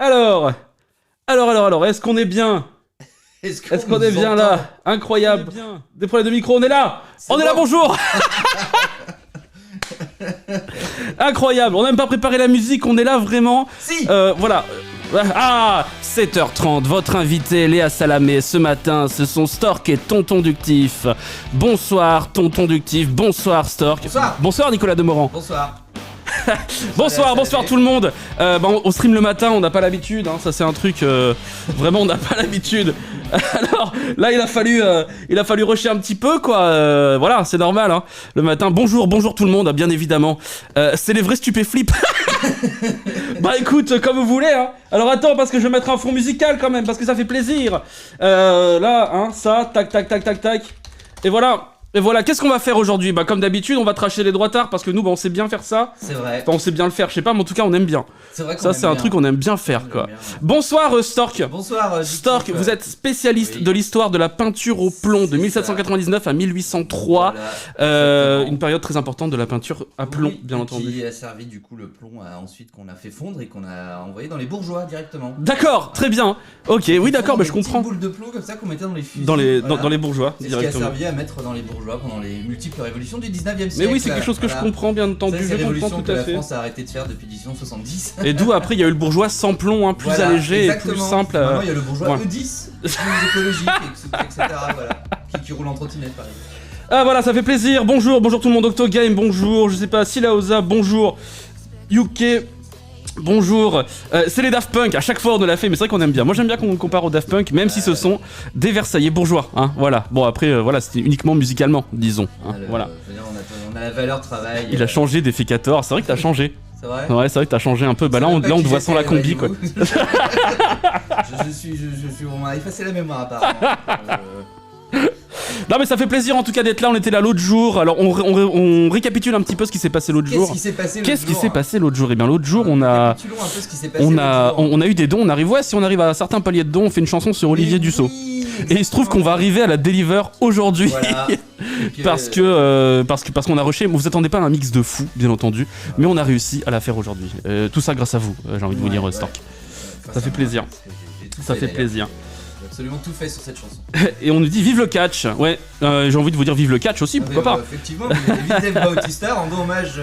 Alors, est-ce qu'on est bien? Est-ce qu'on est bien là? Incroyable. Des problèmes de micro, on est là. On est là, bonjour. Incroyable, on n'a même pas préparé la musique, on est là vraiment. Si. Voilà. Ah, 7h30, votre invité Léa Salamé, ce matin, ce sont Stork et Tonton Ductif. Bonsoir Tonton Ductif, bonsoir Stork. Bonsoir. Bonsoir Nicolas Demorand. Bonsoir. bonsoir tout le monde. On stream le matin, on n'a pas l'habitude, hein, ça c'est un truc, vraiment on n'a pas l'habitude. Alors là il a fallu rusher un petit peu quoi, voilà c'est normal hein. Le matin, bonjour tout le monde, bien évidemment. C'est les vrais stupéflips. Bah écoute, comme vous voulez hein. Alors attends parce que je vais mettre un fond musical quand même, parce que ça fait plaisir. Là, hein, ça, tac. Et voilà, qu'est-ce qu'on va faire aujourd'hui? Bah comme d'habitude, on va tracher les droitards parce que nous, bah, on sait bien faire ça. C'est vrai. Enfin, on sait bien le faire, je sais pas, mais en tout cas, on aime bien. C'est vrai qu'on ça, aime c'est un bien. truc qu'on aime bien faire, quoi. Bien, ouais. Bonsoir, Stork. Bonsoir, Stork, Ductif. vous êtes spécialiste de l'histoire de la peinture au plomb de 1799 à 1803. Voilà, Une période très importante de la peinture à plomb, oui, bien et entendu. Qui a servi du coup le plomb ensuite qu'on a fait fondre et qu'on a envoyé dans les bourgeois directement. D'accord, très bien. Ok, oui, d'accord, bah, je comprends. Une boule de plomb comme ça qu'on mettait dans les fusils. Dans les Voilà. bourgeois, C'est ce qui a directement. servi à mettre dans les bourgeois pendant les multiples révolutions du 19e siècle. Mais oui, c'est quelque chose que je comprends, bien entendu. Ça, c'est Je comprends révolution tout que à la fait. France a arrêté de faire depuis 1870. Et d'où après il y a eu le bourgeois sans plomb, hein, plus Voilà, allégé et exactement. plus simple. Maintenant il y a le bourgeois ouais. E10, plus écologique, etc. Voilà. Qui roule en trottinette pareil. Ah voilà, ça fait plaisir. Bonjour tout le monde. Octogame, bonjour. Je sais pas, Silaoza, bonjour. UK, bonjour. C'est les Daft Punk. À chaque fois on ne l'a fait, mais c'est vrai qu'on aime bien. Moi j'aime bien qu'on compare aux Daft Punk, même si ce sont des Versaillais bourgeois. Hein, voilà. Bon après, voilà, c'était uniquement musicalement, disons. Hein, voilà. Je veux dire, on a la valeur travail. Il a changé d'effécateur. C'est vrai que t'as changé. C'est vrai. Ouais, c'est vrai que t'as changé un peu. Bah là, on te voit sans la combi, quoi. On m'a effacé la mémoire apparemment. Non mais ça fait plaisir en tout cas d'être là, on était là l'autre jour. Alors on récapitule un petit peu ce qui s'est passé l'autre jour. Qu'est-ce qui s'est passé l'autre jour Eh bien l'autre jour on a Récapitulons un peu ce qui s'est passé l'autre jour. on a eu des dons, on arrive si on arrive à certains paliers de dons, on fait une chanson sur Olivier Dussault. Oui, Et il se trouve qu'on va arriver à la deliver aujourd'hui. Voilà. parce qu'on a rushé, vous attendez pas à un mix de fou bien entendu, mais on a réussi à la faire aujourd'hui. Tout ça grâce à vous, j'ai envie de vous dire Stork. Ça fait plaisir. Ça fait plaisir. J'ai absolument tout fait sur cette chanson. Et on nous dit vive le catch. Ouais, j'ai envie de vous dire vive le catch aussi, pourquoi pas. Effectivement, Vive Bautista rendant hommage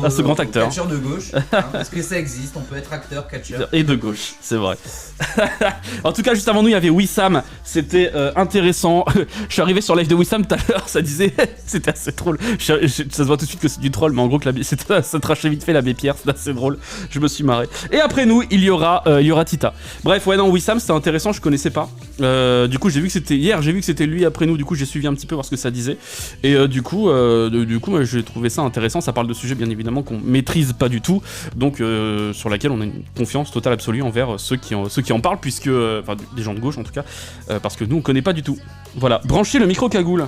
à ce grand acteur. Au catcheur de gauche, hein, parce que ça existe, on peut être acteur, catcheur. Et de gauche, c'est vrai. En tout cas, juste avant nous, il y avait Wissam. C'était intéressant. Je suis arrivé sur live de Wissam tout à l'heure, ça disait. C'était assez drôle. Ça se voit tout de suite que c'est du troll, mais en gros, ça trachait vite fait l'abbé Pierre, c'est assez drôle. Je me suis marré. Et après nous, il y aura Tita. Bref, ouais, non, Wissam, c'était intéressant, je connaissais pas. Du coup, j'ai vu que c'était lui après nous, du coup, j'ai suivi un petit peu voir ce que ça disait. Et du coup, moi, j'ai trouvé ça intéressant. Ça parle de sujets, bien évidemment, qu'on maîtrise pas du tout, donc sur laquelle on a une confiance totale absolue envers ceux qui en parlent, puisque enfin des gens de gauche en tout cas, parce que nous on connaît pas du tout. Voilà, branchez le micro cagoule.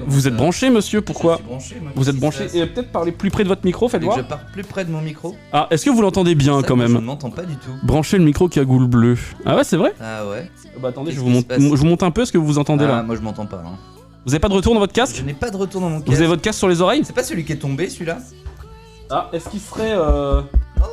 Vous êtes branché, monsieur? Pourquoi? Je suis branché, moi. Vous êtes branché et peut-être parler plus près de votre micro, faites voir. Je pars plus près de mon micro. Ah, est-ce que vous l'entendez bien quand Je même? ne m'entends pas du tout. Branchez le micro cagoule bleu. Ah ouais, c'est vrai? Ah ouais. Bah attendez, je Qu'est-ce vous qui se passe monte un peu ce que vous entendez là. Moi je m'entends pas. Hein. Vous avez pas de retour dans votre casque? Je n'ai pas de retour dans mon casque. Vous avez votre casque sur les oreilles? C'est pas celui qui est tombé celui-là? Ah, est-ce qu'il serait Non,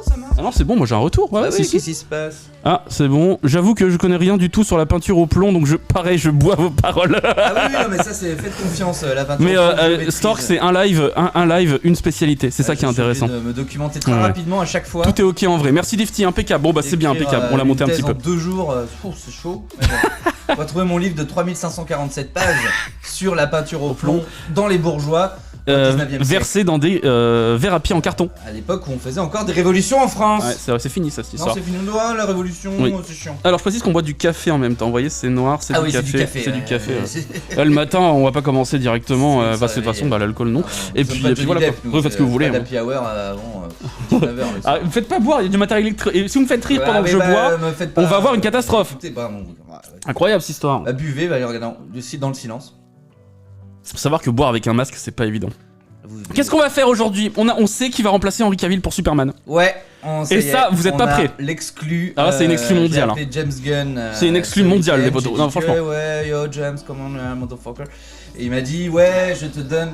ça marche. Ah non, c'est bon, moi j'ai un retour. Ouais, Ah si, oui, si. qu'est-ce qui se passe? Ah, c'est bon. J'avoue que je connais rien du tout sur la peinture au plomb, donc je bois vos paroles. Ah oui, non, mais ça c'est faites confiance, la peinture. Mais Stork, c'est un live, une spécialité. C'est ça qui est intéressant. Je vais me documenter très rapidement à chaque fois. Tout est ok en vrai. Merci Difty, impeccable. Bon bah c'est bien, impeccable. On l'a monté un petit peu. En 2 jours, c'est chaud. Mais bon. On va trouver mon livre de 3547 pages sur la peinture au plomb dans les bourgeois. Versé dans des verres à pied en carton. À l'époque où on faisait encore des révolutions en France. Ouais, c'est fini ça cette histoire. Non, c'est fini. Non, la révolution, Oui. c'est chiant. Alors je précise qu'on boit du café en même temps. Vous voyez, c'est noir, c'est du café. C'est du café. Là, le matin, on va pas commencer directement. Parce que de toute façon, l'alcool non. Et puis voilà. Vous faites ce que vous voulez. Pas d'happy hour avant 19h. Ah, me faites pas boire, il y a du matériel électrique. Et si vous me faites rire pendant que je bois, on va avoir une catastrophe. Incroyable cette histoire. Buvez, allez regarder dans le silence. Faut savoir que boire avec un masque, c'est pas évident. Qu'est-ce qu'on va faire aujourd'hui? On sait qu'il va remplacer Henry Cavill pour Superman. Ouais. Et ça, vous êtes pas prêts. L'exclu. Ah, c'est une exclu mondiale. J'ai appelé James Gunn. C'est une exclu mondiale, les potos. Non, franchement. Ouais, yo, James, come on, motherfucker. Et il m'a dit, ouais, je te donne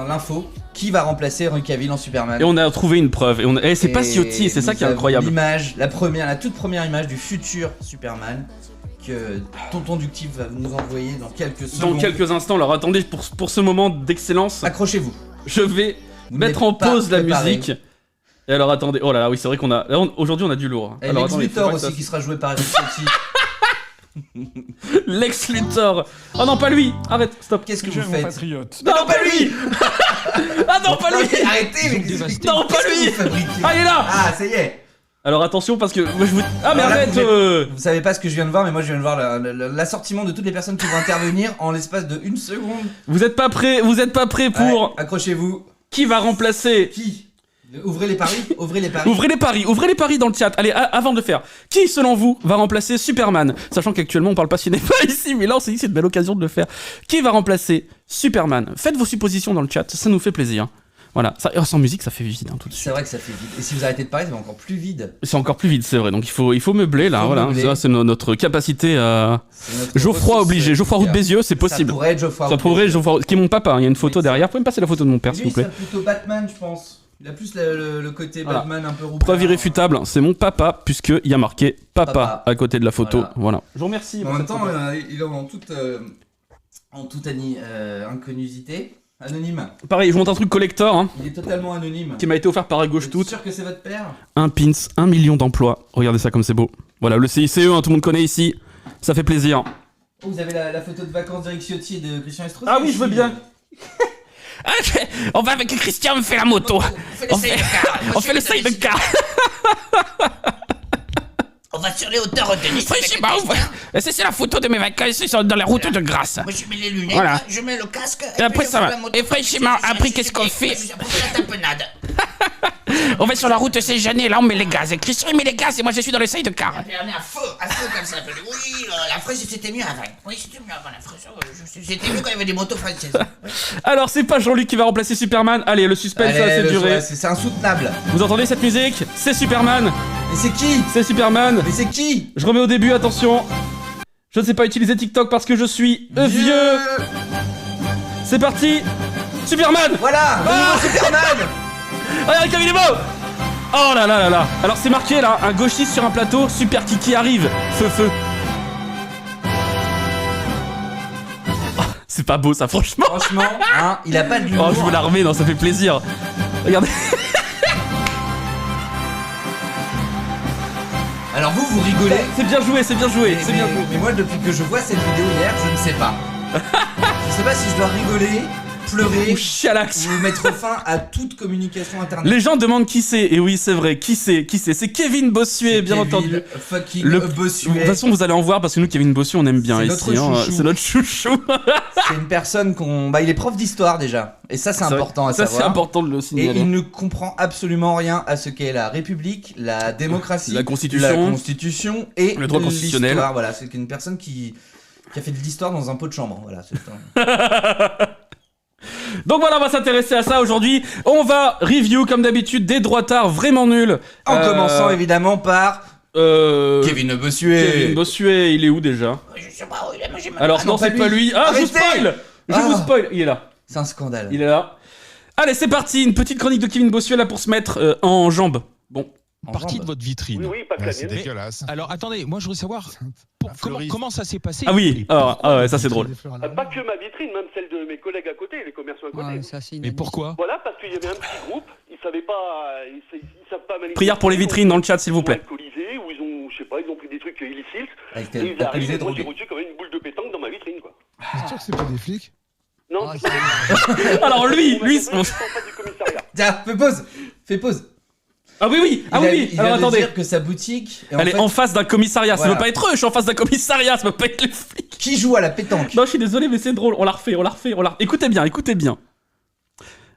l'info. Qui va remplacer Henry Cavill en Superman? Et on a trouvé une preuve. Et c'est pas Ciotti, c'est ça qui est incroyable. L'image, la toute première image du futur Superman que Tonton Ductif va nous envoyer dans quelques secondes. Dans quelques instants. Alors attendez, pour ce moment d'excellence, accrochez-vous. je vais mettre en pause la musique. Et alors attendez, oh là là, oui, c'est vrai qu'on a. Aujourd'hui, on a du lourd. Et Lex Luthor aussi qui sera joué par Eric Ciotti. Lex Luthor. Oh non, pas lui. Arrête, stop. Qu'est-ce que vous faites? Non, pas lui. Ah non, pas lui. Arrêtez, non, pas lui. Ah, il est là. Ah, ça y est. Alors attention parce que moi je vous. Ah mais alors là, arrête. Vous savez pas ce que je viens de voir, mais moi je viens de voir l'assortiment de toutes les personnes qui vont intervenir en l'espace de 1 seconde. Vous êtes pas prêts pour. Ouais, accrochez-vous. Qui va remplacer? Qui? Ouvrez les paris, ouvrez les paris. Ouvrez les paris dans le chat. Allez, avant de le faire, qui selon vous va remplacer Superman? Sachant qu'actuellement on parle pas cinéma ici, mais là on s'est dit c'est une belle occasion de le faire. Qui va remplacer Superman? Faites vos suppositions dans le chat, ça nous fait plaisir. Voilà, ça, sans musique ça fait vide tout de suite. C'est vrai que ça fait vide. Et si vous arrêtez de parler, ça va encore plus vide. C'est encore plus vide, c'est vrai. Donc il faut meubler là, voilà. Ça, c'est notre capacité à. Geoffroy obligé, Geoffroy Roux de Bézieux, c'est possible. Ça pourrait être Geoffroy. Ça pourrait être Geoffroy, qui est mon papa. Il y a une photo derrière. Vous pouvez me passer la photo de mon père, s'il vous plaît. C'est plutôt Batman, je pense. Il a plus le côté Batman un peu roux. Preuve irréfutable, c'est mon papa, puisqu'il y a marqué papa à côté de la photo. Voilà. Je vous remercie. En même temps, il est en toute inconnusité. Anonyme. Pareil, je vous montre un truc collector. Hein, il est totalement anonyme. Qui m'a été offert par à gauche toute. Sûr que c'est votre père? Un pins, 1 million d'emplois. Regardez ça comme c'est beau. Voilà, le CICE, hein, tout le monde connaît ici. Ça fait plaisir. Oh, vous avez la photo de vacances d'Eric Ciotti et de Christian Estrosi? Ah oui, je veux bien. On va avec Christian, on fait la moto. On fait le sidecar. On va sur les hauteurs de Nice. C'est la photo de mes vacances dans la route de Grasse. Moi je mets les lunettes, voilà. Je mets le casque. Et après ça va. Et franchement, après qu'est-ce qu'on fait? On va sur la route Saint-Jean et là on met les gaz. Et Christian il met les gaz et moi je suis dans le sidecar. On est à feu comme ça. Oui, la fraise c'était mieux avant. Oui, c'était mieux avant la fraise. C'était mieux quand il y avait des motos françaises. Alors c'est pas Jean-Luc qui va remplacer Superman. Allez, le suspense ça c'est duré. C'est insoutenable. Vous entendez cette musique? C'est Superman. Mais c'est qui? C'est Superman. Mais c'est qui? Je remets au début, attention. Je ne sais pas utiliser TikTok parce que je suis vieux. C'est parti. Superman. Voilà, le nouveau Superman. Regardez comme il est beau. Oh là là là là. Alors c'est marqué là, un gauchiste sur un plateau, Super Kiki arrive. Feu. Oh, c'est pas beau ça, franchement. Franchement, hein, il a pas de l'humour. Oh, je veux l'armer, non, ça fait plaisir. Regardez. Alors vous rigolez. C'est bien joué. Mais moi, depuis que je vois cette vidéo hier, je ne sais pas. Je sais pas si je dois rigoler, pleurer ou chialax, ou mettre fin à toute communication internet. Les gens demandent qui c'est, et oui c'est vrai, qui c'est? C'est Kevin Bossuet, bien entendu. Fucking Bossuet. De toute façon vous allez en voir parce que nous Kevin Bossuet on aime bien ici, c'est notre chouchou. C'est une personne il est prof d'histoire déjà, et ça c'est important à savoir. Ça c'est important de le signaler. Et il ne comprend absolument rien à ce qu'est la République, la démocratie, la Constitution et le droit constitutionnel. Voilà, c'est une personne qui a fait de l'histoire dans un pot de chambre. Voilà, c'est Donc voilà, on va s'intéresser à ça aujourd'hui. On va review comme d'habitude des droitards vraiment nuls. En commençant évidemment par Kevin Bossuet. Kevin Bossuet, il est où déjà? Je sais pas où il est, mais j'ai mal. Alors non, c'est pas lui. Ah, je vous spoil. Il est là. C'est un scandale. Il est là. Allez, c'est parti. Une petite chronique de Kevin Bossuet là pour se mettre en jambes. Bon. Partie de votre vitrine. Oui, pas que la c'est mienne. dégueulasse. Alors attendez, moi je voudrais savoir comment ça s'est passé. Ah oui, ouais, ça c'est drôle. Pas que ma vitrine, même celle de mes collègues à côté, les commerçants à côté. Mais pourquoi? Voilà, parce qu'il y avait un petit groupe, ils savent pas manipuler. Prière pour les vitrines dans le chat s'il vous plaît. Alcoolisés, ou ils ont pris des trucs illicites. Ils arrivent, moi j'ai reçu comme une boule de pétanque dans ma vitrine quoi. C'est sûr que c'est pas des flics? Non. Alors lui, Tiens, fais pause. Ah oui. Il Alors attendez. dire que sa boutique elle est en face d'un commissariat. Voilà. Ça peut pas être eux. Je suis en face d'un commissariat. Ça peut pas être les flics. Qui joue à la pétanque? Non, je suis désolé, mais c'est drôle. On la refait. Écoutez bien.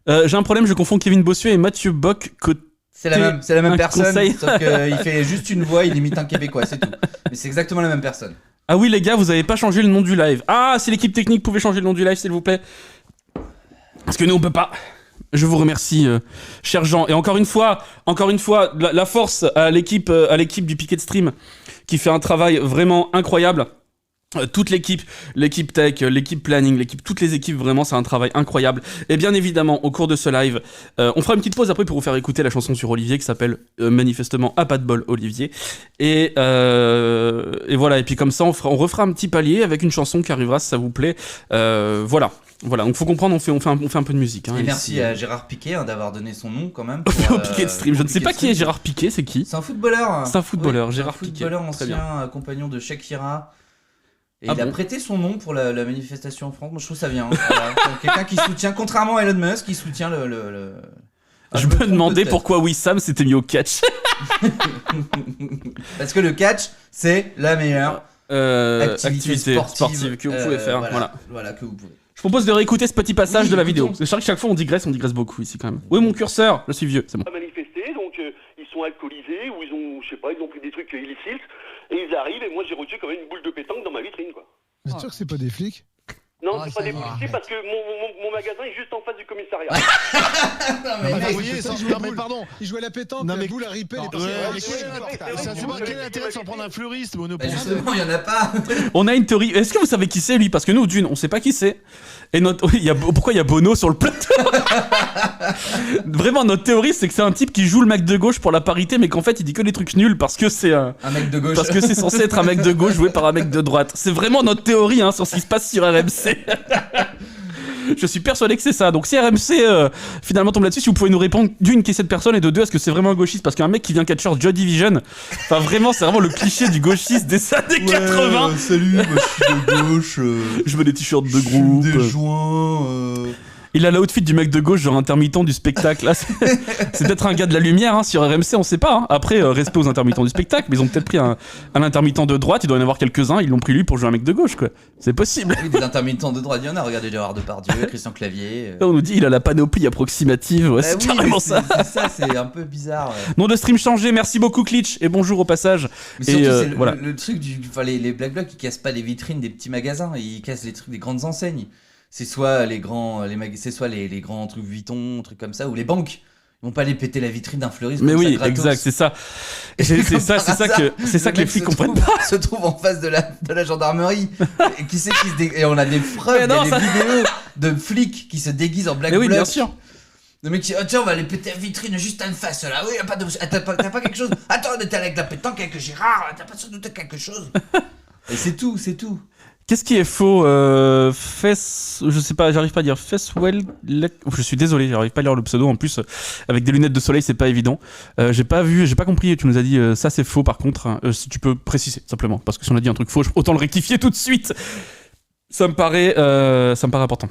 J'ai un problème. Je confonds Kevin Bossuet et Mathieu Bock. C'est la même personne. Conseil. Sauf qu'il fait juste une voix. Il imite un Québécois, c'est tout. Mais c'est exactement la même personne. Ah oui, les gars, vous avez pas changé le nom du live. Ah, si l'équipe technique pouvait changer le nom du live, s'il vous plaît. Parce que nous, on peut pas. Je vous remercie, cher Jean. Et encore une fois, la force à l'équipe du Piquet Stream qui fait un travail vraiment incroyable. Toute l'équipe tech, l'équipe planning, toutes les équipes, vraiment, c'est un travail incroyable. Et bien évidemment, au cours de ce live, on fera une petite pause après pour vous faire écouter la chanson sur Olivier qui s'appelle manifestement À pas de bol Olivier. Et voilà, et puis comme ça, on refera un petit palier avec une chanson qui arrivera si ça vous plaît. Voilà, donc faut comprendre, on fait un peu de musique. Hein, et ici. merci à Gérard Piquet d'avoir donné son nom quand même. Pour, au Piquet de Stream. Je ne sais pas qui est Gérard Piquet, c'est qui ? C'est un footballeur. C'est un footballeur, oui, Gérard un Piquet. Footballeur Très bien. ancien, compagnon de Shakira. Et Ah il a bon prêté son nom pour la manifestation en France. Moi je trouve ça bien. Voilà. Quelqu'un qui soutient, contrairement à Elon Musk, qui soutient le... Je me demandais pourquoi Wissam s'était mis au catch. Parce que le catch, c'est la meilleure activité sportive que vous pouvez faire. Voilà, que vous pouvez. Je propose de réécouter ce petit passage de la vidéo. écoutons. C'est chaque fois on digresse beaucoup ici quand même. Oui, mon curseur, je suis vieux, c'est bon. Pas manifester, donc ils sont alcoolisés ou ils ont, je sais pas, ils ont pris des trucs illicites et ils arrivent et moi j'ai reçu quand même une boule de pétanque dans ma vitrine quoi. Vous êtes sûr que c'est pas des flics? Non, c'est pas des policiers parce que mon magasin est juste en face du commissariat. Vous voyez, pardon. Il jouait à la pétanque, Non, la mais- boule a ripé, les Quel intérêt de s'en prendre un fleuriste, Mono Bah justement, il y en a pas. On a une théorie. Est-ce que vous savez qui c'est lui? Parce que nous, d'une, on sait pas qui c'est. Et pourquoi il y a Bono sur le plateau? Vraiment, notre théorie, c'est que c'est un type qui joue le mec de gauche pour la parité, mais qu'en fait, il dit que des trucs nuls parce que c'est Un mec de gauche. parce que c'est censé être un mec de gauche joué par un mec de droite. C'est vraiment notre théorie sur ce qui se passe sur RMC. Je suis persuadé que c'est ça. Donc si RMC finalement tombe là-dessus, si vous pouvez nous répondre d'une qui est cette personne et de deux, est-ce que c'est vraiment un gauchiste? Parce qu'un mec qui vient catcher Joy Division, enfin vraiment c'est vraiment le cliché du gauchiste des années 80. Salut, moi je suis de gauche. Je veux des t-shirts de groupe. Des joints. Il a l'outfit du mec de gauche, genre intermittent du spectacle. Là, c'est peut-être un gars de la lumière sur RMC, on sait pas. Après, respect aux intermittents du spectacle, mais ils ont peut-être pris un intermittent de droite, il doit y en avoir quelques-uns, ils l'ont pris lui pour jouer un mec de gauche, quoi. C'est possible. Oui, des intermittents de droite, il y en a. Regardez Gérard Depardieu, Christian Clavier. Là, on nous dit il a la panoplie approximative, ouais, Bah c'est oui, carrément mais ça. C'est ça, c'est un peu bizarre. Nom de stream changé, merci beaucoup Klitsch, et bonjour au passage. Mais surtout, Et, c'est voilà. le truc les Black Blocs, ils cassent pas les vitrines des petits magasins, ils cassent les trucs des grandes enseignes. C'est soit les grands trucs Vuitton, trucs comme ça, ou les banques. Ils vont pas aller péter la vitrine d'un fleuriste. Mais comme oui, ça, gratos. exact, c'est ça. Et c'est ça que les flics comprennent pas. Se trouve en face de la gendarmerie. Et qui c'est qui se et on a des preuves, Mais non, il y a des vidéos de flics qui se déguisent en Black Mais oui, Bloc. bien sûr. Le mec qui dit, oh, tiens, on va aller péter la vitrine juste en face là. Oui, pas de... t'as pas quelque chose. Attends, on était avec la pétanque avec Gérard, t'as pas sans doute quelque chose. Et c'est tout. Qu'est-ce qui est faux je sais pas, j'arrive pas à dire Fesswell. Je suis désolé, j'arrive pas à lire le pseudo. En plus, avec des lunettes de soleil, c'est pas évident. J'ai pas compris. Tu nous as dit ça, c'est faux. Par contre, si tu peux préciser simplement, parce que si on a dit un truc faux, autant le rectifier tout de suite. Ça me paraît important.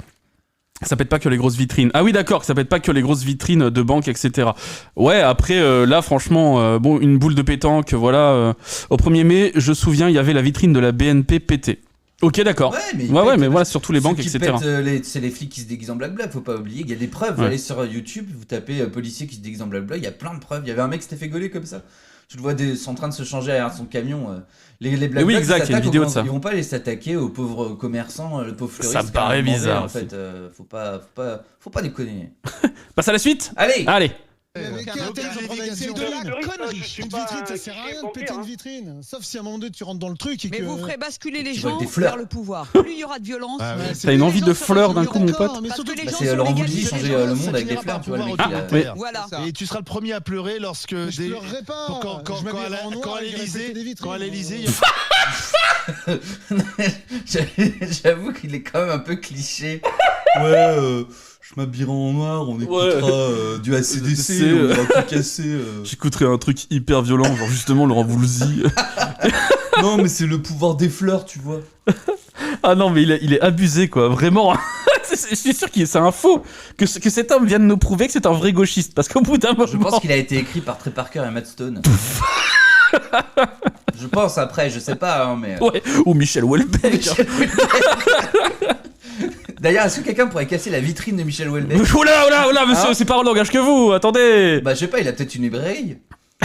Ça pète pas que les grosses vitrines. Ah oui, d'accord, ça pète pas que les grosses vitrines de banque, etc. Ouais, après, là, franchement, une boule de pétanque, voilà. Au 1er mai, je me souviens, il y avait la vitrine de la BNP pétée. Ok, d'accord. Ouais, mais voilà, surtout les banques, etc. C'est les flics qui se déguisent en Black Bloc, faut pas oublier. Il y a des preuves. Vous allez sur YouTube, vous tapez policier qui se déguise en Black Bloc, il y a plein de preuves. Il y avait un mec qui s'était fait gauler comme ça. Tu le vois en train de se changer derrière son camion. Les Black Blocs, exact, il y a une vidéo de ça. Ils vont pas aller s'attaquer aux pauvres commerçants, le pauvre fleuriste. Ça me paraît bizarre. En fait, faut pas déconner. Passe à la suite. Allez. Mais quel intérêt de prendre c'est une de la vitrine? connerie. Une vitrine, ça sert à rien de péter une vitrine. Sauf si à un moment donné tu rentres dans le truc et Mais que. vous ferez basculer les Tu vois gens des fleurs. vers le pouvoir. Plus il y aura de violence. Ah ouais. T'as une envie de fleurs d'un coup, mon pote? Mais Parce surtout que les Bah, gens c'est sont Laurent légalisés, Voulzy changer les gens le sont monde avec des légalisés. fleurs, tu vois le mec. Voilà. Et tu seras le premier à pleurer lorsque Je pleurerai pas. quand Je m'habillerai en noir à et j'irai l'Élysée, péter des vitrines. quand à l'Élysée, J'avoue qu'il est quand même un peu cliché. Ouais, je m'habillerai en noir, on écoutera du AC/DC, on va tout casser. J'écouterai un truc hyper violent, genre justement Laurent Voulzy. Non, mais c'est le pouvoir des fleurs, tu vois. Ah non, mais il est abusé, quoi, vraiment. Je suis sûr que c'est un faux. Que cet homme vient de nous prouver que c'est un vrai gauchiste. Parce qu'au bout d'un moment. Je pense qu'il a été écrit par Trey Parker et Matt Stone. Je pense, après, je sais pas, mais. Ouais, ou Michel Houellebecq. D'ailleurs, est-ce que quelqu'un pourrait casser la vitrine de Michel Houellebecq? Oh là, monsieur, Hein c'est pas en langage que vous, attendez. Bah, je sais pas, il a peut-être une librairie.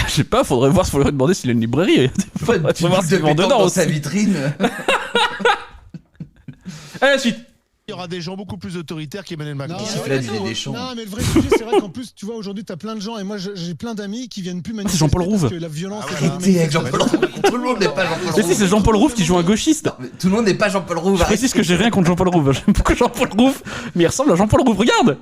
Je sais pas, faudrait lui demander s'il a une librairie. Une petite voir boule ce de qu'il vend pétanque dedans dans aussi. sa vitrine. Allez, la suite. y aura des gens beaucoup plus autoritaires qu'Emmanuel Macron. Non, Non, mais le vrai sujet, c'est vrai qu'en plus, tu vois, aujourd'hui, t'as plein de gens, et moi, j'ai plein d'amis qui viennent plus manifester. Jean-Paul Rouve. Parce que la violence. Arrêtez avec Jean-Paul Rouve. Tout le monde n'est pas Jean-Paul Rouve. Mais si, c'est Jean-Paul Rouve qui joue un gauchiste. Non, mais tout le monde n'est pas Jean-Paul Rouve. Je précise que j'ai rien contre Jean-Paul Rouve. J'aime beaucoup Jean-Paul Rouve, mais il ressemble à Jean-Paul Rouve. Regarde,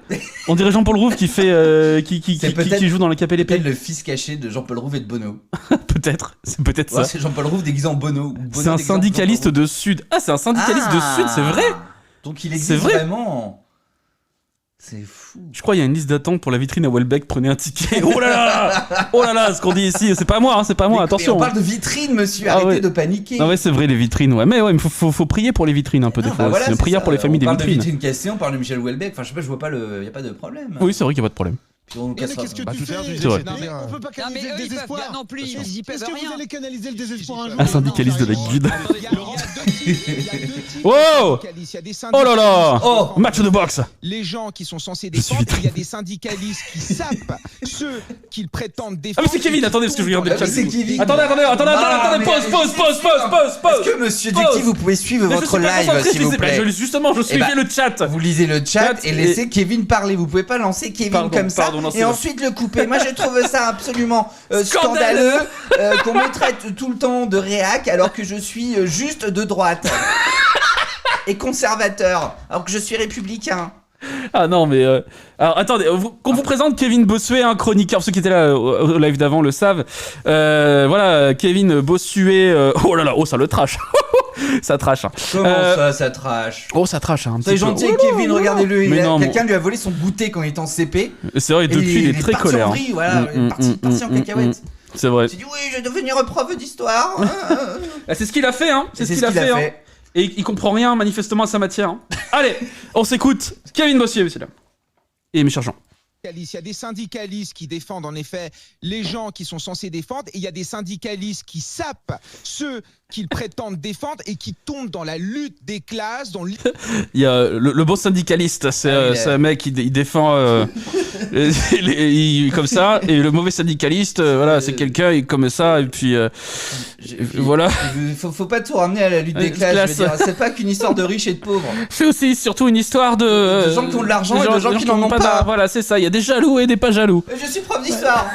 on dirait Jean-Paul Rouve qui fait, qui joue dans la Capelle Peut-être épée. le fils caché de Jean-Paul Rouve et de Bono. Peut-être, c'est peut-être Ouais, ça. c'est Jean-Paul Rouve déguisé en Bono. Ou Bono C'est un déguisé en syndicaliste Jean-Paul Rouve. de Sud. Ah, c'est un syndicaliste de Sud, c'est vrai. Donc il C'est existe vrai. vraiment. C'est fou. Je crois qu'il y a une liste d'attente pour la vitrine à Welbeck. Prenez un ticket. Oh là là, ce qu'on dit ici, c'est pas moi, hein, c'est pas moi. Mais Attention. on parle de vitrine, monsieur. Ah Arrêtez ouais. de paniquer. Non ouais, c'est vrai les vitrines. Ouais, mais faut prier pour les vitrines un peu des Ah, fois. bah voilà, aussi. c'est Prière ça. pour les familles on des parle vitrines. de vitrine cassée, on parle de Michel Houellebecq. Enfin, je sais pas, je vois pas le. Y a pas de problème. Oui, c'est vrai qu'il y a pas de problème. Puis on nous Mais cassera. qu'est-ce que Bah, tu tout à l'heure, fais je C'est vrai. disais, Non, mais c'était on peut pas Non, mais canaliser eux, le ils peuvent désespoir. bien non plus, ils y peuvent Est-ce que rien. vous allez canaliser le désespoir un jour Un syndicaliste de la guide. Il y a deux types. Wow. Il y a des Oh là là. Oh. Match de boxe. les gens qui sont censés Je suis défendre, vitrine. et il y a des syndicalistes qui sapent ceux qu'ils prétendent Ah défendre. mais c'est Kevin, attendez parce que je regarde le Ah, chat. mais c'est Kevin. Attendez, Ah, mais pause. Est-ce que monsieur Pause. Ducty, vous pouvez suivre Mais je votre suis pas live, concentré, s'il vous plaît? Justement, je suivais ben, le chat. Vous lisez le chat et et- laissez Kevin parler. Vous pouvez pas lancer Kevin Pardon, comme ça pardon, non, c'est et vrai. ensuite le couper. Moi, je trouve ça absolument Scandaleux. scandaleux qu'on me traite tout le temps de réac alors que je suis juste de droite et conservateur alors que je suis républicain. Ah non mais alors attendez, qu'on vous présente Kevin Bossuet, un chroniqueur, ceux qui étaient là au live d'avant le savent. Voilà, Kevin Bossuet. Oh là là, oh ça le trash. Ça trash. Hein. Comment ça trash? Oh ça trash hein, un petit C'est peu. gentil, Oh là Kevin, là. regardez-le. Mais non, Quelqu'un lui a volé son goûter quand il était en CP. C'est vrai, depuis il est très parti colère. en vrille, voilà, il est parti en cacahuète. C'est vrai. Il s'est dit oui, je vais devenir prof d'histoire. Ah, c'est ce qu'il a fait hein. C'est ce qu'il a fait. Hein. Et il comprend rien manifestement à sa matière. Hein. Allez, on s'écoute. Kevin Bossuet, monsieur là. Et mes chers gens. Il y a des syndicalistes qui défendent en effet les gens qui sont censés défendre et il y a des syndicalistes qui sapent ceux qu'ils prétendent défendre et qui tombent dans la lutte des classes. Il y a le bon syndicaliste, c'est un mec qui défend comme ça, et le mauvais syndicaliste, voilà, c'est quelqu'un comme ça, et puis voilà. Faut pas tout ramener à la lutte des classes. Je veux dire, c'est pas qu'une histoire de riches et de pauvres. C'est aussi surtout une histoire de gens qui ont de l'argent et de gens qui n'en ont pas. Voilà, c'est ça. Il y a des jaloux et des pas jaloux. Je suis prof d'histoire.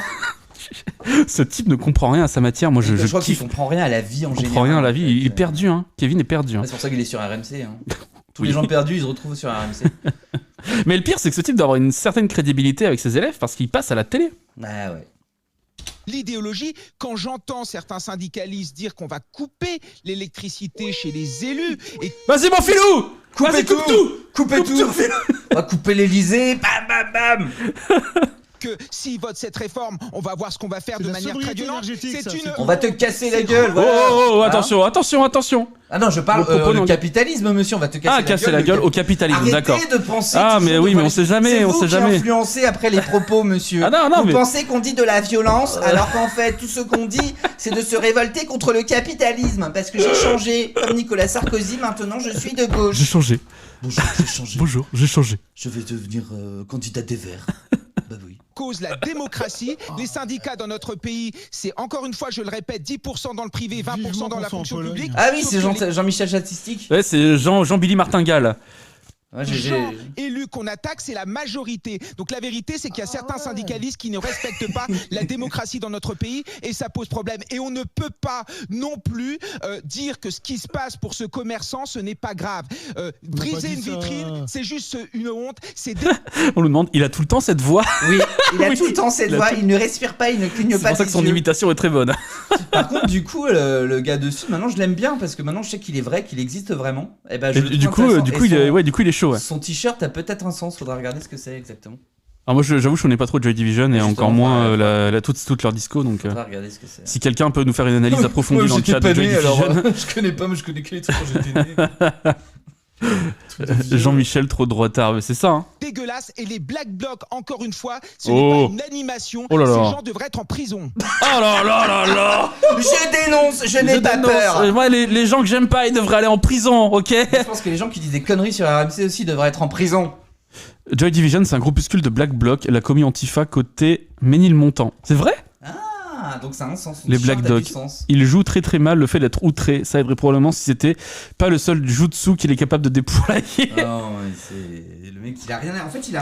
Ce type ne comprend rien à sa matière. Moi, je crois qu'il comprend rien à la vie en général. Il comprend rien à la vie. Il est perdu, hein. Kevin est perdu. Hein. C'est pour ça qu'il est sur RMC. Hein. Tous Oui. les gens perdus, ils se retrouvent sur RMC. Mais le pire, c'est que ce type doit avoir une certaine crédibilité avec ses élèves parce qu'il passe à la télé. Ah ouais. L'idéologie, quand j'entends certains syndicalistes dire qu'on va couper l'électricité chez les élus et Vas-y, mon filou. Vas-y, coupe tout. Coupez tout. On va couper l'Elysée. Bam, bam, bam. que s'ils votent cette réforme, on va voir ce qu'on va faire de manière très violente. C'est une... On va te casser la gueule. Oh, Voilà. oh, attention. Ah non, je parle le capitalisme, monsieur. On va te casser la gueule. Ah, casser la gueule au capitalisme, d'accord. Arrêtez de penser. Ah, mais oui, mais on sait jamais, on sait jamais. C'est vous qui influencez après les propos, monsieur. Ah non, vous mais... pensez qu'on dit de la violence, alors qu'en fait, tout ce qu'on dit, c'est de se révolter contre le capitalisme. Parce que j'ai changé. Comme Nicolas Sarkozy, maintenant, je suis de gauche. J'ai changé. Bonjour, j'ai changé. Bonjour, j'ai changé. Je vais devenir candidat des Verts. Bah oui. Cause la démocratie. Les syndicats dans notre pays, c'est encore une fois, je le répète, 10% dans le privé, 20% dans la fonction publique. Ah oui, c'est Jean-Michel Statistique. Ouais, c'est Jean-Billy Martingale. Ouais, Les gens élus qu'on attaque, c'est la majorité. Donc la vérité, c'est qu'il y a certains syndicalistes qui ne respectent pas la démocratie dans notre pays et ça pose problème. Et on ne peut pas non plus dire que ce qui se passe pour ce commerçant, ce n'est pas grave. Briser une vitrine, c'est juste une honte. On nous demande, il a tout le temps cette voix. Oui, il a tout le temps cette voix. Il ne respire pas, il ne cligne pas. C'est pour ça que son imitation est très bonne. Par contre, du coup, le gars dessus, maintenant, je l'aime bien parce que maintenant, je sais qu'il est vrai, qu'il existe vraiment. Et ben, du coup, il est chaud. Ouais. Son t-shirt a peut-être un sens, faudra regarder ce que c'est exactement. Alors moi j'avoue je connais pas trop Joy Division et encore moins toute leur disco, donc regarder ce que c'est. Si quelqu'un peut nous faire une analyse approfondie dans le chat de Joy Division. Je connais pas, mais je connais que les trucs quand j'étais né. Jean-Michel trop droitard, c'est ça hein. Dégueulasse. Et les Black Blocs, encore une fois, ce n'est pas une animation. Oh là là. Ces gens devraient être en prison. Oh là là là là. Je dénonce, je n'ai pas peur. Moi les gens que j'aime pas, ils devraient aller en prison, ok. Je pense que les gens qui disent des conneries sur RMC aussi devraient être en prison. Joy Division, c'est un groupuscule de Black Bloc, la commis Antifa côté Ménilmontant. C'est vrai? Ah, donc ça a un sens. Les Black Dogs. Il joue très très mal le fait d'être outré. Ça aiderait probablement si c'était pas le seul jutsu qu'il est capable de déployer. Non, c'est le mec, il a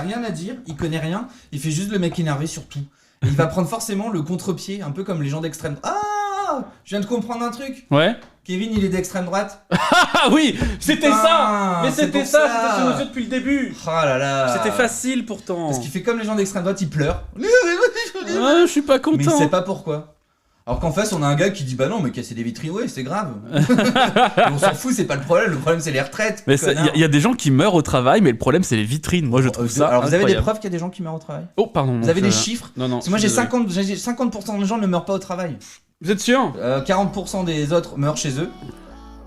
rien à dire, il connaît rien, il fait juste le mec énervé sur tout. Et il va prendre forcément le contre-pied, un peu comme les gens d'extrême. Ah, je viens de comprendre un truc. Ouais. Kevin, il est d'extrême droite. Ah oui, c'était Putain, ça. Mais c'est c'était pour ça, ça. c'était sur nos yeux depuis le début. Oh là là. C'était facile pourtant. Parce qu'il fait comme les gens d'extrême droite, il pleure. Ah, je suis pas content. Mais il sait pas pourquoi. Alors qu'en face, on a un gars qui dit bah non, mais casser des vitrines, ouais, c'est grave. On s'en fout, c'est pas le problème c'est les retraites. Mais il y a des gens qui meurent au travail, mais le problème c'est les vitrines. Moi je trouve ça. Alors vous avez des incroyable. preuves qu'il y a des gens qui meurent au travail? Oh pardon. Vous avez des chiffres? Non, non. Parce que moi j'ai 50% de gens ne meurent pas au travail. Vous êtes sûr? 40% des autres meurent chez eux.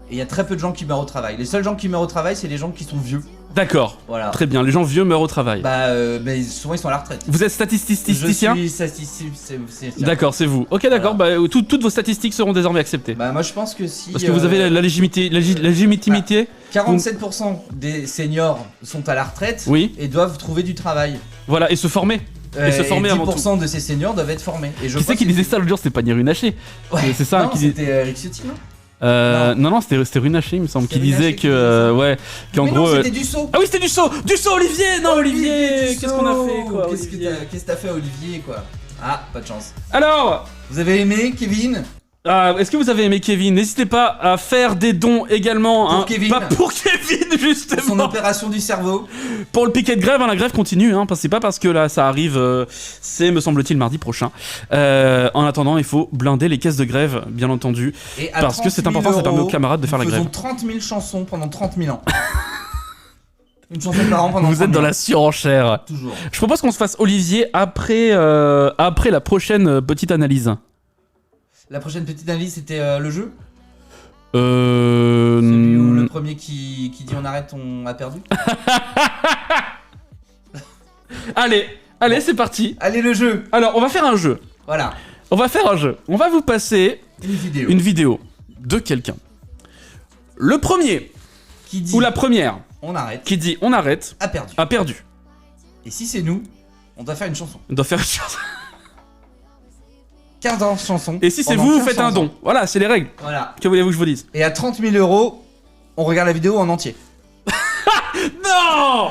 Et il y a très peu de gens qui meurent au travail. Les seuls gens qui meurent au travail, c'est les gens qui sont vieux. D'accord. Voilà. Très bien, les gens vieux meurent au travail. Bah, mais souvent ils sont à la retraite. Vous êtes statisticien? Je suis statisticien. D'accord, c'est vous. Ok, d'accord. Voilà. Bah, toutes vos statistiques seront désormais acceptées. Bah, moi je pense que si. Parce que vous avez la légitimité. 47% des seniors sont à la retraite. Oui. Et doivent trouver du travail. Voilà, et se former. Et se former avant tout. 10% de ces seniors doivent être formés. Et je Qui c'est qui disait ça l'autre jour? C'était pas Runacher. Ouais. C'est ça Non, qui disait. c'était Eric Ciotti, non? Non, c'était Runacher, il me semble, qui C'était disait Runacher qui disait que. ça. Ouais, qu'en Mais gros. non, c'était Dussault. Ah oui, c'était Dussault! Dussault, Olivier! Non, Olivier! Dussault. Qu'est-ce qu'on a fait, quoi? Qu'est-ce Olivier que t'as fait, Olivier, quoi? Ah, pas de chance. Alors! Vous avez aimé, Kevin? Est-ce que vous avez aimé Kevin? N'hésitez pas à faire des dons également. Pour Kevin. Pas pour Kevin, justement. Son opération du cerveau. Pour le piquet de grève, la grève continue. C'est pas parce que là ça arrive, c'est me semble-t-il mardi prochain. En attendant, il faut blinder les caisses de grève, bien entendu. Et à Parce que c'est important, ça permet aux camarades de faire la grève. Nous faisons 30 000 chansons pendant 30 000 ans. Une chanson par an pendant 30 Vous 000 êtes dans ans. la surenchère. Toujours. Je propose qu'on se fasse Olivier après la prochaine petite analyse. La prochaine petite analyse, c'était le jeu? Celui Celui où le premier qui dit on arrête, on a perdu? Allez, c'est parti. Allez, le jeu. Alors, on va faire un jeu. Voilà. On va faire un jeu. On va vous passer Une vidéo. de quelqu'un. Le premier, Qui dit ou la première, on arrête, qui dit on arrête, a perdu. a perdu. Et si c'est nous, on doit faire une chanson. On doit faire une chose. 15 ans de chanson. Et si c'est pendant vous, 500 faites un don. ans. Voilà, c'est les règles. Voilà. Que voulez-vous que je vous dise? Et à 30 000 €, on regarde la vidéo en entier. Non!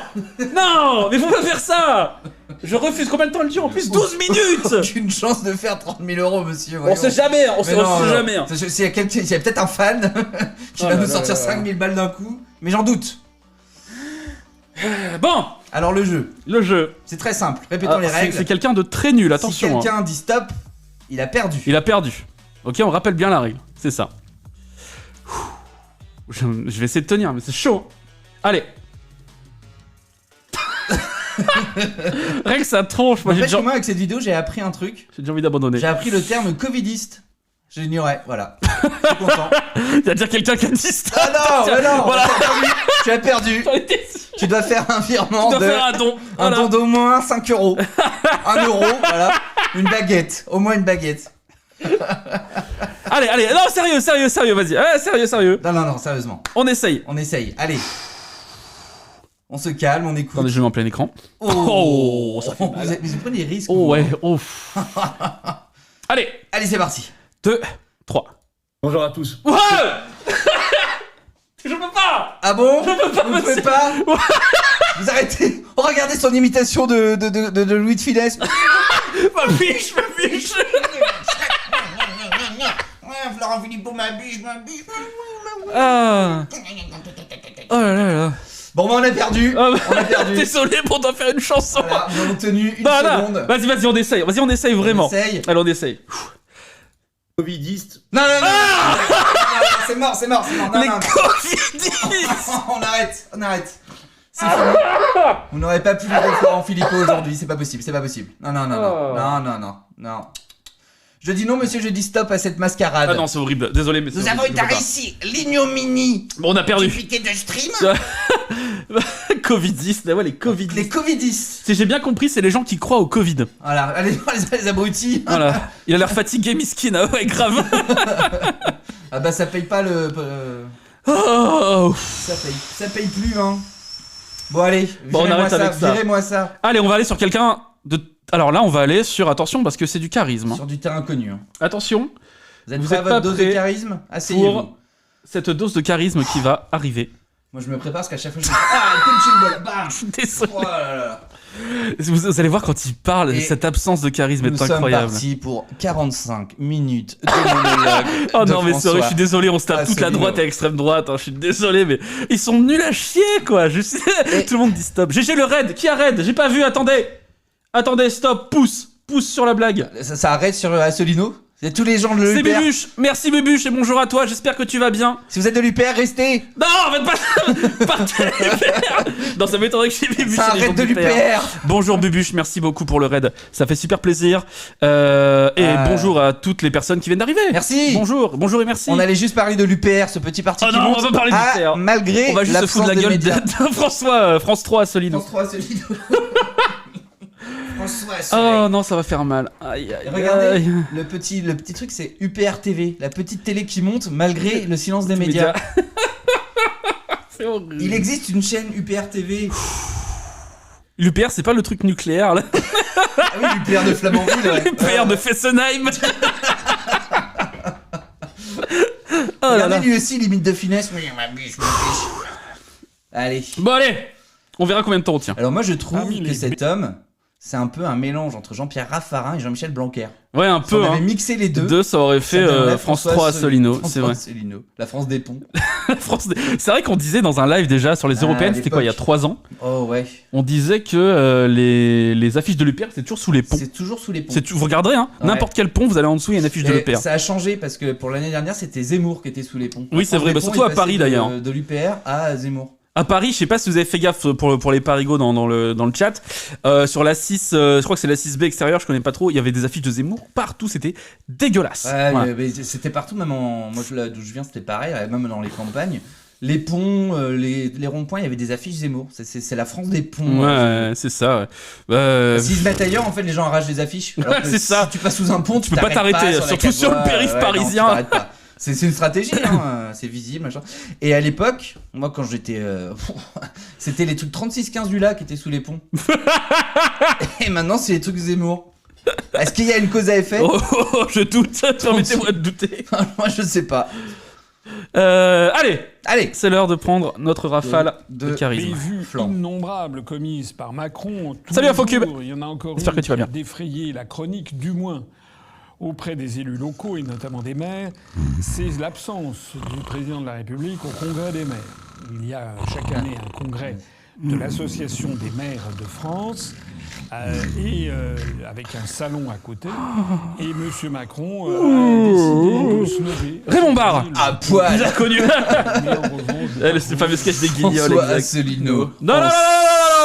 Non! Mais faut pas faire ça! Je refuse. Combien de temps elle dure en plus? 12 minutes! Aucune chance de faire 30 000 €, monsieur. On voyons. sait jamais, on sait Mais non, jamais. non. S'il y a peut-être un fan qui Oh va là nous là sortir là là. 5 000 balles d'un coup, mais j'en doute. Bon, Alors le jeu, le jeu. c'est très simple. Répétons les C'est règles. quelqu'un de très nul, attention. Si hein. quelqu'un dit stop, il a perdu. Il a perdu. Ok, on rappelle bien la règle. C'est ça. Je vais essayer de tenir, mais c'est chaud. Allez. Règle sa tronche. Moi, j'ai N'empêche que déjà moi, avec cette vidéo, j'ai appris un truc. envie d'abandonner. J'ai appris le terme covidiste. Je l'ignorais, voilà. Je suis content. Il y a déjà quelqu'un qui a dit ça. Ah non, mais non, Voilà. tu as perdu. J'en étais sûr. Tu dois faire un virement Tu dois de... faire un don. Un Voilà. don d'au moins 5 €. 1 €, voilà. Une baguette, au moins une baguette. Allez, non, sérieux, vas-y. Sérieux. Non, sérieusement. On essaye. On essaye, allez. On se calme, on écoute. Attendez, je le mets en plein écran. Oh, ça fait mal. vous prenez des risques. Oh vous. ouais, oh. Allez, Allez, c'est parti. 2, 3. Bonjour à tous. Ouais. Je peux pas. Ah bon? Je peux pas, Vous ne pouvez pas? Vous arrêtez. Oh, regardez son imitation de Louis de Funès. Ma biche. Florent Philippot, ma biche. Ah. Oh là. Bon, bah, on a perdu. Ah, bah, On a perdu. Désolé, on doit faire une chanson. Voilà, nous avons tenu une Non, seconde. Vas-y, on essaye. Vas-y, on essaye vraiment. On essaye. Allez, on essaye. Covidiste. Non, c'est mort. Non, Les non. covidistes. On arrête. C'est fini. Vous n'aurez pas pu virer Florent Philippot aujourd'hui, c'est pas possible. Non. Je dis non, monsieur, je dis stop à cette mascarade. Ah non, c'est horrible. Désolé, mais c'est Nous avons horrible, je peux établi ici l'ignominie pas. Bon, on a du perdu. piquet de stream. Covidistes, ouais, les covidistes. Les covidistes. Si j'ai bien compris, c'est les gens qui croient au Covid. Voilà, allez voir les abrutis. Voilà. Il a l'air fatigué, miskin. Ah ouais, grave. Ah bah ça paye pas le... Oh. Ça paye plus, hein. Bon allez, Bon, on arrête avec ça. virez-moi ça. Allez, on va aller sur quelqu'un de Alors là, on va aller sur, attention, parce que c'est du charisme. Hein. Sur du terrain connu. Hein. Attention, Vous êtes Vous prêts à êtes votre pas dose de prêts charisme? Asseyez-vous. pour cette dose de charisme qui va arriver. Moi, je me prépare parce qu'à chaque fois, je me dis ah, punching ball, bam. Désolé. Oh là là. Vous allez voir quand il parle, Et cette absence de charisme Nous est sommes incroyable. partis pour 45 minutes de monologue. Oh de non, mais c'est vrai, je suis désolé, on se tape toute la Asselineau. droite et l'extrême droite. Hein, je suis désolé, mais ils sont nuls à chier, quoi. Je sais. Et- Tout le monde dit stop. GG le raid. Qui a raid? J'ai pas vu. Attendez. Attendez, stop. Pousse. Pousse sur la blague. Ça arrête sur Asselineau. C'est tous les gens de C'est l'UPR. Bubuche. Merci Bubuche et bonjour à toi. J'espère que tu vas bien. Si vous êtes de l'UPR, restez. Non, faites pas. Partez de l'UPR. Non, ça m'étonnerait que chez Bubuche. Ça il y ait des arrête gens de l'UPR. Bonjour Bubuche, merci beaucoup pour le raid. Ça fait super plaisir. Et bonjour à toutes les personnes qui viennent d'arriver. Merci. Bonjour et merci. On allait juste parler de l'UPR, ce petit parti Oh qui non, monte. on va parler de Ah, l'UPR. malgré On va juste se foutre de la gueule de François, France 3 à Solino. France 3 Asselineau. François, Oh non, ça va faire mal. Aïe, aïe, Et regardez, aïe. le petit truc, c'est UPR TV, la petite télé qui monte malgré le silence des médias. C'est horrible. Il existe une chaîne UPR TV. L'UPR, c'est pas le truc nucléaire, là. Ah oui, l'UPR de Flamanville. Ouais. L'UPR de Fessenheim. Oh là Regardez là. lui aussi, limite de finesse. Oui, ma biche, ma biche. Allez. Bon, allez. On verra combien de temps on tient. Alors moi, je trouve Parmi que les cet homme, c'est un peu un mélange entre Jean-Pierre Raffarin et Jean-Michel Blanquer. Ouais, un Si peu, on avait hein. mixé les deux. Deux, ça aurait ça fait donnerait France François 3 à Solino, c'est vrai. Asselineau. La France des ponts. C'est vrai qu'on disait dans un live déjà sur les Ah, européennes, à c'était quoi, il y a l'époque. 3 ans. Oh ouais. On disait que les affiches de l'UPR, c'est toujours sous les ponts. C'est toujours sous les ponts. Vous regarderez, hein, Ouais. n'importe quel pont, vous allez en dessous, il y a une affiche de Et l'UPR. ça a changé parce que pour l'année dernière, c'était Zemmour qui était sous les ponts. Oui, La c'est France vrai, des bah, ponts surtout est à Paris, passée d'ailleurs. De l'UPR à Zemmour. À Paris, je sais pas si vous avez fait gaffe pour les parigots dans le chat. Sur la 6, je crois que c'est la 6B extérieure, je connais pas trop. Il y avait des affiches de Zemmour partout, c'était dégueulasse. Ouais, Voilà. mais c'était partout, même moi là d'où je viens, c'était pareil, même dans les campagnes. Les ponts, les ronds-points, il y avait des affiches Zemmour. C'est la France des ponts. Ouais, c'est ça. Ouais. S'ils se mettent ailleurs, en fait, les gens arrachent des affiches. Alors que c'est ça. Si tu passes sous un pont, tu peux pas t'arrêtes t'arrêter, sur la surtout sur le quatre voies, périph' non, parisien. tu t'arrêtes pas. C'est une stratégie, hein, c'est visible, machin. Et à l'époque, moi quand j'étais. C'était les trucs 36-15 du lac qui étaient sous les ponts. Et maintenant, c'est les trucs Zemmour. Est-ce qu'il y a une cause à effet? Je doute, permettez-moi de douter. Moi, je sais pas. Allez, c'est l'heure de prendre notre rafale de Les charisme. vues innombrables commises par Macron. tous Salut les Infocube. jours, il y en a encore J'espère une que tu vas qui a bien. défrayé la chronique, du moins auprès des élus locaux et notamment des maires, c'est l'absence du président de la République au Congrès des maires. Il y a chaque année un congrès de l'Association des maires de France. Avec un salon à côté, et M. Macron a décidé de se lever. Raymond Barre. À poil. Déjà connu. Mais en revanche, C'est le fameux sketch des guignols. François exact. Asselineau. Non,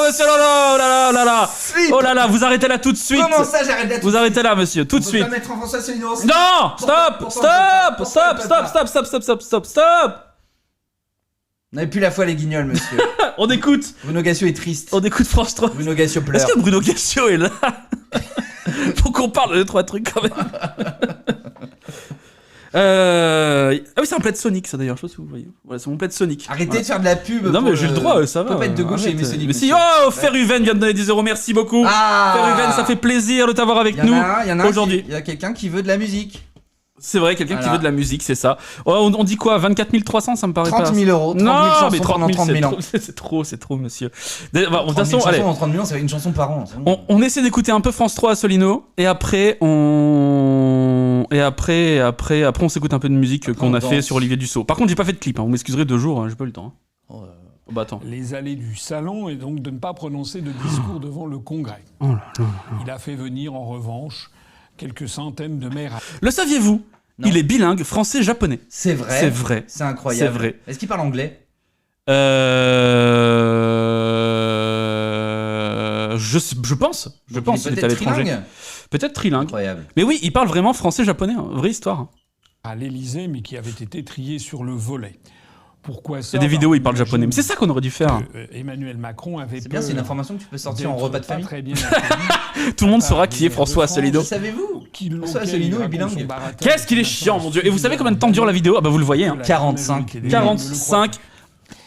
monsieur, non. Slip. Oh là là, vous arrêtez là tout de suite. Comment ça, j'arrête d'être. Vous arrêtez là, monsieur, tout de On peut suite. pas mettre en François Asselineau aussi. Non, Pourquoi stop. On n'avait plus la foi les guignols, monsieur. On écoute Bruno Gassio est triste. France 3. Bruno Gassio pleure. Est-ce que Bruno Gassio est là? Faut qu'on parle de 2-3 trucs quand même. Ah oui, c'est un plaid Sonic ça d'ailleurs, je sais pas si vous voyez. Voilà, c'est mon plaid Sonic. Arrêtez de faire de la pub. Non mais j'ai le droit, ça va. On peut pas être de gauche et Arrête. aimer Sonic. Mais si, monsieur. oh, Feruven vient de donner 10 €, merci beaucoup. Ah. Feruven, ça fait plaisir de t'avoir avec Il y en nous a un aujourd'hui. Il y a quelqu'un qui veut de la musique. C'est vrai, quelqu'un qui Voilà. veut de la musique, c'est ça. Oh, on dit quoi, 24 300, ça me paraît 30 pas. 000 euros. 30 000 Non, chansons mais 30 pendant 000, 30 000 ans. c'est trop, monsieur. De toute 30 000 façon, chansons allez, en 30 000 ans, ça fait une chanson par an. c'est bon. on essaie d'écouter un peu France 3 à Solino, et après, on s'écoute un peu de musique Après, qu'on on a fait danse. sur Olivier Dussault. Par contre, j'ai pas fait de clip, hein. Vous m'excuserez 2 jours, hein, j'ai pas eu le temps. Hein. Bah attends. les allées du salon et donc de ne pas prononcer de discours devant le Congrès. Oh là là. Il a fait venir en revanche quelques centaines de maires. Le saviez-vous? Non. Il est bilingue français-japonais. C'est vrai. C'est vrai. C'est incroyable. C'est vrai. Est-ce qu'il parle anglais? Je pense. Je Donc, pense il est qu'il est à peut-être l'étranger. trilingue. Peut-être trilingue. Incroyable. Mais oui, il parle vraiment français-japonais. Hein. Vraie histoire. À l'Élysée, mais qui avait été triés sur le volet. Pourquoi ça? Il y a des vidéos où il parle Imagine japonais. Mais c'est ça qu'on aurait dû faire. que, Emmanuel Macron avait C'est bien, c'est une information que tu peux sortir en d'être repas de pas famille. très bien accueilli. Tout le monde saura par qui est des François maires de Asselineau. Le savez-vous? Qui l'ont François auquel Asselineau il est bilingue. raconte son baratin. Qu'est-ce qu'il est chiant, mon dieu. Et vous savez combien de temps dure la vidéo? Ah bah vous le voyez. Hein. 45. 45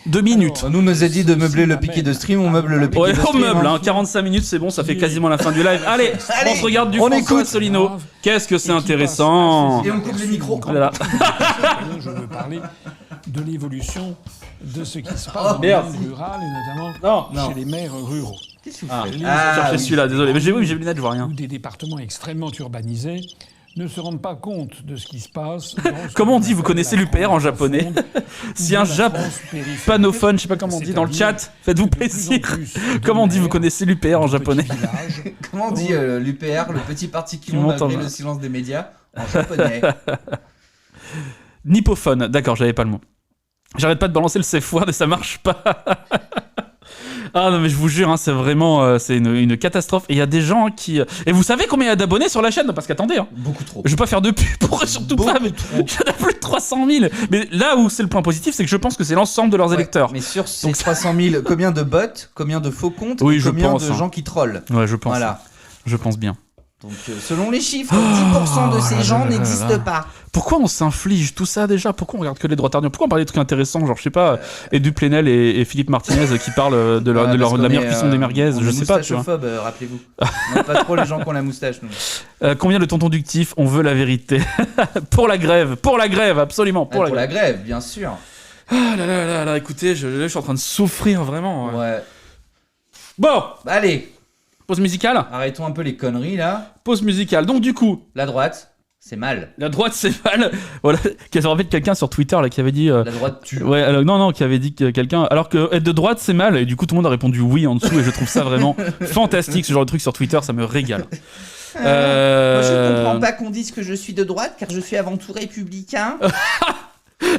2 minutes. Nous, on nous a dit de meubler le piquet de stream, on meuble le piquet Ouais, de on stream. meuble, hein. 45 minutes, c'est bon, ça fait quasiment la fin du live. Allez, on se regarde du on François écoute. Asselineau. Qu'est-ce que c'est intéressant. Et on coupe les micros. Oh là là. Je veux parler de l'évolution de ce qui se passe dans merde. le monde rural et notamment Non. chez les maires ruraux. Qu'est-ce que vous Ah, faites je cherchais oui. celui-là, désolé. Mais j'ai les lunettes, je vois rien. Où des départements extrêmement urbanisés ne se rendent pas compte de ce qui se passe. dans ce Comment on qu'on dit, vous appelle connaissez la l'UPR en France japonais profonde, Si ou un de la Jap France périphérique. panophone, je sais pas comment on dit dans le C'est-à-dire chat, faites-vous que de plus en plaisir. plus de Comment on dit, vous maires, connaissez l'UPR en de japonais petits villages, Comment on dit l'UPR, le petit parti qui Qui monte monte en malgré bas. le silence des médias, en japonais. Nippophone, d'accord, j'avais pas le mot. J'arrête pas de balancer le safe word et ça marche pas. Ah non mais je vous jure, hein, c'est vraiment c'est une catastrophe. Et il y a des gens qui... Et vous savez combien il y a d'abonnés sur la chaîne? Parce qu'attendez, hein, Beaucoup trop. je vais pas faire de pub pour eux, surtout pas, mais il y en a plus de 300 000. Mais là où c'est le point positif, c'est que je pense que c'est l'ensemble de leurs Ouais, électeurs. Mais sur ces Donc, 300 000, combien de bots, combien de faux comptes, Oui, et je combien pense, de hein. gens qui trollent? Ouais, je pense. Voilà. Je pense bien. Donc, selon les chiffres, 10% de ces gens n'existent pas. Pourquoi on s'inflige tout ça déjà? Pourquoi on regarde que les droits tardiens? Pourquoi on parle des trucs intéressants? Genre, je sais pas, Edu Plenel et Philippe Martinez qui parlent de Ouais, parce la qu'on meilleure est, cuisson des merguez, on je est sais pas, tu vois. moustachophobe, rappelez-vous. On n'aime pas trop les gens qui ont la moustache, nous. Combien de tontons ductifs? On veut la vérité. Pour la grève, absolument, pour Pour la la grève. grève, bien sûr. Ah là là là là, écoutez, je suis en train de souffrir vraiment. Ouais. Bon, Allez, pause musicale. arrêtons un peu les conneries, là. Pause musicale. Donc du coup, La droite, c'est mal. la droite c'est mal. Voilà, qu'elle en fait quelqu'un sur Twitter là qui avait dit. La droite tue. Ouais, alors, non, qui avait dit que quelqu'un. Alors que être de droite c'est mal, et du coup tout le monde a répondu oui en dessous, et je trouve ça vraiment fantastique, ce genre de truc sur Twitter, ça me régale. Moi, je comprends pas qu'on dise que je suis de droite, car je suis avant tout républicain.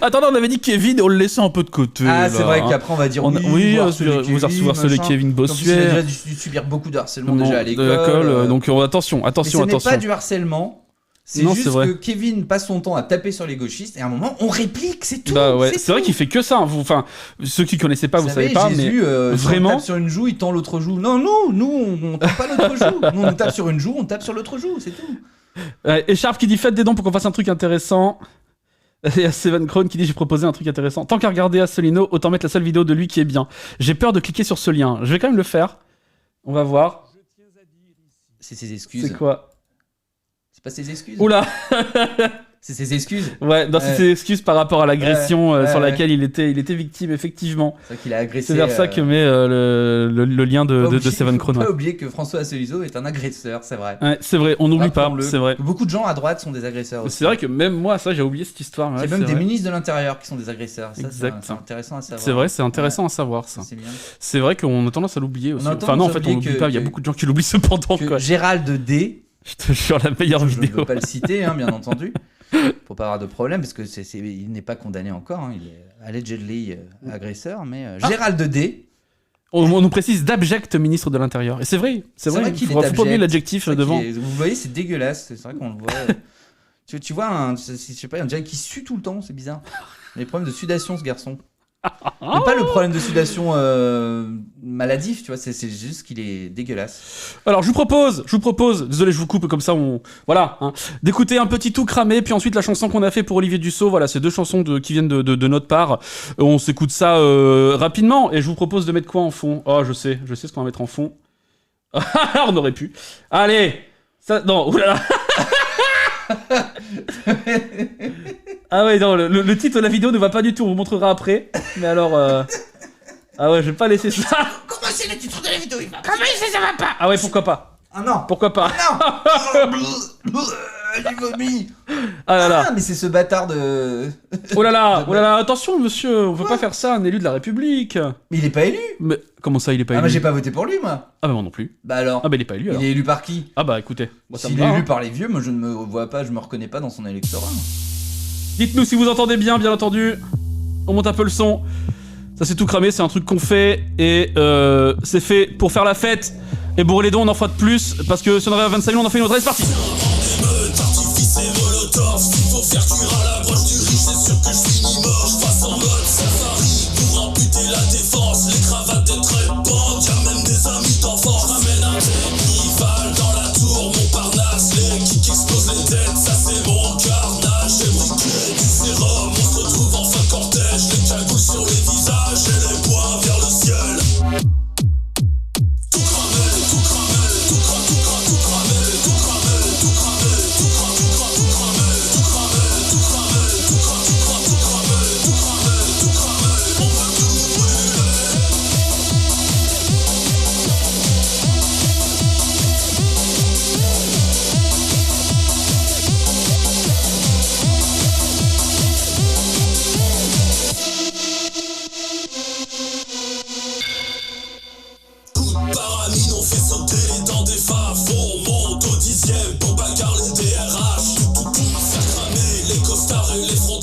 Attendez, on avait dit Kevin, on le laissait un peu de côté. Ah, là, c'est vrai hein. qu'après, on va dire On a- oui, vous harcelez vous harcelez machin. Kevin En plus, il a Bossuet. déjà dû subir beaucoup de harcèlement Non, déjà à de l'école. l'école, donc attention, Mais attention, ce n'est attention. pas du harcèlement. C'est Non, juste c'est vrai. que Kevin passe son temps à taper sur les gauchistes et à un moment on réplique, c'est tout. Bah ouais, c'est vrai tout. qu'il fait que ça. Hein. Enfin, ceux qui connaissaient pas, vous savez pas, Jésus, mais si vraiment. on tape sur une joue, il tend l'autre joue. Non, non, nous on tape pas l'autre joue. Nous on tape sur une joue, on tape sur l'autre joue, c'est tout. Écharpe qui dit faites des dons pour qu'on fasse un truc intéressant. Et il y a Seven Crown qui dit j'ai proposé un truc intéressant. Tant qu'à regarder Asselineau, autant mettre la seule vidéo de lui qui est bien. J'ai peur de cliquer sur ce lien. Je vais quand même le faire. On va voir. C'est ses excuses. C'est quoi? C'est pas ses excuses. Oula. C'est ses excuses. Ouais, dans Ouais. ses excuses par rapport à l'agression Ouais, sur ouais. laquelle il était victime, effectivement. C'est vrai qu'il a agressé. C'est vers ça que met le lien de Seven Crown. Faut Ouais. pas oublier que François Asselineau est un agresseur, c'est vrai. Ouais, c'est vrai, on n'oublie pas, Rappelons-le. c'est vrai. Beaucoup de gens à droite sont des agresseurs aussi. C'est vrai que même moi, ça, j'ai oublié cette histoire. Il y Ouais, a même c'est des vrai. ministres de l'Intérieur qui sont des agresseurs. Ça, Exact. c'est intéressant à savoir. C'est vrai, c'est intéressant à savoir ça. C'est bien. C'est vrai qu'on a tendance à l'oublier aussi. On a Enfin non, en tendance à fait, on oublier l'oublie pas. Il y a que- beaucoup de gens qui l'oublient cependant. Que Quoi. Gérald D. Je te jure, la meilleure Je ne vidéo. veux pas le citer, hein, bien entendu, pour pas avoir de problème, parce que il n'est pas condamné encore. Hein, il est allegedly agresseur, mais Gérald D. On nous précise d'abject ministre de l'Intérieur. Et c'est vrai, c'est vrai. qu'il Faut est pas oublier abject. l'adjectif C'est vrai devant. qu'il est- Vous voyez, c'est dégueulasse. C'est vrai qu'on le voit. tu vois, je sais pas, on dirait qu'il sue tout le temps. C'est bizarre. Il a des problèmes de sudation, ce garçon. Mais pas le problème de sudation maladif, tu vois. C'est juste qu'il est dégueulasse. Alors, je vous propose, désolé, je vous coupe comme ça, voilà, hein, d'écouter un petit tout cramé, puis ensuite la chanson qu'on a fait pour Olivier Dussault. Voilà, c'est deux chansons qui viennent de notre part. On s'écoute ça rapidement, et je vous propose de mettre quoi en fond? Oh, je sais ce qu'on va mettre en fond. On aurait pu. Allez, ça, non, oulala. Ah ouais, non, le titre de la vidéo ne va pas du tout, on vous montrera après. Mais alors, ah ouais, je vais pas laisser ça. Comment c'est le titre de la vidéo? Comment ça va pas? Ah ouais, pourquoi pas? Ah non. Pourquoi pas? Non. J'ai vomi. Ah là là. Ah, mais c'est ce bâtard de. Oh là là, attention monsieur, on peut pas faire ça, un élu de la République. Mais il est pas élu. Mais comment ça, il est pas Ah, élu? moi j'ai pas voté pour lui, moi. Ah bah moi non plus. Bah alors. Ah bah il est pas élu alors. Il est élu par qui? Ah bah écoutez, moi, ça S'il me est va, élu hein. par les vieux, moi je ne me vois pas, je me reconnais pas dans son électorat. Dites-nous si vous entendez bien entendu. On monte un peu le son. Ça c'est tout cramé, c'est un truc qu'on fait et c'est fait pour faire la fête. Et bourrer les dons, on en fera de plus parce que si on arrive à 25 000, on en fait une autre. Allez, c'est parti. Sur les visages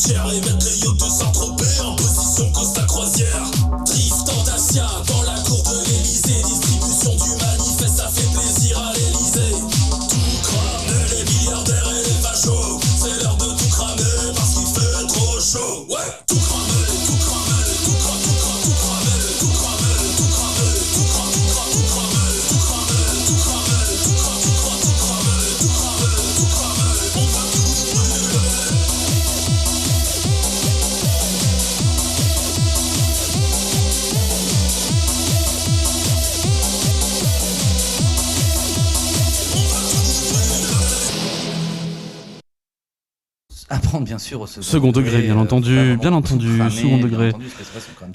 frontière et mettre les yachts de Saint-Tropez en position Costa Croisière. Tristan Dacia dans la cour de l'Elysée. Distribution du manifeste, ça fait plaisir à l'Elysée. Tout cramer, les milliardaires et les fachos. C'est l'heure de tout cramer parce qu'il fait trop chaud. Ouais, tout cramer, tout cramer, tout cramer, tout cramer, tout cramer, tout cramer, tout cramer, tout cramer, tout cramer, tout cramer, tout cramer, tout cramer, tout cramer, tout cramer. On va tout brûler. Apprendre bien sûr au Second degré, bien entendu, bien entendu, second degré.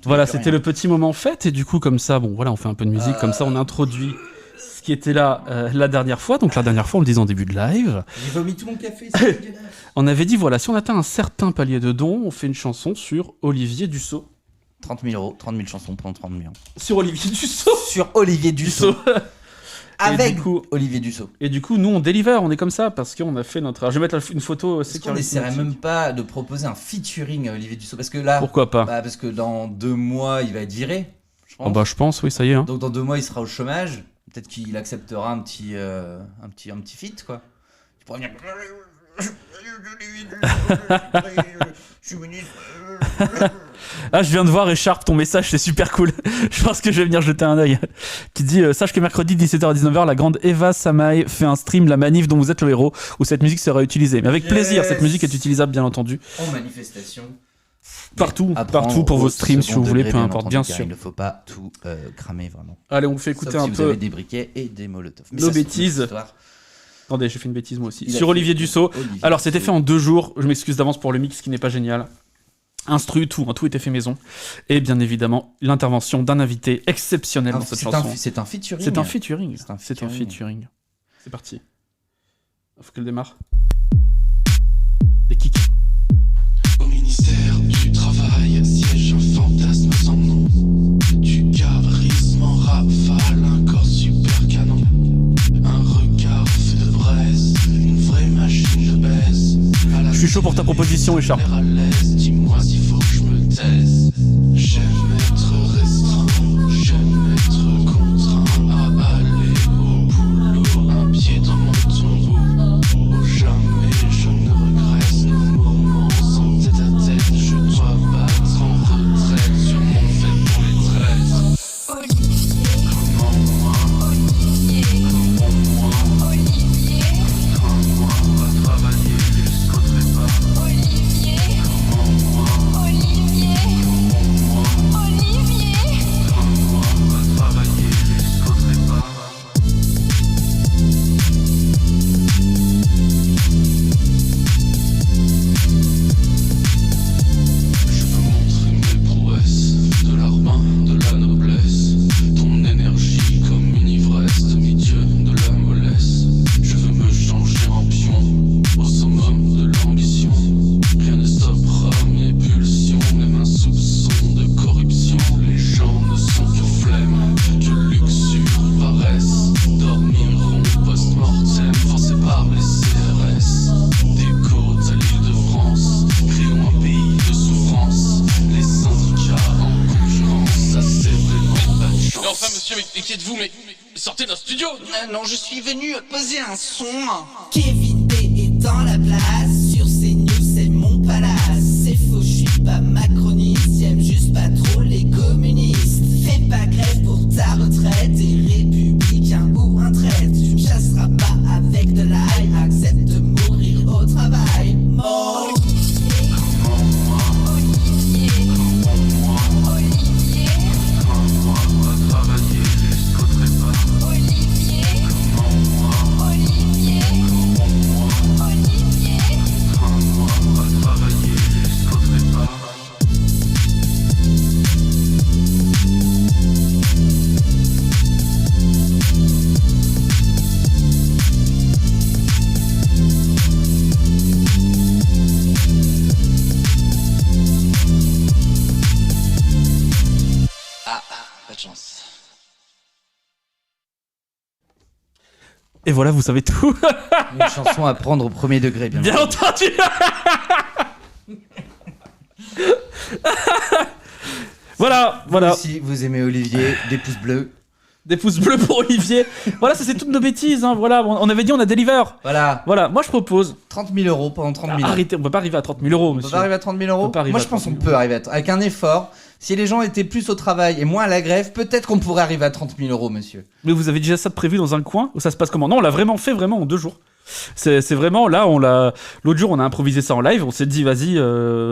Voilà, c'était le petit moment fête, et du coup, comme ça, bon, voilà, on fait un peu de musique, comme ça, on introduit ce qui était là la dernière fois. Donc, la dernière fois, on le disait en début de live. J'ai vomi tout mon café, c'est dégueulasse. On avait dit, voilà, si on atteint un certain palier de dons, on fait une chanson sur Olivier Dussault. 30 000 euros, 30 000 chansons pour 30 millions. Sur Olivier Dussault. Sur Olivier Dussault. Avec du coup, Olivier Dussault. Et du coup, nous, on deliver, on est comme ça, parce qu'on a fait notre... Alors, je vais mettre une photo... Est-ce qu'on n'essaierait même pas de proposer un featuring à Olivier Dussault? Parce que là... Pourquoi pas? Parce que dans 2 mois, il va être viré, je pense. Oh bah, je pense, oui, ça y est. Hein. Donc dans 2 mois, il sera au chômage. Peut-être qu'il acceptera un petit feat, quoi. Tu pourrais venir... Je suis ministre... Ah, je viens de voir Echarpe, ton message, c'est super cool. Je pense que je vais venir jeter un œil. Qui dit sache que mercredi 17h à 19h, la grande Eva Samae fait un stream La Manif dont vous êtes le héros, où cette musique sera utilisée. Mais avec plaisir, cette musique est utilisable, bien entendu. En manifestation. Partout pour vos streams, si vous voulez, peu importe, bien sûr. Il ne faut pas tout cramer, vraiment. Allez, on vous fait écouter Sauf un si peu. Vous avez des briquets et des molotovs. Nos bêtises. Attendez, j'ai fait une bêtise moi aussi. Sur Olivier Dussault. Alors, c'était fait en 2 jours. Je m'excuse d'avance pour le mix qui n'est pas génial. Instru, tout était fait maison. Et bien évidemment, l'intervention d'un invité exceptionnel dans cette chanson. C'est un featuring. C'est un featuring. C'est un featuring. C'est parti. Faut qu'elle démarre. Des kicks. Au ministère du Travail siège un fantasme sans nom. Du charisme en rafale, un corps super canon. Un regard fait de braise, une vraie machine de baise. Je suis chaud pour ta proposition, Echarpe. Dis-moi s'il faut que je me taise. J'aime être restreint, j'aime être contraint à aller au boulot, un pied dans mon tombeau. Jamais je ne regrette nos moments sans tête à tête. Je dois battre en retraite sur mon fait pour les traîtres. Olivier, comment moi, Olivier, comment moi, Olivier, comment moi, on va travailler jusqu'au trépas. Olivier, comment moi, Olivier, comment moi, Olivier, comment moi, on va travailler jusqu'au trépas. Je veux montrer mes prouesses, de l'arbin, de la noblesse, ton énergie comme une ivresse, demi-dieu de la mollesse. Je veux me changer en pion, au summum de l'ambition. Rien ne stoppera mes pulsions, même un soupçon de corruption. Les gens ne sont que flemme, que luxure, paresse. Dormiront post-mortem, forcés par les CRS. Des côtes à l'île de France, créons un pays de souffrance. Les syndicats en concurrence, ça c'est vraiment pas de chance. Mais enfin monsieur, mais qui êtes-vous? Mais sortez d'un studio! Non, je suis venu poser un son. Kevin D est dans la place. Sur CNews, c'est mon palace. C'est faux, je suis pas macroniste. J'aime juste pas trop les communistes. Fais pas grève pour ta retraite. T'es républicain ou un traître. Tu me chasseras pas avec de l'ail. Accepte de mourir au travail. Mort. Comment moi, Olivier, comment moi, Olivier, comment moi, on va travailler jusqu'au trépas. Olivier, Comment moi, Olivier, comment moi, Olivier. comment moi, on va travailler jusqu'au trépas. Ah, pas de chance. Et voilà, vous savez tout. Une chanson à prendre au premier degré, bien Bien entendu. Voilà. Si vous aimez Olivier, des pouces bleus. Des pouces bleus pour Olivier. Voilà, ça c'est toutes nos bêtises. Hein. Voilà, on avait dit on a deliver. Voilà. Moi je propose 30 000 euros pendant 30 000 ans. Arrêtez, on peut pas arriver à 30 000 euros, On monsieur. peut pas arriver à 30 000 euros. Moi je pense qu'on peut arriver avec un effort. Si les gens étaient plus au travail et moins à la grève, peut-être qu'on pourrait arriver à 30 000 euros, monsieur. Mais vous avez déjà ça de prévu dans un coin où ça se passe comment? Non, on l'a vraiment fait en 2 jours. C'est vraiment là, l'autre jour on a improvisé ça en live, on s'est dit vas-y,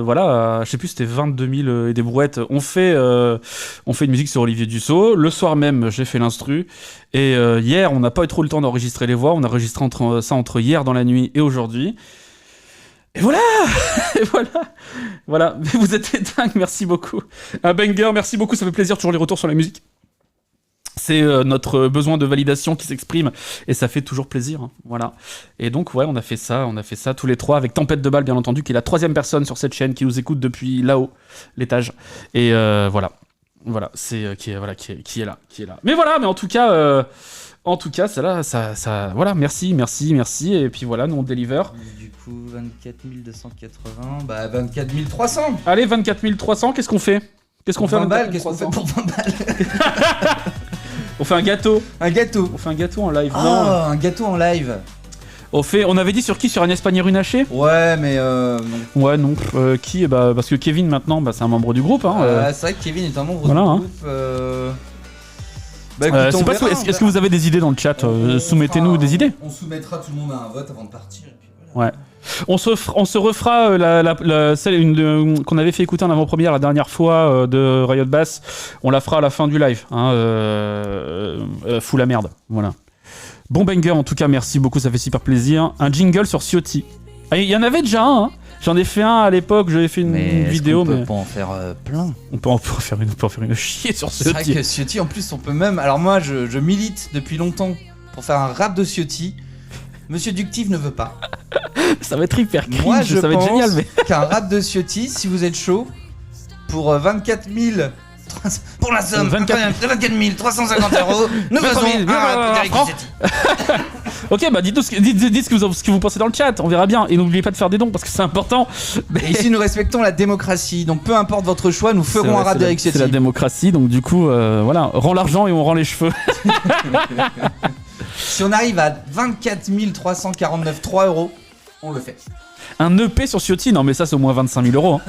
voilà, je sais plus, c'était 22 000 et des brouettes, on fait une musique sur Olivier Dussault. Le soir même j'ai fait l'instru et hier on n'a pas eu trop le temps d'enregistrer les voix, on a enregistré ça entre hier dans la nuit et aujourd'hui. Et voilà. Voilà, mais vous êtes des dingues, merci beaucoup. Un banger, merci beaucoup, ça fait plaisir, toujours les retours sur la musique. C'est notre besoin de validation qui s'exprime et ça fait toujours plaisir, hein. Voilà. Et donc ouais, on a fait ça tous les trois avec Tempête de Balle bien entendu, qui est la 3e personne sur cette chaîne qui nous écoute depuis là-haut, l'étage. Et voilà, c'est qui est là. Mais voilà, mais en tout cas ça voilà, merci et puis voilà, nous on deliver. Du coup 24 280, bah 24 300. Allez, 24 300, qu'est-ce qu'on fait? Qu'est-ce qu'on fait 20 balles, qu'est-ce qu'on fait pour 20 balles? On fait un gâteau. Un gâteau. On fait un gâteau en live. Oh, non. Un gâteau en live. On avait dit sur qui? Sur Agnès Pannier-Runacher? Ouais, mais non. Ouais, non. Qui? Bah, parce que Kevin maintenant, bah, c'est un membre du groupe. Hein, c'est vrai que Kevin est un membre voilà, du hein. groupe. Bah, écoute, est-ce que vous avez des idées dans le chat? Soumettez-nous des idées. On soumettra tout le monde à un vote avant de partir. Et puis voilà. Ouais. On se refera celle qu'on avait fait écouter en avant-première la dernière fois de Riot Bass. On la fera à la fin du live. Hein, fous la merde. Voilà. Bon banger en tout cas, merci beaucoup, ça fait super plaisir. Un jingle sur Ciotti. Ah, il y en avait déjà un. Hein. J'en ai fait un à l'époque, j'avais fait une vidéo. On peut pas en faire plein. On peut en faire une chier sur Ciotti. C'est vrai que Ciotti, en plus, on peut même. Alors moi, je milite depuis longtemps pour faire un rap de Ciotti. Monsieur Ductif ne veut pas. Ça va être hyper cringe, moi, je ça va être génial. Mais qu'un rap de Ciotti, si vous êtes chaud, pour 24 000. Pour la somme de 24 350 €, nous faisons un rap d'Eric Ciotti. Ok, bah dites ce que vous pensez dans le chat, on verra bien. Et n'oubliez pas de faire des dons parce que c'est important. Mais... Et ici, nous respectons la démocratie, donc peu importe votre choix, nous ferons un rap d'Eric Ciotti. C'est la démocratie, donc du coup, voilà, rend l'argent et on rend les cheveux. Si on arrive à 24 349 €, on le fait. Un EP sur Ciotti, non mais ça c'est au moins 25 000 €. Hein.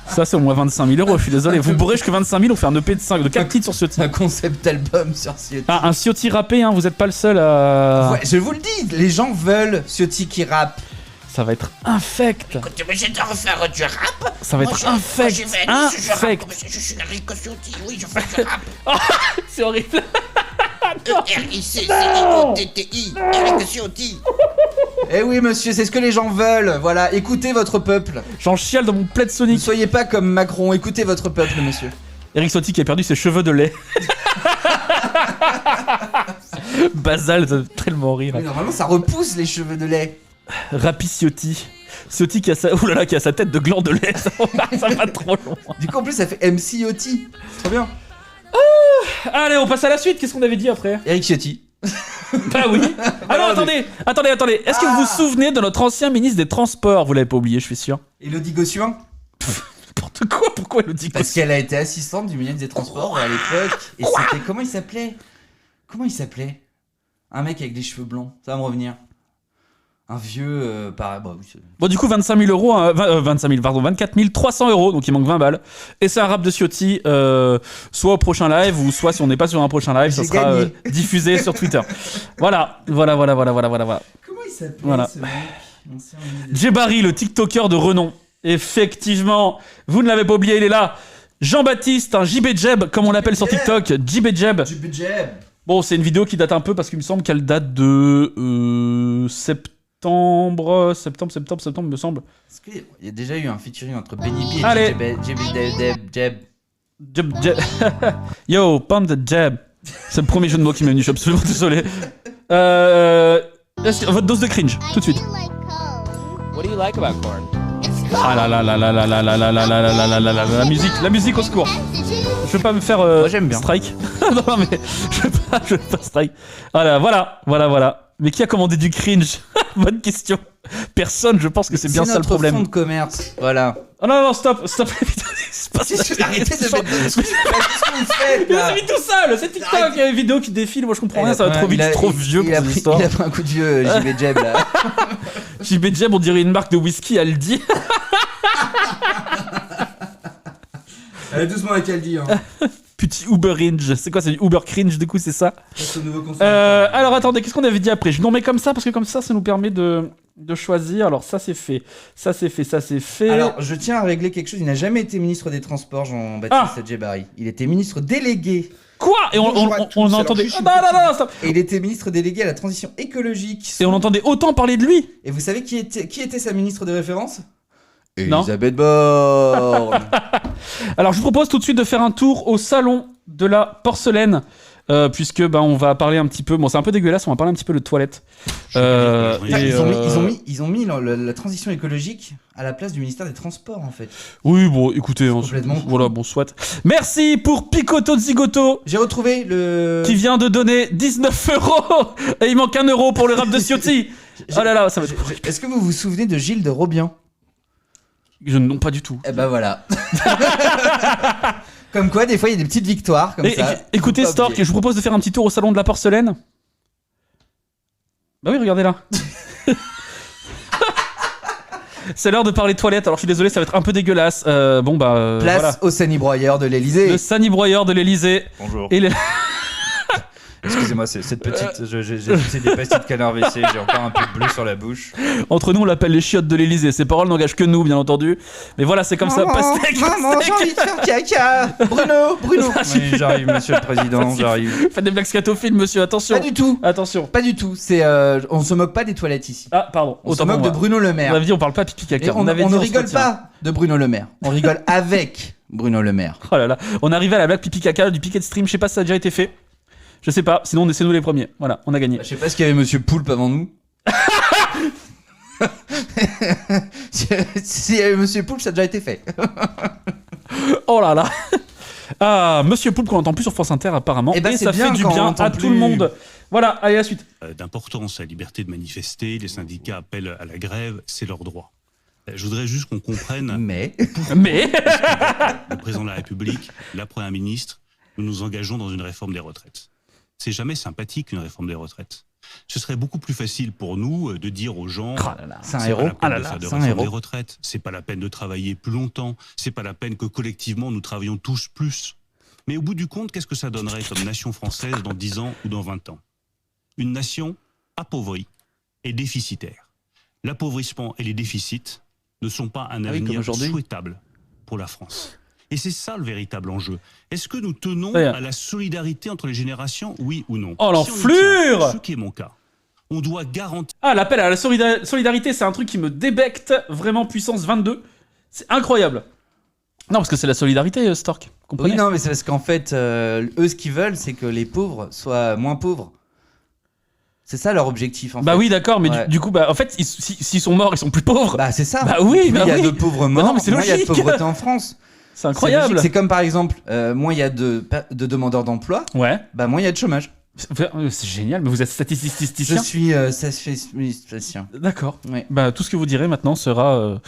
Ça c'est au moins 25 000 €, je suis désolé. Vous bourrez jusqu'à 25 000, on fait un EP de 4 titres sur Ciotti. Un concept album sur Ciotti. Ah, un Ciotti rappé, hein, vous êtes pas le seul à... Ouais, je vous le dis, les gens veulent Ciotti qui rappe. Ça va être infect. Écoute, mais j'ai de refaire du rap. Ça va être infect. Infect. Je suis Eric Ciotti, oui, je fais du rap. C'est horrible. R-I-C-C-I-O-T-T-I, Eric Ciotti. Eh oui, monsieur, c'est ce que les gens veulent. Voilà, écoutez votre peuple. J'en chiale dans mon plaid Sonic. Ne soyez pas comme Macron, écoutez votre peuple, monsieur. Eric Ciotti qui a perdu ses cheveux de lait. Basal, ça fait tellement rire. Mais normalement, ça repousse les cheveux de lait. Rapi Ciotti. Ciotti qui a sa tête de gland de lait. Ça va trop loin. Du coup, en plus, ça fait MC Ciotti. C'est trop bien. Allez, on passe à la suite. Qu'est-ce qu'on avait dit après? Eric Ciotti. Bah oui. Ah non, attendez. Est-ce que vous vous souvenez de notre ancien ministre des Transports? Vous l'avez pas oublié, je suis sûr. Élodie Gossuin. N'importe quoi. Pourquoi Élodie Gossuin? Parce qu'elle a été assistante du ministre des Transports à l'époque. Et c'était... Comment il s'appelait? Un mec avec des cheveux blancs. Ça va me revenir. Un vieux... Bon, du coup, 25 000 €, 24 300 €, donc il manque 20 balles. Et c'est un rap de Ciotti, soit au prochain live, ou soit si on n'est pas sur un prochain live, ça sera diffusé sur Twitter. Voilà. Comment il s'appelait ce mec? Djebari, le TikToker de renom. Effectivement, vous ne l'avez pas oublié, il est là. Jean-Baptiste, un JB Jeb, comme on l'appelle sur TikTok. JB Jeb. Bon, c'est une vidéo qui date un peu parce qu'il me semble qu'elle date de septembre, me semble. Est-ce qu'il y a déjà eu un featuring entre Benny B et Allez. Jeb. Yo, pump the jab. C'est le premier jeu de mots qui m'est venu, je suis absolument désolé. Votre dose de cringe, tout de suite. What do you like about corn? Ah la musique au secours. Je vais pas me faire moi, j'aime bien. strike. Non mais je vais pas strike. Voilà. Mais qui a commandé du cringe? Bonne question. Personne, je pense que c'est bien ça le problème. C'est notre fond de commerce. Voilà. Oh non, stop. pas ça. Arrêtez de mettre qu'est-ce que vous faites Il là a mis tout seul, c'est TikTok, il y a une vidéo qui défile, moi je comprends rien, ça va trop vite, je suis trop vieux pour cette histoire. Il a pris un coup de vieux, JB Jeb là. JB Jeb, on dirait une marque de whisky, elle le dit. Allez doucement avec Aldi. Hein. Petit Uber Cringe, c'est quoi, c'est du Uber Cringe du coup, c'est ça? C'est nouveau consommateur. Alors attendez, qu'est-ce qu'on avait dit après? Je nous remets comme ça parce que comme ça nous permet de choisir. Alors ça c'est fait, ça c'est fait, ça c'est fait. Alors je tiens à régler quelque chose, il n'a jamais été ministre des Transports, Jean-Baptiste Djebari. Il était ministre délégué. Quoi? Et on entendait... non, stop. Et il était ministre délégué à la transition écologique. Et on entendait autant parler de lui. Et vous savez qui était sa ministre de référence? Non. Elisabeth Borne. Alors je vous propose tout de suite de faire un tour au salon de la porcelaine, puisque on va parler un petit peu. Bon, c'est un peu dégueulasse, on va parler un petit peu de toilettes. Ils ont mis la transition écologique à la place du ministère des Transports en fait. Oui, bon, écoutez, complètement voilà, bon, soit. Merci pour Picoto Zigoto. J'ai retrouvé le. Qui vient de donner 19 € et il manque 1 € pour le rap de Ciotti. Oh là là, ça va être. Est-ce que vous vous souvenez de Gilles de Robian? Non, pas du tout. Eh ben voilà. Comme quoi, des fois, il y a des petites victoires comme ça. Écoutez, Stork, je vous propose de faire un petit tour au salon de la porcelaine. Bah oui, regardez là. C'est l'heure de parler toilettes, alors je suis désolé, ça va être un peu dégueulasse. Place voilà. Au Sanibroyeur de l'Elysée. Le Sanibroyeur de l'Elysée. Bonjour. Et Excusez-moi, c'est cette petite. J'ai des pastilles de canard WC, j'ai encore un peu de bleu sur la bouche. Entre nous, on l'appelle les chiottes de l'Elysée. Ces paroles n'engagent que nous, bien entendu. Mais voilà, c'est comme ça. Pastèque. Maman, j'ai envie de faire caca. Bruno. Oui, j'arrive, monsieur le président, j'arrive. Faites des blagues scatophiles, monsieur, attention. Pas du tout. Attention. Pas du tout. C'est, on se moque pas des toilettes ici. Ah, pardon. On se moque de Bruno Le Maire. On avait dit, on parle pas pipi caca. On ne rigole pas de Bruno Le Maire. On rigole avec Bruno Le Maire. Oh là là. On arrivait à la blague pipi caca du piquet de stream. Je sais pas si ça a déjà été fait. Je sais pas, sinon c'est nous les premiers. Voilà, on a gagné. Je sais pas ce qu'il y avait Monsieur Poulpe avant nous. S'il y avait Monsieur Poulpe, ça a déjà été fait. Oh là là. Ah, Monsieur Poulpe qu'on n'entend plus sur France Inter apparemment. Et ça fait du bien à tout le monde. Voilà, allez la suite. D'importance, la liberté de manifester, les syndicats appellent à la grève, c'est leur droit. Je voudrais juste qu'on comprenne... Mais le président de la République, la Première ministre, nous nous engageons dans une réforme des retraites. C'est jamais sympathique une réforme des retraites. Ce serait beaucoup plus facile pour nous de dire aux gens c'est un héros. Pas la peine de faire de réforme des retraites, c'est pas la peine de travailler plus longtemps, c'est pas la peine que collectivement nous travaillions tous plus. Mais au bout du compte, qu'est-ce que ça donnerait comme nation française dans 10 ans ou dans 20 ans? Une nation appauvrie et déficitaire. L'appauvrissement et les déficits ne sont pas un avenir souhaitable pour la France. Et c'est ça le véritable enjeu. Est-ce que nous tenons à la solidarité entre les générations, oui ou non? Oh l'enflure! Ce qui est mon cas. On doit garantir... Ah, l'appel à la solidarité, c'est un truc qui me débecte vraiment puissance 22. C'est incroyable. Non, parce que c'est la solidarité, Stork. Comprenez? Oui, non, mais c'est parce qu'en fait, eux, ce qu'ils veulent, c'est que les pauvres soient moins pauvres. C'est ça leur objectif en fait. Bah oui d'accord, mais du coup en fait s'ils sont morts ils sont plus pauvres. Bah c'est ça. Bah oui, plus il y a de pauvres morts, non, mais c'est moins il y a de logique. pauvreté en France. C'est incroyable. C'est comme par exemple, moins il y a de demandeurs d'emploi, bah moins il y a de chômage. C'est génial, mais vous êtes statisticien. Je suis statisticien. D'accord. Ouais. Bah tout ce que vous direz maintenant sera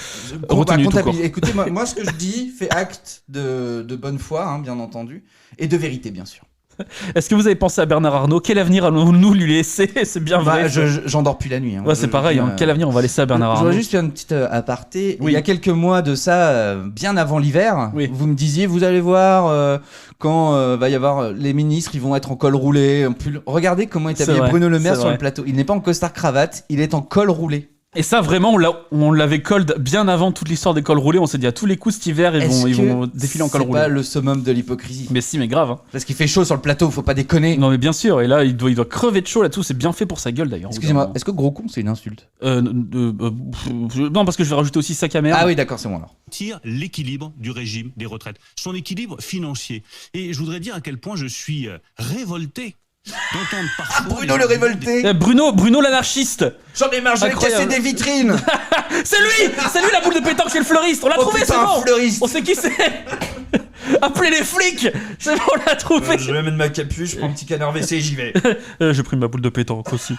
retenu tout court. Écoutez, moi ce que je dis fait acte de bonne foi, hein, bien entendu, et de vérité bien sûr. Est-ce que vous avez pensé à Bernard Arnault? Quel avenir allons-nous lui laisser? C'est bien vrai. J'endors plus la nuit. Hein. Ouais, c'est pareil. Hein. Quel avenir on va laisser à Bernard Arnault? Je voudrais juste faire une petite aparté. Oui. Il y a quelques mois de ça, bien avant l'hiver, vous me disiez, vous allez voir quand va y avoir les ministres, ils vont être en col roulé. Regardez comment est habillé Bruno Le Maire sur le plateau. Il n'est pas en costard cravate, il est en col roulé. Et ça, vraiment, on l'avait cold bien avant toute l'histoire des cols roulés. On s'est dit à tous les coups cet hiver, ils vont défiler en col roulé. C'est pas le summum de l'hypocrisie. Mais si, mais grave. Hein. Parce qu'il fait chaud sur le plateau, faut pas déconner. Non, mais bien sûr. Et là, il doit crever de chaud là-tout. C'est bien fait pour sa gueule d'ailleurs. Excusez-moi, est-ce que gros con c'est une insulte? Non, parce que je vais rajouter aussi sac à merde. Ah oui, d'accord, c'est moi alors. Tire l'équilibre du régime des retraites, son équilibre financier. Et je voudrais dire à quel point je suis révolté. Bruno le révolté. Bruno l'anarchiste. J'en ai marre, je vais casser des vitrines. C'est lui la boule de pétanque chez le fleuriste. On l'a trouvé, c'est bon. Fleuriste. On sait qui c'est. Appelez les flics. C'est bon, on l'a trouvé. Je vais mettre ma capuche, je prends un petit canard WC et j'y vais. J'ai pris ma boule de pétanque aussi.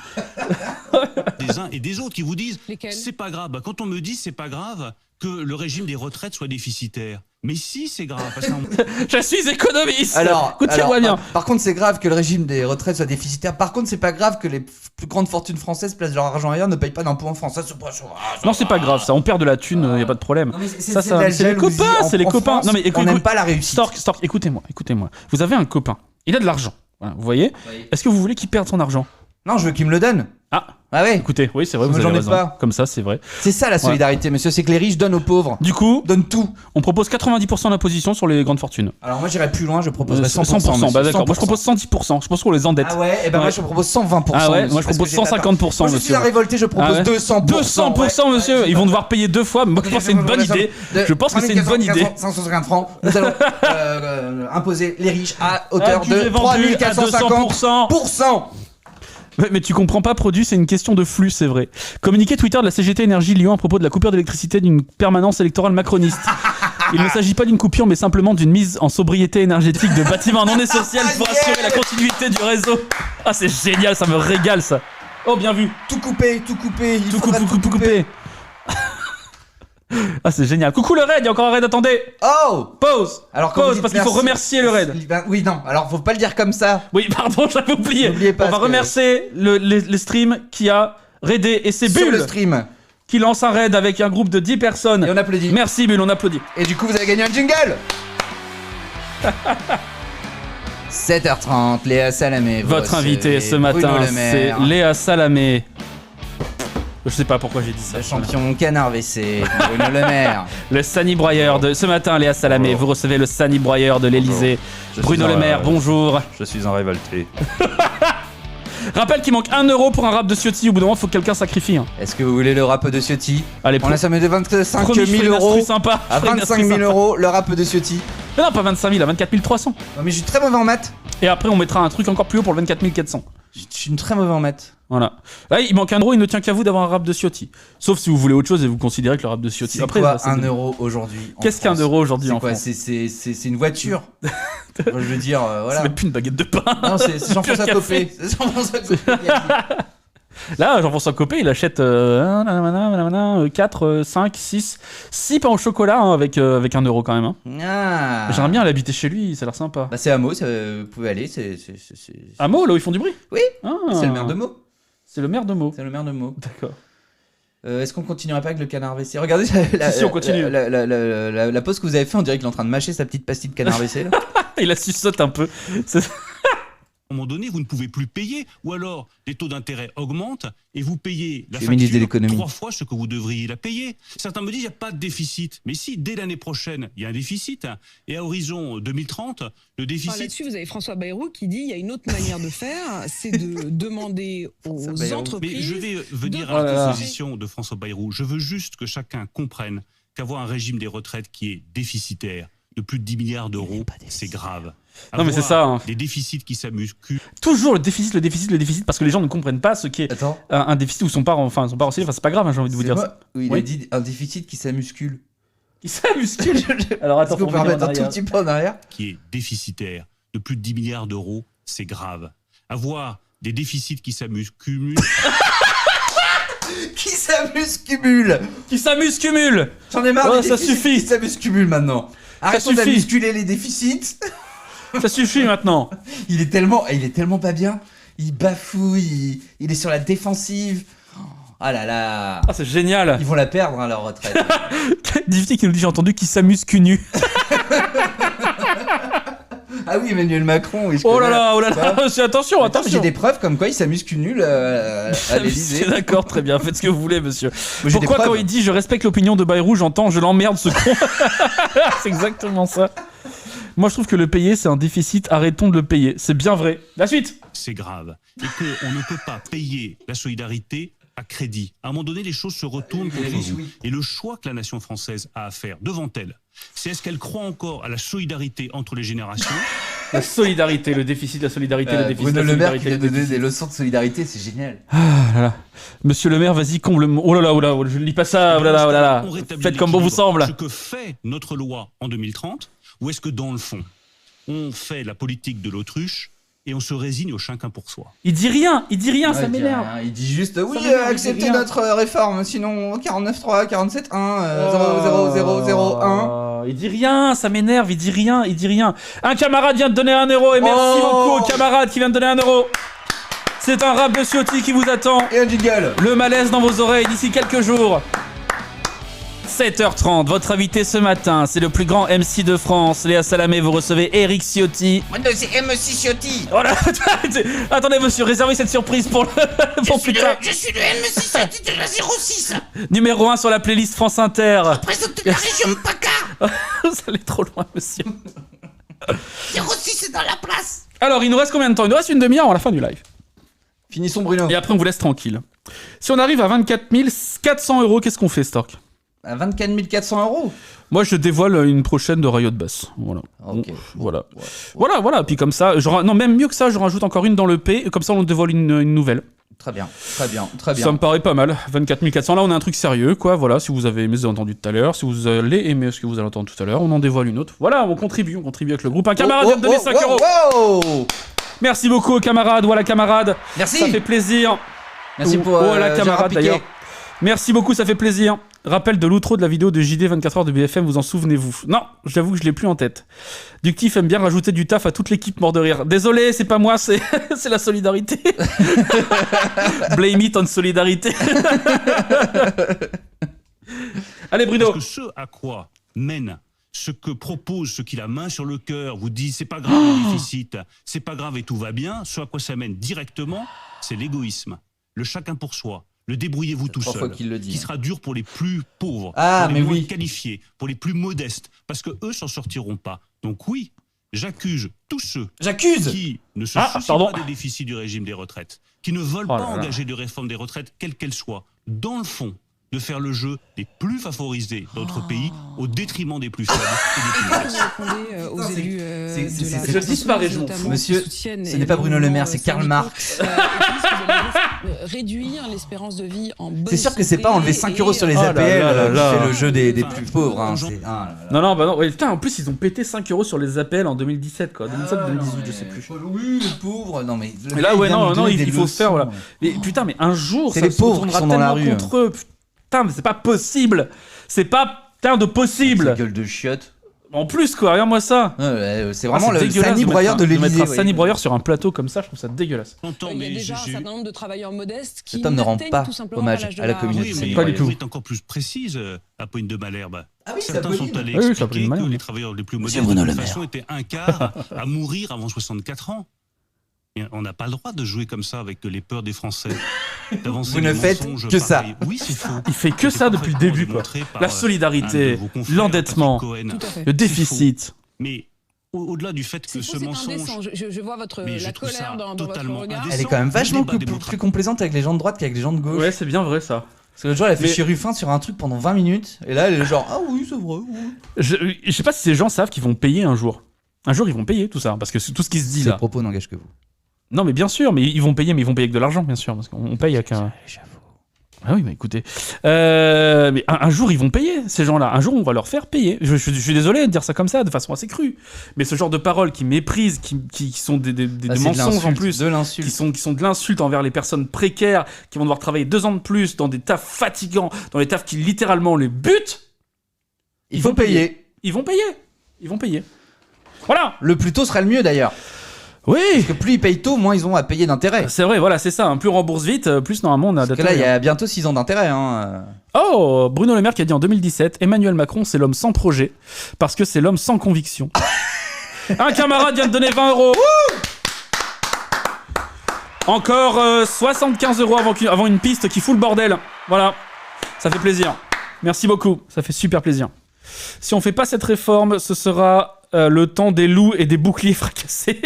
Des uns et des autres qui vous disent c'est pas grave. Quand on me dit c'est pas grave que le régime des retraites soit déficitaire, Mais si, c'est grave. Parce qu'un- Je suis économiste. Alors, écoutez-moi bien. par contre, c'est grave que le régime des retraites soit déficitaire. Par contre, c'est pas grave que les plus grandes fortunes françaises placent leur argent ailleurs, ne payent pas d'impôts en France. Ça, Non, c'est pas grave, ça. On perd de la thune, y a pas de problème. Non, mais c'est Ça, de la c'est les jalousie. copains, c'est les En copains. France, Non mais on n'aime pas la réussite. Stork, écoutez-moi. Vous avez un copain. Il a de l'argent. Voilà, vous voyez. Oui. Est-ce que vous voulez qu'il perde son argent? Non, je veux qu'ils me le donnent. Ah ouais. Écoutez, oui, c'est vrai, Moi, vous j'en avez ai raison. pas. Comme ça, c'est vrai. C'est ça la solidarité, monsieur, c'est que les riches donnent aux pauvres. Du coup, Donnent tout. on propose 90% d'imposition sur les grandes fortunes. Alors moi j'irais plus loin, je proposerais 100%. 100%, bah monsieur, d'accord. Moi je propose 110%. Je pense qu'on les endette. Ah ouais, et ben moi je propose 120%. Ah ouais, monsieur, moi je parce propose que j'ai pas 150%, peur. Moi, je suis monsieur. à révolter, je propose Ah ouais. 200%. 200%, monsieur. Ouais, Ils vont devoir payer 2 fois. Mais moi je pense que c'est une bonne idée. Je pense que c'est une bonne idée. 550 francs. Nous allons imposer les riches à hauteur Adjugé de vendu à 3450%. 200%. Ouais, mais tu comprends pas, produit, c'est une question de flux, c'est vrai. Communiqué Twitter de la CGT Énergie Lyon à propos de la coupure d'électricité d'une permanence électorale macroniste. Il ne s'agit pas d'une coupure, mais simplement d'une mise en sobriété énergétique de bâtiments non essentiels pour assurer la continuité du réseau. Ah, c'est génial, ça me régale, ça. Oh, bien vu. Tout coupé, tout coupé. Tout coupé. Ah, c'est génial. Coucou le raid, il y a encore un raid, attendez. Oh. Pause. Alors, quand vous Pause, dites parce qu'il faut merci- remercier le raid. Ben, oui, non, alors faut pas le dire comme ça. Oui, pardon, j'avais oublié. N'oubliez pas On va que- remercier les streams qui a raidé et c'est Sur le Bull stream. qui lance un raid avec un groupe de 10 personnes. Et on applaudit. Merci Bull, on applaudit. Et du coup, vous avez gagné un jingle. 7h30, Léa Salamé. vous Votre invité recevez ce matin, Bruno Le c'est Maire, Léa Salamé. Je sais pas pourquoi j'ai dit ça. le champion canard WC, Bruno Le Maire. Le Sani Broyeur de ce matin, Léa Salamé. Bonjour. Vous recevez le Sani Broyeur de l'Elysée. Bruno Le Maire, bonjour. Je suis en révolté. Rappelle qu'il manque 1 euro pour un rap de Ciotti. Au bout d'un moment, faut que quelqu'un sacrifie. Hein. Est-ce que vous voulez le rap de Ciotti? Allez, On a somme de 25 promis, je 000 ferai une euros. instru sympa. À Je ferai une 25 instru 000 sympa. euros, le rap de Ciotti. Non, pas 25 000, à 24 300. Non, mais je suis très mauvais en maths. Et après, on mettra un truc encore plus haut pour le 24 400. Je suis très mauvais en maths. Voilà. Là, il manque 1 euro, il ne tient qu'à vous d'avoir un rap de Ciotti. Sauf si vous voulez autre chose et vous considérez que le rap de Ciotti. C'est Après, quoi ça, 1 c'est- euro aujourd'hui en Qu'est-ce qu'un France? euro aujourd'hui C'est en quoi? France? C'est une voiture. Je veux dire, voilà. C'est même plus une baguette de pain. Non, c'est Jean-François Café. Copé. C'est Jean-François Copé qui a dit. Là, Jean-François Copé, il achète 4, 5, 6 pains au chocolat hein, avec 1 euro quand même. Hein. Ah. J'aimerais bien aller habiter chez lui, ça a l'air sympa. Bah, c'est à Meaux, vous pouvez aller. C'est À Meaux, là où ils font du bruit? Oui. Ah. C'est le maire de Meaux. C'est le maire de Meaux. C'est le maire de Meaux. D'accord. Est-ce qu'on continuerait pas avec le canard WC? Regardez Si, on continue. la pause que vous avez fait, on dirait qu'il est en train de mâcher sa petite pastille de canard WC. Là. Il la suçote un peu. C'est- À un moment donné, vous ne pouvez plus payer, ou alors les taux d'intérêt augmentent et vous payez la Je suis ministre de facture l'économie. 3 fois ce que vous devriez la payer. Certains me disent il n'y a pas de déficit. Mais si, dès l'année prochaine, il y a un déficit, et à horizon 2030, le déficit... Là-dessus, vous avez François Bayrou qui dit il y a une autre manière de faire, c'est de demander aux Mais entreprises. je vais venir de- à la proposition de François Bayrou. Je veux juste que chacun comprenne qu'avoir un régime des retraites qui est déficitaire, de plus de 10 milliards d'euros, c'est grave. Non, mais Avoir c'est ça, hein. Des déficits qui s'amusent. Toujours le déficit, parce que les gens ne comprennent pas ce qu'est un déficit ou sont pas renseigné. Enfin, c'est pas grave, hein, j'ai envie de vous dire ça. Oui, il a dit un déficit qui s'amuscule. Qui s'amuscule. Alors attends, Est-ce qu'on faut peut revenir remettre en un tout arrière. petit peu en arrière? Qui est déficitaire, de plus de 10 milliards d'euros, c'est grave. Avoir des déficits qui s'amusent-cumulent. Qui s'amuse-cumule. Qui s'amuse-cumule. J'en ai marre Oh, des ça déficits suffit. qui s'amuse-cumule maintenant. Arrêtons suffit. d'amusculer les déficits. Ça suffit maintenant. Il est tellement pas bien. Il bafouille, il est sur la défensive. Ah là là. Ah, c'est génial. Ils vont la perdre, hein, leur retraite. Difficile qui nous dit j'ai entendu qui s'amuse cul nu. Ah oui, Emmanuel Macron. Oui, je Oh connais. là là, Bah, c'est attention, attends, attention. j'ai des preuves comme quoi il s'amuse cul nul à l'Elysée. D'accord, très bien, faites ce que vous voulez, monsieur. Moi, j'ai des Pourquoi quand preuves. il dit je respecte l'opinion de Bayrou, j'entends je l'emmerde ce con. C'est exactement ça. Moi je trouve que le payer c'est un déficit, arrêtons de le payer. C'est bien vrai. La suite. C'est grave. Et qu'on ne peut pas payer la solidarité à crédit. À un moment donné, les choses se retournent contre vous. Et le choix que la nation française a à faire devant elle, c'est est-ce qu'elle croit encore à la solidarité entre les générations? La solidarité, le déficit, la solidarité, le déficit, Bruno la Le Maire qui solidarité, vient le de donner déficit. des leçons de solidarité, c'est génial. Ah là là. Monsieur le maire, vas-y, comble. Oh là là, je ne lis pas ça. Oh là là, oh là là. On rétablit Faites comme bon vous l'équilibre. semble. Ce que fait notre loi en 2030, ou est-ce que dans le fond, on fait la politique de l'autruche et on se résigne au chacun pour soi. Il dit rien, ça Ouais, m'énerve. Il dit juste oui, m'énerve, il dit acceptez rien. notre réforme, sinon 49.3, 47.1, 00001. Il dit rien, ça m'énerve, il dit rien. Un camarade vient de donner 1 euro et merci beaucoup au camarade qui vient de donner 1 euro. C'est un rap de Ciotti qui vous attend. Et un jingle. Le malaise dans vos oreilles d'ici quelques jours. 7h30, votre invité ce matin, c'est le plus grand MC de France. Léa Salamé, vous recevez Eric Ciotti. Moi, c'est MC Ciotti. Oh là, attendez monsieur, réservez cette surprise pour plus tard. Je suis le MC Ciotti de la 06. Numéro 1 sur la playlist France Inter. Représente la région PACA. Ça allait trop loin monsieur. 06 est dans la place. Alors, il nous reste combien de temps? Il nous reste une demi-heure à la fin du live. Finissons Bruno. Et après, on vous laisse tranquille. Si on arrive à 24 400 euros, qu'est-ce qu'on fait, Stork? À 24 400 euros. Moi, je dévoile une prochaine de Riot Bass. Voilà. Ok. Voilà. Voilà. Puis comme ça, non, même mieux que ça, je rajoute encore une dans le P. Et comme ça, on dévoile une nouvelle. Très bien. Ça me paraît pas mal. 24 400. Là, on a un truc sérieux, quoi. Voilà. Si vous avez aimé ce que vous avez entendu tout à l'heure, si vous allez aimer ce que vous allez entendre tout à l'heure, on en dévoile une autre. Voilà, on contribue avec le groupe. Un camarade vient de donner 5 euros. Merci beaucoup, camarade. Voilà, camarade. Merci. Ça fait plaisir. Merci pour la camarade Gérard Piquet. d'ailleurs. Merci beaucoup, ça fait plaisir. Rappel de l'outro de la vidéo de JD 24 heures de BFM, vous en souvenez-vous? Non, j'avoue que je l'ai plus en tête. Ductif aime bien rajouter du taf à toute l'équipe mort de rire. Désolé, c'est pas moi, c'est la solidarité. Blame it on solidarité. Allez Bruno. Parce que ce à quoi mène, ce que propose, ce qui la main sur le cœur vous dit c'est pas grave le déficit, c'est pas grave et tout va bien, ce à quoi ça mène directement, c'est l'égoïsme, le chacun pour soi. Le débrouillez-vous tout seul, qui sera dur pour les plus pauvres, pour les moins qualifiés, pour les plus modestes, parce que eux s'en sortiront pas. Donc oui, j'accuse tous ceux qui ne se soucient pas des déficits du régime des retraites, qui ne veulent pas engager de réforme des retraites, quelle qu'elle soit, dans le fond, de faire le jeu des plus favorisés dans notre pays au détriment des plus faibles et des plus modestes. Je disparais, je m'en fous. Monsieur, ce n'est pas Bruno Le Maire, c'est Karl Marx. Réduire l'espérance de vie en bonne C'est sûr que c'est pas enlever 5 euros sur les APL qui fait le jeu des plus pauvres. Hein, Non. Ouais, putain, en plus, ils ont pété 5 euros sur les APL en 2017, quoi. 2017-2018, je sais plus. Oui, les pauvres. Non, mais là, ouais, non, il faut faire. Voilà. Mais putain, mais un jour, c'est ça les se pauvres qui sont dans la rue contre eux. Putain, mais c'est pas possible. C'est pas putain de possible. Cette gueule de chiotte. En plus, quoi, regarde-moi ça. C'est vraiment le Sani Broyeur de l'Élysée. Mettre un Sani Broyeur sur un plateau comme ça, je trouve ça dégueulasse. Il y a déjà un certain nombre de travailleurs modestes qui Cet homme ne rend pas tout simplement hommage l'âge de à la la communauté. Oui, mais Pas du tout. est encore plus précise, Apolline de Malherbe. Ah oui, certains sont allés Oui, expliquer que les travailleurs les plus modestes de toute façon étaient un quart à mourir avant 64 ans. Et on n'a pas le droit de jouer comme ça avec les peurs des Français. Vous ne faites que ça. Oui, c'est faux. Il fait que ça depuis le début, quoi. La solidarité, l'endettement, le déficit. Mais au-delà du fait que ce mensonge... Je vois la colère dans votre regard. Elle est quand même vachement plus complaisante avec les gens de droite qu'avec les gens de gauche. Ouais, c'est bien vrai ça. Parce que l'autre jour, elle a fait chier Ruffin sur un truc pendant 20 minutes. Et là, elle est genre, ah oui, c'est vrai. Oui. Je sais pas si ces gens savent qu'ils vont payer un jour. Un jour, ils vont payer tout ça. Parce que tout ce qui se dit là. Ces propos n'engagent que vous. Non, mais bien sûr, mais ils vont payer avec de l'argent, bien sûr. Parce qu'on paye avec un. Ah oui, mais écoutez. Mais un jour, ils vont payer, ces gens-là. Un jour, on va leur faire payer. Je suis désolé de dire ça comme ça, de façon assez crue. Mais ce genre de paroles qui méprisent, qui sont des mensonges en plus, qui sont de l'insulte envers les personnes précaires, qui vont devoir travailler 2 ans de plus dans des tafs fatigants, dans des tafs qui littéralement les butent. Il faut payer. Ils vont payer. Voilà. Le plus tôt sera le mieux d'ailleurs. Oui. Parce que plus ils payent tôt, moins ils ont à payer d'intérêt. C'est vrai, voilà, c'est ça. Plus on rembourse vite, plus normalement on a d'intérêt. Parce que là, il y a bientôt 6 ans d'intérêt. Hein. Oh, Bruno Le Maire qui a dit en 2017, Emmanuel Macron, c'est l'homme sans projet, parce que c'est l'homme sans conviction. Un camarade vient de donner 20 euros. Encore 75 euros avant une piste qui fout le bordel. Voilà, ça fait plaisir. Merci beaucoup, ça fait super plaisir. Si on fait pas cette réforme, ce sera le temps des loups et des boucliers fracassés.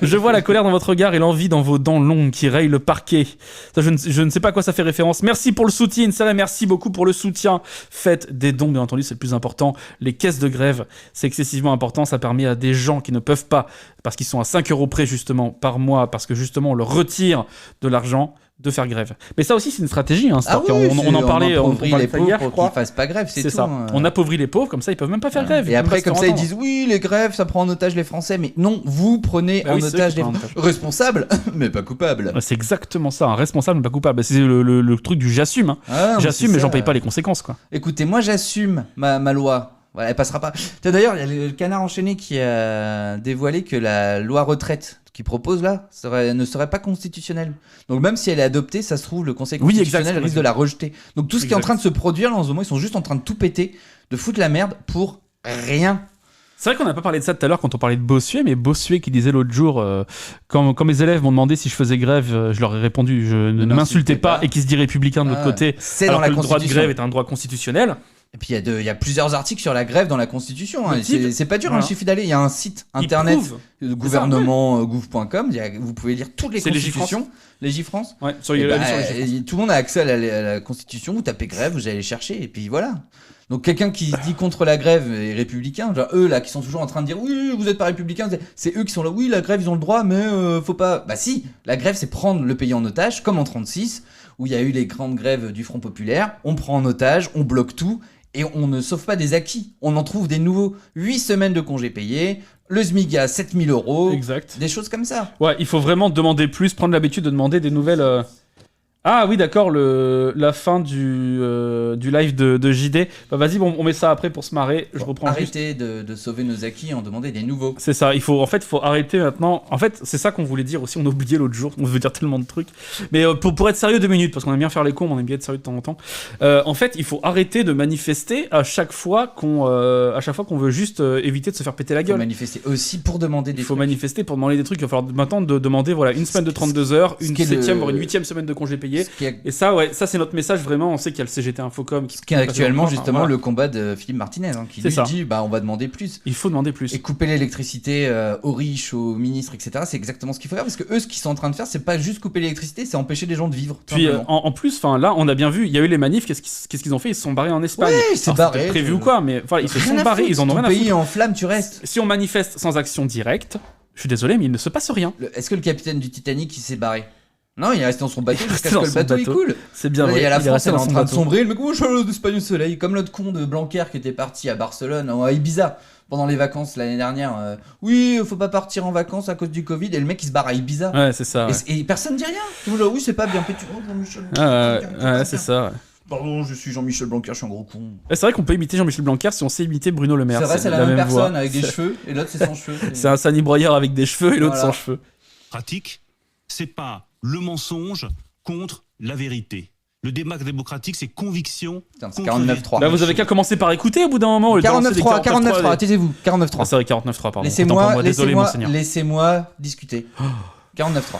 Je vois la colère dans votre regard et l'envie dans vos dents longues qui rayent le parquet. Ça, je ne sais pas à quoi ça fait référence. Merci pour le soutien, Sarah, merci beaucoup pour le soutien. Faites des dons, bien entendu, c'est le plus important. Les caisses de grève, c'est excessivement important. Ça permet à des gens qui ne peuvent pas, parce qu'ils sont à 5 euros près justement par mois, parce que justement on leur retire de l'argent, de faire grève. Mais ça aussi, c'est une stratégie. Hein, Ah oui, on en parlait, on appauvrit parlait les de ça hier, je pauvres crois. pour qu'ils fassent pas grève, c'est C'est tout. ça. hein. On appauvrit les pauvres, comme ça, ils peuvent même pas faire grève. Et après, comme ça, ils disent disent oui, les grèves, ça prend en otage les Français. Mais non, vous prenez Bah en oui, c'est eux otage qui les prennent en otage. responsables, mais pas coupables. C'est exactement ça, un responsable mais pas coupable. C'est le truc du j'assume. Hein. Ah, mais J'assume, c'est mais j'en ça. paye pas les conséquences, quoi. Écoutez, moi j'assume ma loi. Voilà, elle passera pas. Tiens, d'ailleurs, il y a le Canard enchaîné qui a dévoilé que la loi retraite qu'il propose là ne serait pas constitutionnelle. Donc même si elle est adoptée, ça se trouve, le Conseil Oui, constitutionnel exact. risque de la rejeter. Donc tout ce qui est en Exact. train de se produire là en ce moment, ils sont juste en train de tout péter, de foutre la merde pour rien. C'est vrai qu'on n'a pas parlé de ça tout à l'heure quand on parlait de Bossuet, mais Bossuet qui disait l'autre jour, quand mes élèves m'ont demandé si je faisais grève, je leur ai répondu ne m'insultez pas, et qui se dit républicain de l'autre côté, c'est alors dans la que le droit de Constitution. grève est un droit constitutionnel. Et puis il y a plusieurs articles sur la grève dans la Constitution. Hein. Le type, C'est pas dur, voilà. il suffit d'aller. Il y a un site Il internet, prouve. gouvernement gouv.com. Vous pouvez lire toutes les C'est constitutions. Légifrance. Ouais, Et tout le monde a accès à la Constitution. Vous tapez grève, vous allez chercher, et puis voilà. Donc quelqu'un qui se dit contre la grève est républicain, genre eux là qui sont toujours en train de dire oui vous êtes pas républicain, c'est eux qui sont là oui la grève ils ont le droit mais faut pas. Bah si, la grève c'est prendre le pays en otage comme en 36 où il y a eu les grandes grèves du Front populaire, on prend en otage, on bloque tout et on ne sauve pas des acquis, on en trouve des nouveaux. 8 semaines de congés payés, le SMIC à 7 000 €, Exact. des choses comme ça. Ouais, il faut vraiment demander plus, prendre l'habitude de demander des nouvelles. Ah oui, d'accord, la fin du live de JD. Bah vas-y, bon, on met ça après pour se marrer. Je reprends juste. Arrêtez de sauver nos acquis et en demander des nouveaux. C'est ça, il faut arrêter maintenant. En fait, c'est ça qu'on voulait dire aussi, on a oublié l'autre jour, on veut dire tellement de trucs. Mais pour être sérieux 2 minutes, parce qu'on aime bien faire les cons, on aime bien être sérieux de temps en temps. En fait, il faut arrêter de manifester à chaque fois qu'on veut juste éviter de se faire péter la Il faut gueule. manifester aussi pour demander des Il faut trucs. manifester pour demander des trucs. Il va falloir maintenant demander voilà, une semaine de 32 heures, une qui est 7e, le- voire une 8e semaine de congé payé. Ce qui est- Et ça, ouais, ça c'est notre message vraiment. On sait qu'il y a le CGT Infocom qui est actuellement Enfin, justement voilà. le combat de Philippe Martinez, hein, qui C'est lui ça. dit bah on va demander plus. Il faut demander plus. Et couper l'électricité aux riches, aux ministres, etc. C'est exactement ce qu'il faut faire parce que eux, ce qu'ils sont en train de faire, c'est pas juste couper l'électricité, c'est empêcher les gens de vivre. tout Puis simplement. en plus, là, on a bien vu, il y a eu les manifs. Qu'est-ce qu'ils ont fait? Ils se sont barrés en Espagne. Ouais, ils se sont Alors, c'était barrés, prévu je- ou quoi, mais enfin, ils se Rien sont à barrés. foutre, Ils en ont ton rien à pays foutre. en flamme, tu restes. Si on manifeste sans action directe, je suis désolé, mais il ne se passe rien. Est-ce que le capitaine du Titanic il s'est barré? Non, il est resté dans son bateau Il est jusqu'à resté ce dans que le son bateau il bateau. coule. C'est bien Là, vrai, il y a la il est France, resté elle est dans en son train de bateau. sombrer. Le mec, oh, je suis d'Espagne au soleil. Comme l'autre con de Blanquer qui était parti à Barcelone, à Ibiza, pendant les vacances l'année dernière. Oui, faut pas partir en vacances à cause du Covid. Et le mec il se barre à Ibiza. Ouais, c'est ça. Ouais. Et personne dit rien. Tout le monde dit, oui, c'est pas bien. Puis tu oh, Jean-Michel. Ouais, c'est ça. Ouais. Pardon, je suis Jean-Michel Blanquer, je suis un gros con. Et c'est vrai qu'on peut imiter Jean-Michel Blanquer si on sait imiter Bruno Le Maire. C'est vrai, c'est la même voix. personne avec des C'est- cheveux. Et l'autre, c'est sans cheveux. C'est un Sani Broyard avec des cheveux et l'autre Voilà. sans cheveux. Pratique, c'est pas le mensonge contre la vérité. Le débat démocratique, c'est conviction. Putain, c'est contre 49.3. Là, vous avez qu'à commencer par écouter au bout d'un moment. au lieu de lancer des 49.3, taisez-vous. 49.3. Ah, c'est vrai, 49.3, pardon. Autant pour moi, désolé, monseigneur. Laissez-moi discuter. 49.3.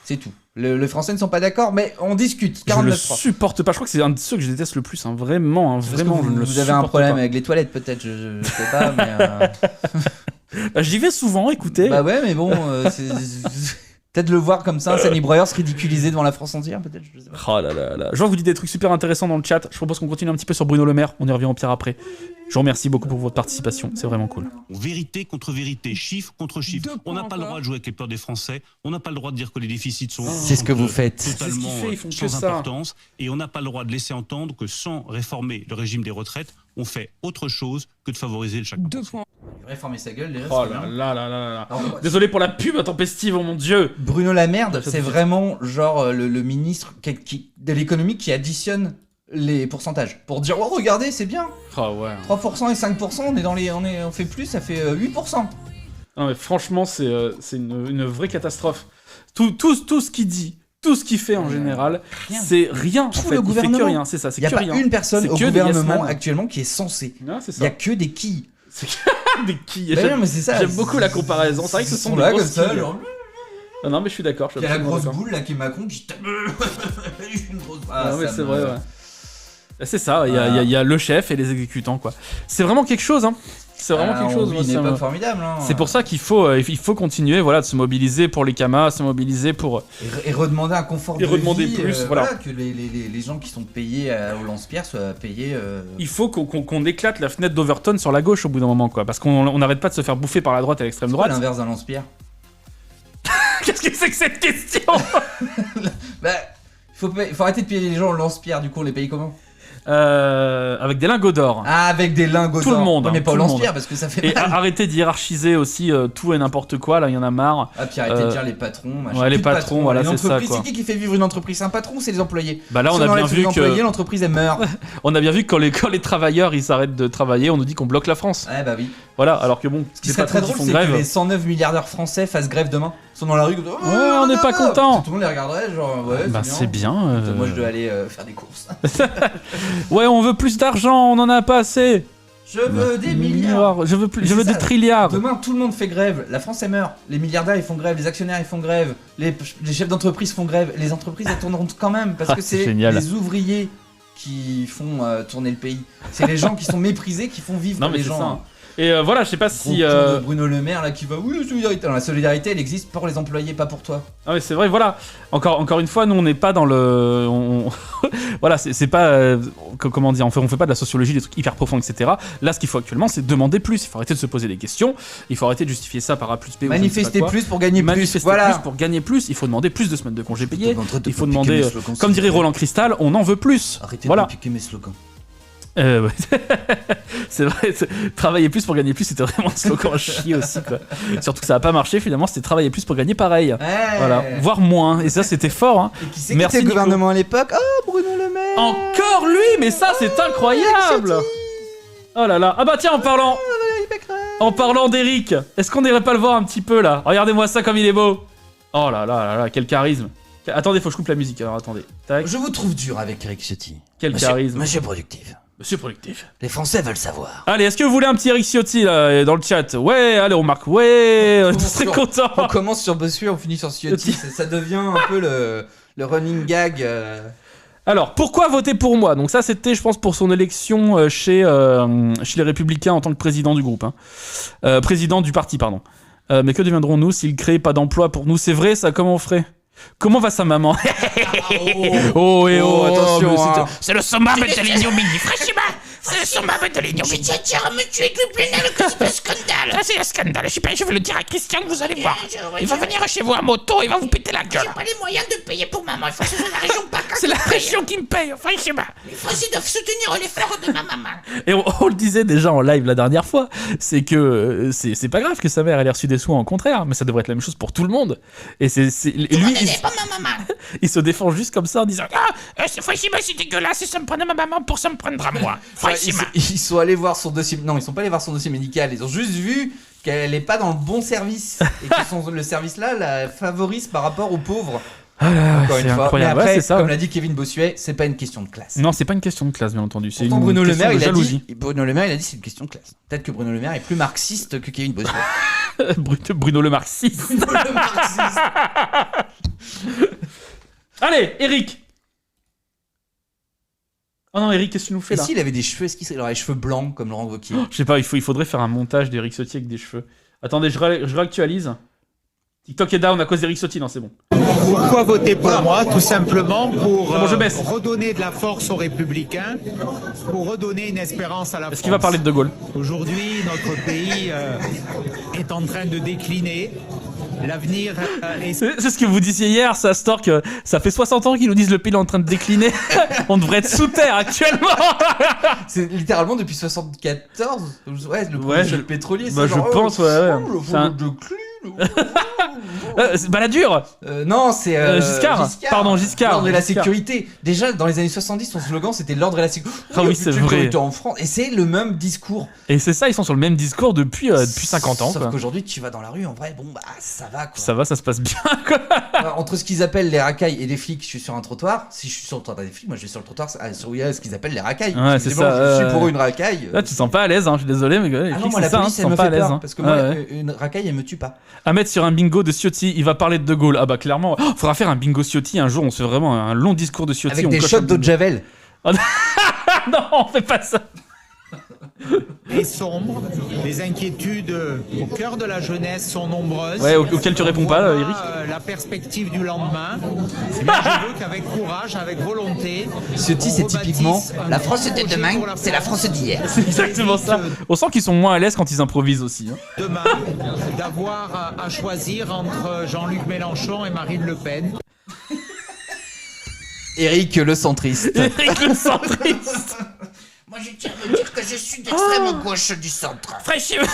C'est tout. Les Français ne sont pas d'accord, mais on discute. Je le 49.3. supporte pas. Je crois que c'est un de ceux que je déteste le plus. Hein. Vraiment, Parce que vraiment, je ne le vous avez un supporte problème pas. avec les toilettes, peut-être, je sais pas, mais. Bah, j'y vais souvent, écoutez. Bah ouais, mais bon, peut-être le voir comme ça, un Sani Breuer se ridiculiser devant la France entière, peut-être, je sais pas. Oh là là là. Je vois que vous dites des trucs super intéressants dans le chat. Je propose qu'on continue un petit peu sur Bruno Le Maire. On y revient au pire après. Je vous remercie beaucoup pour votre participation. C'est vraiment cool. Vérité contre vérité, chiffre contre chiffre. On n'a pas le droit de jouer avec les peurs des Français. On n'a pas le droit de dire que les déficits sont C'est ce que vous faites. totalement C'est ce qu'ils font, ils font que sans ça. importance. Et on n'a pas le droit de laisser entendre que sans réformer le régime des retraites, on fait autre chose que de favoriser le chacun. 2 points. Il devrait fermer sa gueule, déjà. Oh c'est là bien. là là là là. Alors, Désolé pour la pub intempestive, oh mon dieu. Bruno La Merde, Ça c'est te fait- vraiment genre le ministre de l'économie qui additionne les pourcentages pour dire oh regardez c'est bien Oh ouais. 3% et 5% on fait plus ça fait 8%. Non mais franchement, c'est une vraie catastrophe. Tout ce qu'il dit, tout ce qu'il fait en général, Rien. c'est rien. Tout en fait. le Il gouvernement. fait que rien, c'est ça. C'est Il n'y a que pas rien. une personne C'est au que des gouvernement yes-men. actuellement qui est censée. Non, c'est Il n'y a ça. que des quilles. C'est que des quilles. Bah J'aime- non, mais c'est ça. J'aime beaucoup la comparaison. C'est vrai que ce Ils sont des là grosses comme ça. quilles. genre, Ah non mais je suis d'accord. Il y a la grosse boule là qui est Macron qui une grosse. Ah, mais ça c'est me- vrai, ouais. C'est ça, il y a le chef et les exécutants, quoi. C'est vraiment quelque chose, hein. C'est vraiment quelque chose. On vit moi, une ça me- époque formidable. Hein. C'est pour ça qu'il faut continuer, voilà, de se mobiliser pour les camas, se mobiliser pour. Et redemander un confort Et de redemander vie, plus, voilà. que les gens qui sont payés au lance-pierre soient payés. Il faut qu'on éclate la fenêtre d'Overton sur la gauche au bout d'un moment, quoi. Parce qu'on n'arrête pas de se faire bouffer par la droite et l'extrême C'est quoi droite. l'inverse d'un lance-pierre? Qu'est-ce que c'est que cette question? Bah, Faut arrêter de payer les gens au lance-pierre, du coup, on les paye comment? Avec des lingots d'or. Ah, avec des lingots d'or. Tout le monde. Ouais, mais pas au tout le monde. lance-pierre parce que ça fait Et mal. arrêtez d'hierarchiser aussi tout et n'importe quoi, là, il y en a marre. Ah, puis arrêtez de dire les patrons, machin. Ouais, les Plus de patrons, voilà, Une c'est ça, entreprise, quoi. c'est qui fait vivre une entreprise? C'est un patron ou c'est les employés? Bah là, Si on a bien enlève vu les que employés, l'entreprise, elle meurt. on a bien vu que quand les travailleurs ils arrêtent de travailler, on nous dit qu'on bloque la France. Ouais, bah oui. Voilà, alors que bon, Ce qui les serait très patrons drôle, qui c'est font que grève. les 109 milliardaires français fassent grève demain. Ils sont dans la rue, comme ça, Ouais, on n'est pas content. Tout le monde les regarderait, genre, ouais, Bah c'est bien. Moi, je dois aller faire des courses. Ouais, on veut plus d'argent, on en a pas assez. Je veux des milliards. Je veux plus, Mais je veux c'est des ça. trilliards. Demain, tout le monde fait grève. La France, elle meurt. Les milliardaires, ils font grève. Les actionnaires, ils font grève. Les chefs d'entreprise font grève. Les entreprises, elles tourneront quand même. Parce que c'est c'est génial. les ouvriers qui font tourner le pays. C'est les gens qui sont méprisés qui font vivre Non mais les c'est gens. ça. hein. Et voilà, je sais pas si. De Bruno Le Maire là qui va oui la solidarité. Non, la solidarité elle existe pour les employés, pas pour toi. Ah ouais, c'est vrai, voilà. Encore une fois, nous on n'est pas dans le. Voilà, c'est pas. Comment dire, on fait pas de la sociologie, des trucs hyper profonds, etc. Là, ce qu'il faut actuellement, c'est demander plus. Il faut arrêter de se poser des questions. Il faut arrêter de justifier ça par A plus B. Manifester plus pour gagner plus. Manifester Voilà. plus pour gagner plus. Il faut demander plus de semaines de congés payés. En train de Il faut piquer demander. mes slogans, Comme s'il dirait vous plaît. Roland Cristal, on en veut plus. Arrêtez Voilà. de piquer mes slogans. Ouais. C'est vrai, travailler plus pour gagner plus, c'était vraiment un slogan à chier aussi, quoi. Surtout que ça a pas marché, finalement, c'était travailler plus pour gagner pareil. Voilà, voire moins. Et ça, c'était fort. Hein. Et qui c'est qui était le Nico. gouvernement à l'époque? Oh, Bruno Le Maire. Encore lui, mais ça, c'est incroyable. Oh là là. Ah bah tiens, en parlant d'Eric, est-ce qu'on irait pas le voir un petit peu là? Regardez-moi ça comme il est beau. Oh là là là là, quel charisme. Attendez, faut que je coupe la musique. Alors attendez. Tac. Je vous trouve dur avec Eric Ciotti. Quel charisme. Monsieur Productif. Monsieur Productif. Les Français veulent savoir. Allez, est-ce que vous voulez un petit Eric Ciotti là dans le chat? Ouais, allez, on marque. Ouais, on est très content. On commence sur Bossuet, on finit sur Ciotti. Ça devient un peu le running gag. Alors, pourquoi voter pour moi? Donc ça, c'était, je pense, pour son élection chez les Républicains en tant que président du groupe. Hein. Président du parti, pardon. Mais que deviendrons-nous s'il crée pas d'emploi pour nous? C'est vrai, ça? Comment on ferait? Comment va sa maman? Oh, attention, mais hein. C'est le summum de l'ignominie, franchement. C'est le summum de l'ignominie. me tuer du plus que c'est un scandale. Ça, c'est un scandale. Je vais le dire à Christian, vous allez voir. Il va venir chez vous à moto, il va vous péter la gueule. J'ai pas les moyens de payer pour maman. Il faut que ce soit la région PACA. C'est la région qui me paye, franchement. Les Français doivent soutenir l'effort de ma maman. Et on le disait déjà en live la dernière fois, c'est que c'est pas grave que sa mère ait reçu des soins, au contraire, mais ça devrait être la même chose pour tout le monde. Et lui, Pas ma maman. il se défend juste comme ça en disant Franchement, c'est dégueulasse. Ça me prenait ma maman pour ça me prendre à moi. Enfin, Franchement. ils sont allés voir son dossier. Non, ils sont pas allés voir son dossier médical. Ils ont juste vu qu'elle est pas dans le bon service et que le service là la favorise par rapport aux pauvres. Ah là, Encore c'est une fois. Mais incroyable. après, Ouais, c'est ça, comme ouais. l'a dit Kevin Bossuet, c'est pas une question de classe. Non, c'est pas une question de classe, bien entendu. C'est Pourtant, une Bruno Le question Maire, de il a jalousie. dit. Bruno Le Maire, il a dit c'est une question de classe. Peut-être que Bruno Le Maire est plus marxiste que Kevin Bossuet. Bruno le marxiste. Bruno le marxiste. Allez, Eric. Oh non, Eric, qu'est-ce que tu nous fais Et là? s'il avait des cheveux, est-ce qu'il aurait les cheveux blancs comme Laurent Wauquiez? Je sais pas, il faudrait faire un montage d'Eric Ciotti avec des cheveux. Attendez, je réactualise. TikTok est down à cause d'Eric Ciotti, non, c'est bon. Pourquoi voter pour moi? Tout simplement pour Bon, je baisse. redonner de la force aux Républicains, pour redonner une espérance à la France. Est-ce qu'il va parler de De Gaulle? Aujourd'hui, notre pays est en train de décliner. L'avenir est... C'est ce que vous disiez hier, ça, Stork. Ça fait 60 ans qu'ils nous disent le pays est en train de décliner. On devrait être sous terre actuellement. C'est littéralement depuis 74. Ouais, le pétrolier. Bah, c'est je genre, pense, ouais. C'est un- Balladur. Non, c'est Giscard. Pardon, Giscard. L'ordre et la Giscard. sécurité. Déjà, dans les années 70, son slogan c'était l'ordre et la sécurité. Ah oui, c'est vrai. En France. Et c'est le même discours. Et c'est ça, ils sont sur le même discours depuis 50 ans. Sauf Quoi. qu'aujourd'hui, tu vas dans la rue, en vrai, bon, bah, ça va quoi. Ça va, ça se passe bien. Quoi. Entre ce qu'ils appellent les racailles et les flics, je suis sur un trottoir. Si je suis sur le trottoir des flics, moi je vais sur le trottoir sur ce qu'ils appellent les racailles. Ouais, c'est Bon, ça. je suis pour une racaille. Là, tu te sens pas à l'aise, hein, je suis désolé, mais les Ah non, flics, moi c'est la ça, hein, police, tu te elle me sens pas fait à l'aise. peur. Hein. Parce que moi, Ouais. une racaille, elle me tue pas. À mettre sur un bingo de Ciotti, il va parler de De Gaulle. Ah bah clairement, faudra faire un bingo Ciotti un jour, on se fait vraiment un long discours de Ciotti. Avec on des coche shots un bingo. d'eau de Javel. Oh, non, on fait pas ça. est sombre. Les inquiétudes au cœur de la jeunesse sont nombreuses. Ouais, auquel tu réponds pas, Eric. La perspective du lendemain. Mais je veux qu'avec courage, avec volonté. Ciotti, c'est typiquement La France de demain, c'est la France d'hier. C'est exactement ça. On sent qu'ils sont moins à l'aise quand ils improvisent aussi. Hein. Demain, d'avoir à choisir entre Jean-Luc Mélenchon et Marine Le Pen. Eric le centriste. Eric le centriste. Moi, je tiens à me dire que je suis d'extrême gauche du centre. Franchement,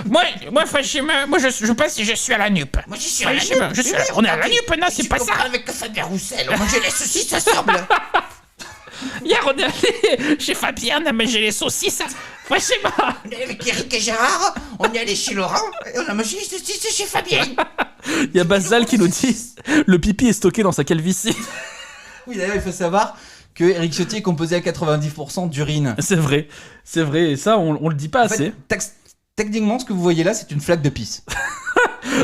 moi, je pense que je suis à la nupe. Moi, je suis à la nupe. On est à la nupe, non, c'est pas ça. Avec Fabien Roussel, on mangeait les saucisses ensemble. Hier, on est allé chez Fabien, on a mangé les saucisses. Franchement. On est avec Eric et Gérard, on est allé chez Laurent et on a mangé les saucisses chez Fabien. Il y a Basal qui nous dit le pipi est stocké dans sa calvitie. Oui, d'ailleurs, il faut savoir que Éric Ciotti est composé à 90% d'urine. C'est vrai, et ça, on le dit pas assez. Techniquement, ce que vous voyez là, c'est une flaque de pisse.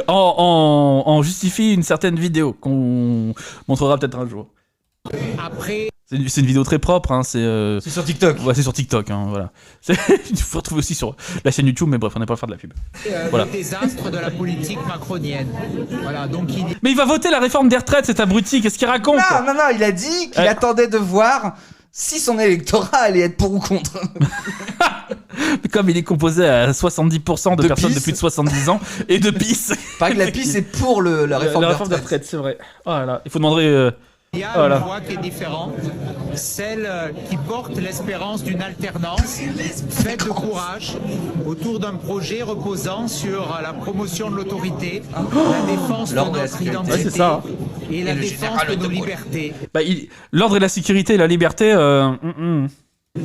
en justifie une certaine vidéo qu'on montrera peut-être un jour. Après. C'est une vidéo très propre, hein, c'est sur TikTok. Ouais, c'est sur TikTok, hein, voilà. Il faut retrouver aussi sur la chaîne YouTube, mais bref, on n'est pas à faire de la pub. Voilà. Le désastre de la politique macronienne. Voilà, donc Mais il va voter la réforme des retraites, cet abruti, qu'est-ce qu'il raconte? Non, il a dit qu'il attendait de voir si son électorat allait être pour ou contre. Comme il est composé à 70% de personnes pisse. de plus de 70 ans et de pisse. Pas que la pisse est pour la réforme des retraites, c'est vrai. Oh là là, il faut demander... il y a une voie qui est différente, celle qui porte l'espérance d'une alternance faite de courage autour d'un projet reposant sur la promotion de l'autorité, la défense de notre identité c'est ça. et la défense de nos libertés. L'ordre et la sécurité et la liberté...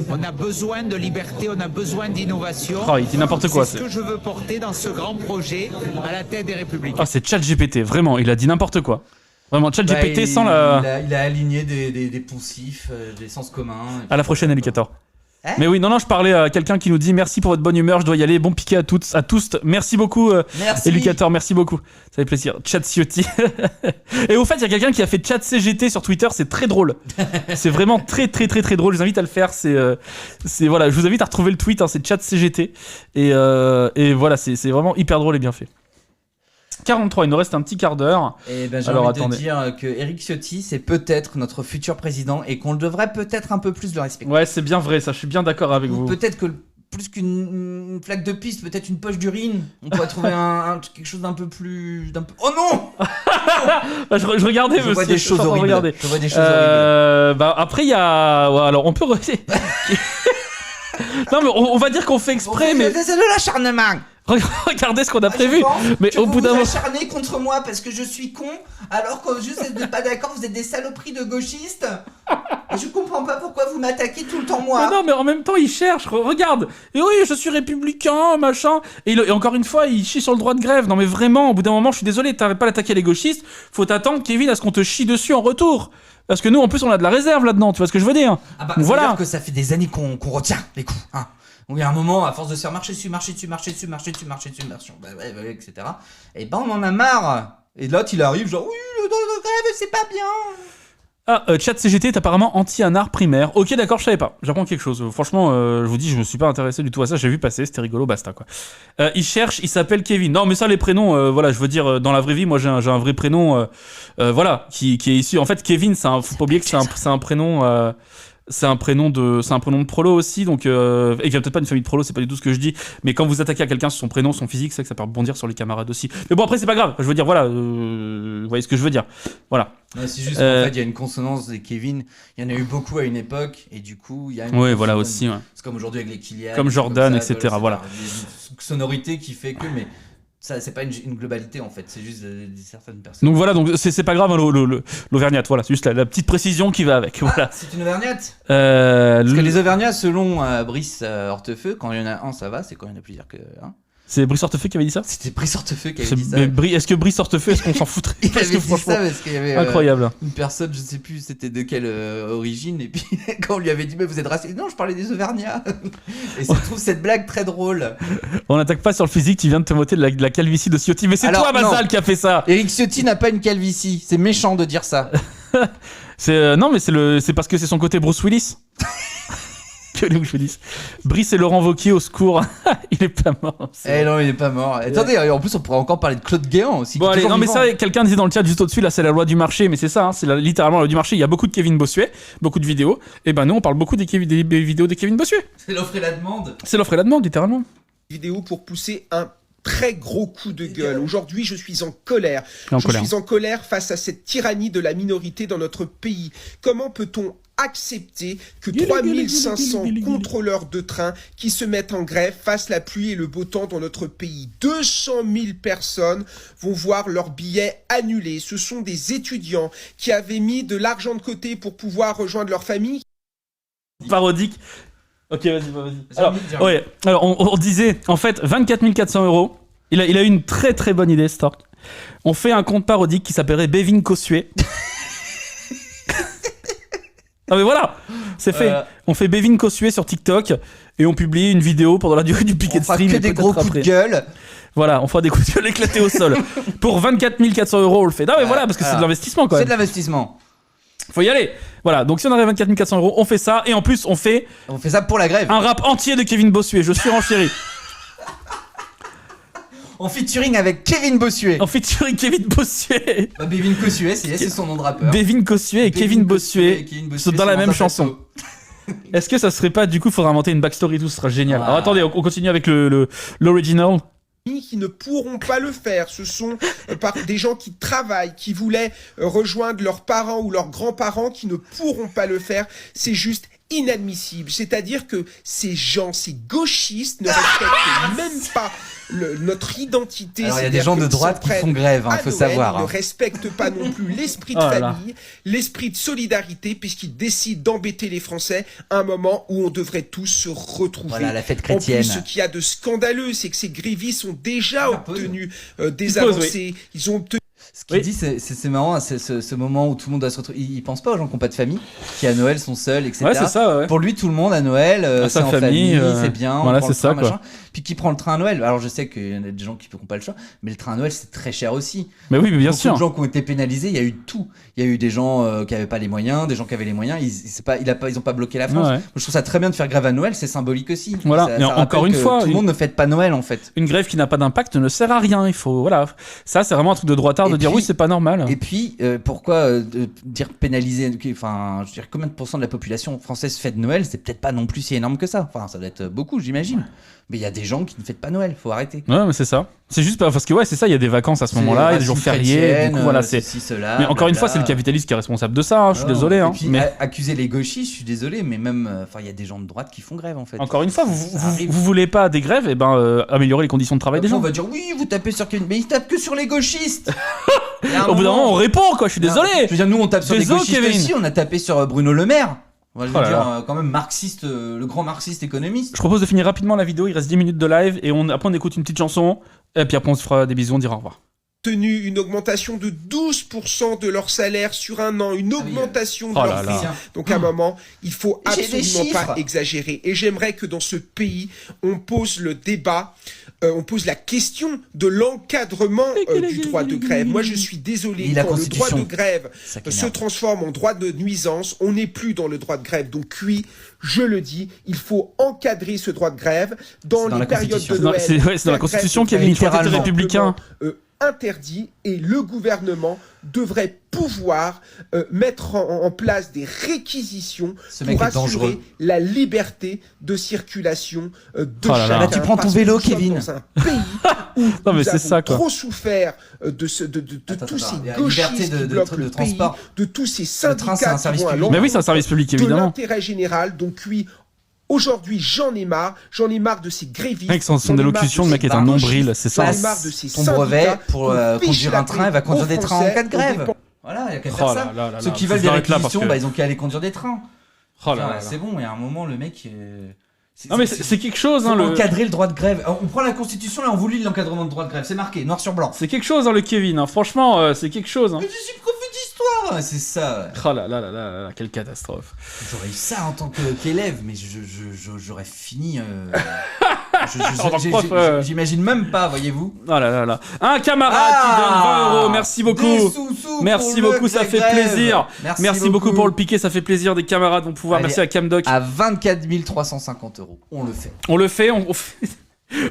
On a besoin de liberté, on a besoin d'innovation. Oh, il dit n'importe quoi. C'est ce que je veux porter dans ce grand projet à la tête des Républicains. Ah, c'est ChatGPT, vraiment, il a dit n'importe quoi. Vraiment, ChatGPT sans la... Il a aligné des poncifs, des sens communs. À la prochaine, Éducateur. Hein? Mais oui, non, je parlais à quelqu'un qui nous dit merci pour votre bonne humeur, je dois y aller, bon piqué à tous. Merci beaucoup, Éducateur, merci beaucoup. Ça fait plaisir. Chat Ciotti. Et au fait, il y a quelqu'un qui a fait Chat CGT sur Twitter, c'est très drôle. C'est vraiment très drôle, je vous invite à le faire. Voilà, je vous invite à retrouver le tweet, hein, c'est Chat CGT. Et voilà, c'est vraiment hyper drôle et bien fait. 43, il nous reste un petit quart d'heure. Et j'ai envie de dire que Éric Ciotti, c'est peut-être notre futur président et qu'on devrait peut-être un peu plus le respecter. Ouais, c'est bien vrai, ça, je suis bien d'accord avec vous. Peut-être que plus qu'une flaque de pisse, peut-être une poche d'urine, on pourrait trouver quelque chose d'un peu plus... Oh non. Je regardais, je vois des choses horribles. Je vois des choses horribles. Après, il y a... Ouais, alors, on peut... Non, mais on va dire qu'on fait exprès, mais... C'est de l'acharnement. Regardez ce qu'on a prévu. Mais au bout d'un moment, moment, vous acharnez contre moi parce que je suis con, alors que juste vous n'êtes pas d'accord, vous êtes des saloperies de gauchistes. Et je comprends pas pourquoi vous m'attaquez tout le temps moi. Mais non, mais en même temps, il cherche. Regarde. Et oui, je suis républicain, machin. Et encore une fois, il chie sur le droit de grève. Non, mais vraiment, au bout d'un moment, je suis désolé, t'arrêtes pas d'attaquer les gauchistes. Faut t'attendre, Kevin, à ce qu'on te chie dessus en retour. Parce que nous, en plus, on a de la réserve là-dedans. Tu vois ce que je veux dire? Ah bah, voilà. C'est-à-dire que ça fait des années qu'on retient les coups, hein. Donc il y a un moment, à force de se faire marcher dessus, etc. Et ben on en a marre. Et l'autre il arrive genre oui, le droit de grève c'est pas bien. Chat CGT est apparemment anti-anard primaire. Ok, d'accord, je savais pas. J'apprends quelque chose. Franchement, je vous dis, je me suis pas intéressé du tout à ça. J'ai vu passer, c'était rigolo, basta quoi. Il cherche, il s'appelle Kevin. Non, mais ça, les prénoms, voilà, je veux dire, dans la vraie vie, moi j'ai un vrai prénom, voilà, qui est issu. En fait, Kevin, faut pas oublier que c'est un prénom. C'est un prénom de prolo aussi, donc et il y a peut-être pas une famille de prolo, c'est pas du tout ce que je dis, mais quand vous attaquez à quelqu'un sur son prénom, son physique, c'est que ça peut rebondir sur les camarades aussi. Mais bon, après c'est pas grave, je veux dire, voilà, vous voyez ce que je veux dire, voilà. Ouais, c'est juste qu'en fait il y a une consonance des Kevin, il y en a eu beaucoup à une époque, et du coup il y a une ouais, voilà aussi, ouais. C'est comme aujourd'hui avec les Kylian, comme Jordan, comme ça, etc. Voilà. Une sonorité qui fait que, mais ça, c'est pas une globalité en fait, c'est juste certaines personnes. Donc voilà, donc c'est pas grave l'Auvergnate, voilà, c'est juste la petite précision qui va avec. Voilà. C'est une Auvergnate Parce que les Auvergnats, selon Brice Hortefeux, quand il y en a un, ça va, c'est quand il y en a plusieurs que. Hein. C'est Brice Hortefeux qui avait dit ça? C'était Brice Hortefeux qui avait dit ça. Est-ce que Brice Hortefeux, est-ce qu'on s'en foutrait? Il avait dit ça parce qu'il y avait incroyable. Une personne, je sais plus c'était de quelle origine, et puis quand on lui avait dit mais vous êtes raciste, non je parlais des Auvergnats. Et je trouve cette blague très drôle. On n'attaque pas sur le physique, tu viens de te moquer de la calvitie de Ciotti, mais c'est toi Basal qui a fait ça. Éric Ciotti n'a pas une calvitie, c'est méchant de dire ça. Non mais c'est parce que c'est son côté Bruce Willis. Que je vous dise. Brice et Laurent Wauquiez au secours. Il est pas mort. Non, il est pas mort. Attendez, en plus on pourrait encore parler de Claude Guéant aussi. Bon allez, non mais ça, quelqu'un disait dans le chat juste au-dessus, là c'est la loi du marché, mais c'est ça, hein, c'est littéralement la loi du marché. Il y a beaucoup de Kevin Bossuet, beaucoup de vidéos. Et ben nous on parle beaucoup des vidéos de Kevin Bossuet. C'est l'offre et la demande. C'est l'offre et la demande, littéralement. Vidéo pour pousser un très gros coup de gueule. Aujourd'hui, je suis en colère. Je suis en colère face à cette tyrannie de la minorité dans notre pays. Comment peut-on accepter que 3500 contrôleurs de train qui se mettent en grève fassent la pluie et le beau temps dans notre pays? 200 000 personnes vont voir leurs billets annulés. Ce sont des étudiants qui avaient mis de l'argent de côté pour pouvoir rejoindre leur famille. Parodique. Ok, vas-y. Alors, on disait, en fait, 24 400 €. Il a eu une très très bonne idée, Stork. On fait un compte parodique qui s'appellerait Bévin Cossuet. Non mais voilà, c'est fait. On fait Bévin Cossuet sur TikTok et on publie une vidéo pendant la durée du piquet de stream. On fera que des gros coups de gueule. Voilà, on fera des coups de gueule éclatés au sol. Pour 24 400 €, on le fait. Non mais voilà, parce que c'est de l'investissement quand même. C'est de l'investissement. Faut y aller. Voilà, donc si on arrive à 24 400 €, on fait ça. Et en plus, on fait ça pour la grève. Un rap entier de Kevin Bossuet. Je suis renchéri. En featuring avec Kevin Bossuet. En featuring Kevin Bossuet. Bévin Cossuet, c'est son nom de rappeur. Bévin Cossuet et Kevin Bossuet sont dans la même chanson. Est-ce que ça serait pas, du coup, faudra inventer une backstory, tout ce sera génial. Alors attendez, on continue avec l'original. Qui ne pourront pas le faire. Ce sont par des gens qui travaillent, qui voulaient rejoindre leurs parents ou leurs grands-parents qui ne pourront pas le faire. C'est juste inadmissible. C'est-à-dire que ces gens, ces gauchistes ne respectent même pas notre identité. Alors il y a des gens de droite qui font grève, il faut savoir. Ils ne respectent pas non plus l'esprit de famille, l'esprit de solidarité, puisqu'ils décident d'embêter les Français à un moment où on devrait tous se retrouver. Voilà, la fête chrétienne. En plus, ce qu'il y a de scandaleux, c'est que ces grévistes ont déjà obtenu des avancées. Ils ont obtenu... Ce qu'il dit, c'est marrant, c'est ce moment où tout le monde doit se retrouver. Il pense pas aux gens qui n'ont pas de famille, qui à Noël sont seuls, etc. Ouais, c'est ça, ouais. Pour lui, tout le monde à Noël, c'est en famille, c'est bien, voilà, on prend c'est le train, ça, quoi. machin. Puis qui prend le train à Noël. Alors je sais qu'il y en a des gens qui n'ont pas le choix, mais le train à Noël, c'est très cher aussi. Mais oui, mais bien sûr. Beaucoup de gens qui ont été pénalisés, il y a eu tout. Il y a eu des gens qui n'avaient pas les moyens, des gens qui avaient les moyens, ils ont pas bloqué la France. Ouais. Moi, je trouve ça très bien de faire grève à Noël, c'est symbolique aussi. Voilà, Ça mais encore une fois, tout le monde ne fête pas Noël en fait. Une grève qui n'a pas d'impact ne sert à rien. Il faut, voilà. Ça, c'est vraiment un truc de droitard de dire oui, c'est pas normal. Et puis, pourquoi dire pénaliser, enfin, je veux dire, combien de pourcents de la population française fête Noël? C'est peut-être pas non plus si énorme que ça. Enfin, ça doit être beaucoup, j'imagine. Ouais. Mais il y a des gens qui ne fêtent pas Noël, faut arrêter. Ouais, mais c'est ça. C'est juste parce que ouais, c'est ça, il y a des vacances à ce moment-là, il y a des jours fériés, du coup voilà, c'est cela, mais encore une fois, c'est le capitalisme qui est responsable de ça, hein, je suis désolé hein. Puis, mais accuser les gauchistes, je suis désolé, mais même enfin il y a des gens de droite qui font grève en fait. Encore une fois, vous voulez pas des grèves, et ben améliorer les conditions de travail des gens. On va dire oui, vous tapez sur Kevin, mais ils tapent que sur les gauchistes. Au bout d'un moment, on répond quoi, je suis désolé. Je veux dire, nous on tape sur les gauchistes aussi, on a tapé sur Bruno Le Maire. Je veux dire, quand même marxiste, le grand marxiste économiste. Je propose de finir rapidement la vidéo, il reste 10 minutes de live, et après on écoute une petite chanson, et puis après on se fera des bisous, on dira au revoir. Tenu une augmentation de 12% de leur salaire sur un an, une augmentation de leur prix. Donc à un moment, il faut absolument pas exagérer. Et j'aimerais que dans ce pays, on pose le débat, on pose la question de l'encadrement du droit de grève. Moi, je suis désolé, quand le droit de grève se transforme en droit de nuisance, on n'est plus dans le droit de grève. Donc oui, je le dis, il faut encadrer ce droit de grève dans les périodes de Noël. C'est dans la Constitution qu'il y a une liberté républicain. Interdit, et le gouvernement devrait pouvoir mettre en place des réquisitions pour assurer la liberté de circulation de chacun. Là, tu prends ton vélo, Kevin. Dans un pays où non, mais nous c'est avons ça, quoi. trop souffert de tous ces gauchistes qui bloquent le pays, de tous ces syndicats qui vont à l'encontre mais oui, c'est un service public, évidemment. de l'intérêt général. Donc oui, aujourd'hui, j'en ai marre de ces grévistes. Mec, son élocution, le mec est un nombril, c'est ça. J'en ai marre de ces ton brevet pour conduire un train, il va conduire des trains en cas de grève. Voilà, il n'y a qu'à faire ça. Ceux qui veulent des réquisitions, ils ont qu'à aller conduire des trains. C'est bon, il y a un moment, le mec... Non mais c'est quelque chose, hein, encadrer le droit de grève. On prend la Constitution, là, on vous lit l'encadrement de droit de grève, c'est marqué, noir sur blanc. C'est quelque chose, hein, le Kevin, hein. Franchement, c'est quelque chose. Hein. Mais je suis prof d'histoire, c'est ça. Oh là là là là, quelle catastrophe. J'aurais eu ça en tant qu'élève, mais j'aurais fini... J'imagine même pas, voyez-vous. Oh là là là. Un camarade qui donne 20 €, merci beaucoup. Merci beaucoup, ça fait plaisir. Merci beaucoup pour le piquet, ça fait plaisir. Des camarades vont pouvoir. Merci à Camdoc. À 24 350 €, on le fait.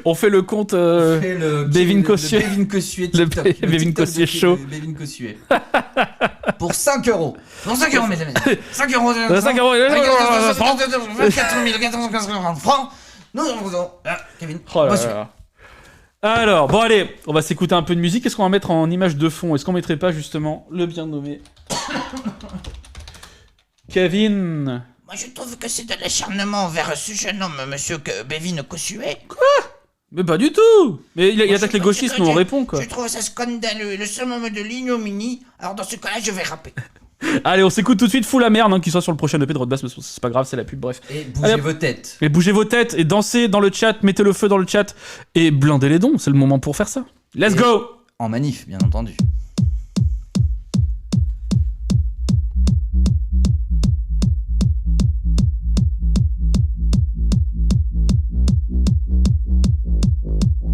On fait le compte Bévin Cossuet. Bévin Cossuet, le Bévin Cossuet chaud. Bévin Cossuet. Pour 5 €. Pour 5 €, mes amis. 5 €. 5 €. 24 450 francs. Non, Kevin. Oh là là. Alors, bon allez, on va s'écouter un peu de musique. Qu'est-ce qu'on va mettre en image de fond? Est-ce qu'on mettrait pas justement le bien nommé Kevin? Moi, je trouve que c'est de l'acharnement envers ce jeune homme, monsieur Bévin Kossuet. Quoi? Mais pas du tout. Mais il attaque les gauchistes, nous on répond quoi. Je trouve ça scandaleux, le summum de l'ignominie. Alors dans ce cas-là, je vais rapper. Allez, on s'écoute tout de suite Fou la merde, hein, qui soit sur le prochain EP de Rodbass, mais c'est pas grave, c'est la pub, bref. Et bougez vos têtes. Et bougez vos têtes, et dansez dans le chat, mettez le feu dans le chat, et blindez les dons, c'est le moment pour faire ça. Let's go! En manif, bien entendu.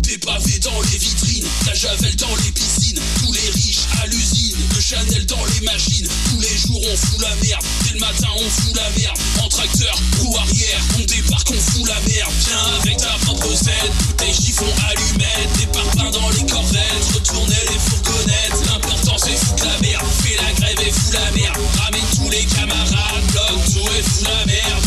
Des pavés dans les vitrines, la javel dans les piscines, tous les riches à l'usine, le Chanel dans les machines, tous les jours on fout la merde, dès le matin on fout la merde, en tracteur, roue arrière, on débarque, on fout la merde, viens avec ta propre recette, des chiffons allumettes, des parpaings dans les corvettes, retournez les fourgonnettes, l'important c'est foutre la merde, fais la grève et fous la merde, ramène tous les camarades, bloque tout et fous la merde.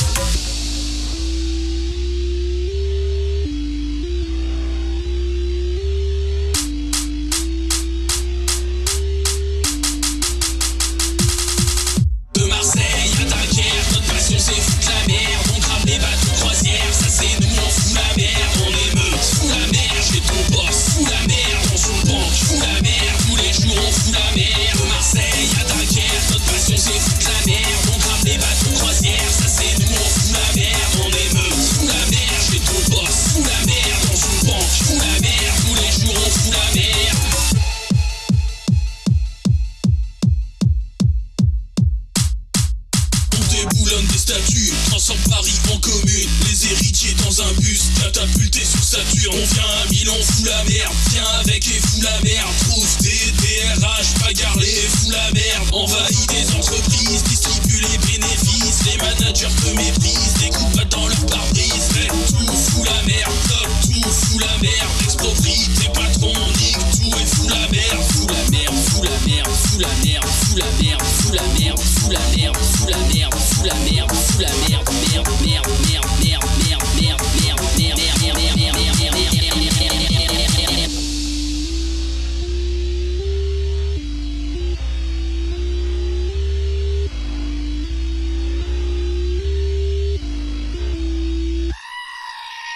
De Marseille à Dunkerque, notre passion c'est foutre la merde. On crame les bateaux croisières, ça c'est nous, on fout la merde. On émeut, fous la merde, j'ai ton boss, fous la merde. On son banque, fous la merde, tous les jours on fout la merde. De Marseille à Dunkerque, notre passion c'est foutre la merde. On crame les bateaux croisières, ça c'est nous, on fout la merde. On émeut, fous la merde, j'ai ton boss, fous la merde. On son banque, fous la merde, tous les jours on fout la merde. On déboulonne des statues, transforme Paris en commune. Les héritiers dans un bus, catapulté sur Saturne. On vient à Milan, fout la merde, viens avec et fous la merde. Trouve des DRH, bagarre-les et fous la merde. Envahit des entreprises, distribue les bénéfices. Les managers te méprisent, découpe pas dans leur pare-brise. Mais tout fout la merde, top, tout fout la merde. Exproprie tes patrons, nique tout et fous la merde. Fous la merde, fous la merde, fous la merde, fous la merde, fous la merde, fous la merde, fous la merde, fous la merde, fous la merde, merde, merde, merde, merde, merde, merde, merde, merde, merde, merde, merde,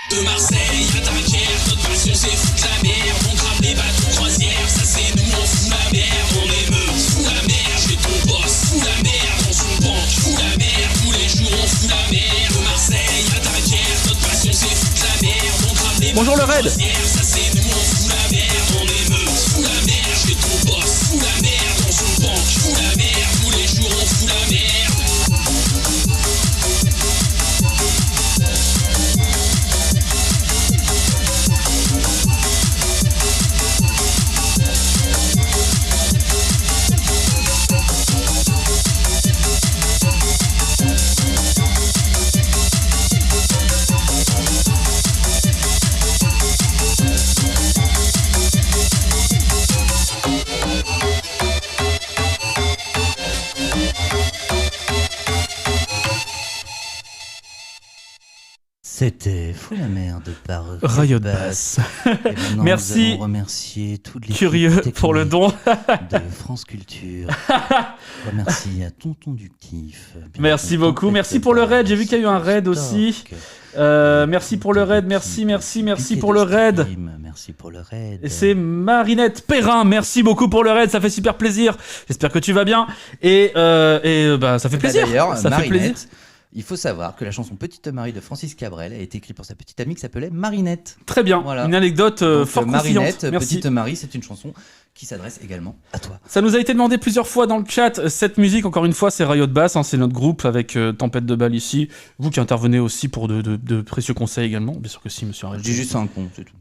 De Marseille à Dunkerque, notre passion c'est foutre la merde. On crame les bateaux croisières, ça c'est nous, on fout la merde. On émeut, fous la merde, j'ai ton boss, fous la merde. On son banque, fous la merde, tous les jours on fout la merde. De Marseille à Dunkerque, notre passion c'est foutre la merde. On crame les Bonjour le bateaux raid. croisières, ça c'est nous, on fout la merde. On émeut, fous la merde, j'ai ton boss, fous la merde. On son banque, fous la merde, tous les jours on fout la merde. C'était Fou la merde par Riot Bass. Merci. Nous allons remercier toutes les Curieux pour le don de France Culture. Remercie à Tonton Ductif. Merci beaucoup. Merci pour le raid. J'ai vu qu'il y a eu un raid aussi. Merci pour le raid. Merci pour le raid. Merci pour le raid. Et c'est Marinette Perrin. Merci beaucoup pour le raid. Ça fait super plaisir. J'espère que tu vas bien. Et bah ça fait plaisir. D'ailleurs, ça fait plaisir. Il faut savoir que la chanson Petite Marie de Francis Cabrel a été écrite pour sa petite amie qui s'appelait Marinette. Très bien, voilà. Une anecdote fort Marinette, croustillante. Merci. Petite Marie, c'est une chanson qui s'adresse également à toi. Ça nous a été demandé plusieurs fois dans le chat. Cette musique, encore une fois, c'est Riot Bass, hein, c'est notre groupe avec Tempête de Balle ici. Vous qui intervenez aussi pour de précieux conseils également. Bien sûr que si, monsieur Arrête. Je dis juste un con, c'est tout.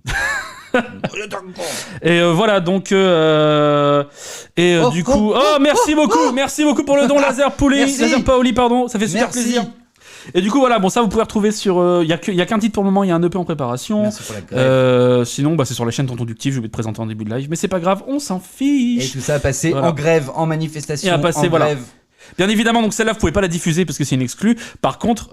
Et voilà, donc du coup, merci beaucoup pour le don Laser Paoli, pardon, ça fait super plaisir. Et du coup voilà, bon ça vous pouvez retrouver sur, il y a qu'un titre pour le moment, il y a un EP en préparation. Merci pour la grève. Sinon bah c'est sur la chaîne Tonton Ductif, je vais te présenter en début de live, mais c'est pas grave, on s'en fiche. Et tout ça a passé en grève, en manifestation, et à passer, en voilà. grève. Bien évidemment, donc celle-là, vous pouvez pas la diffuser parce que c'est une exclue. Par contre,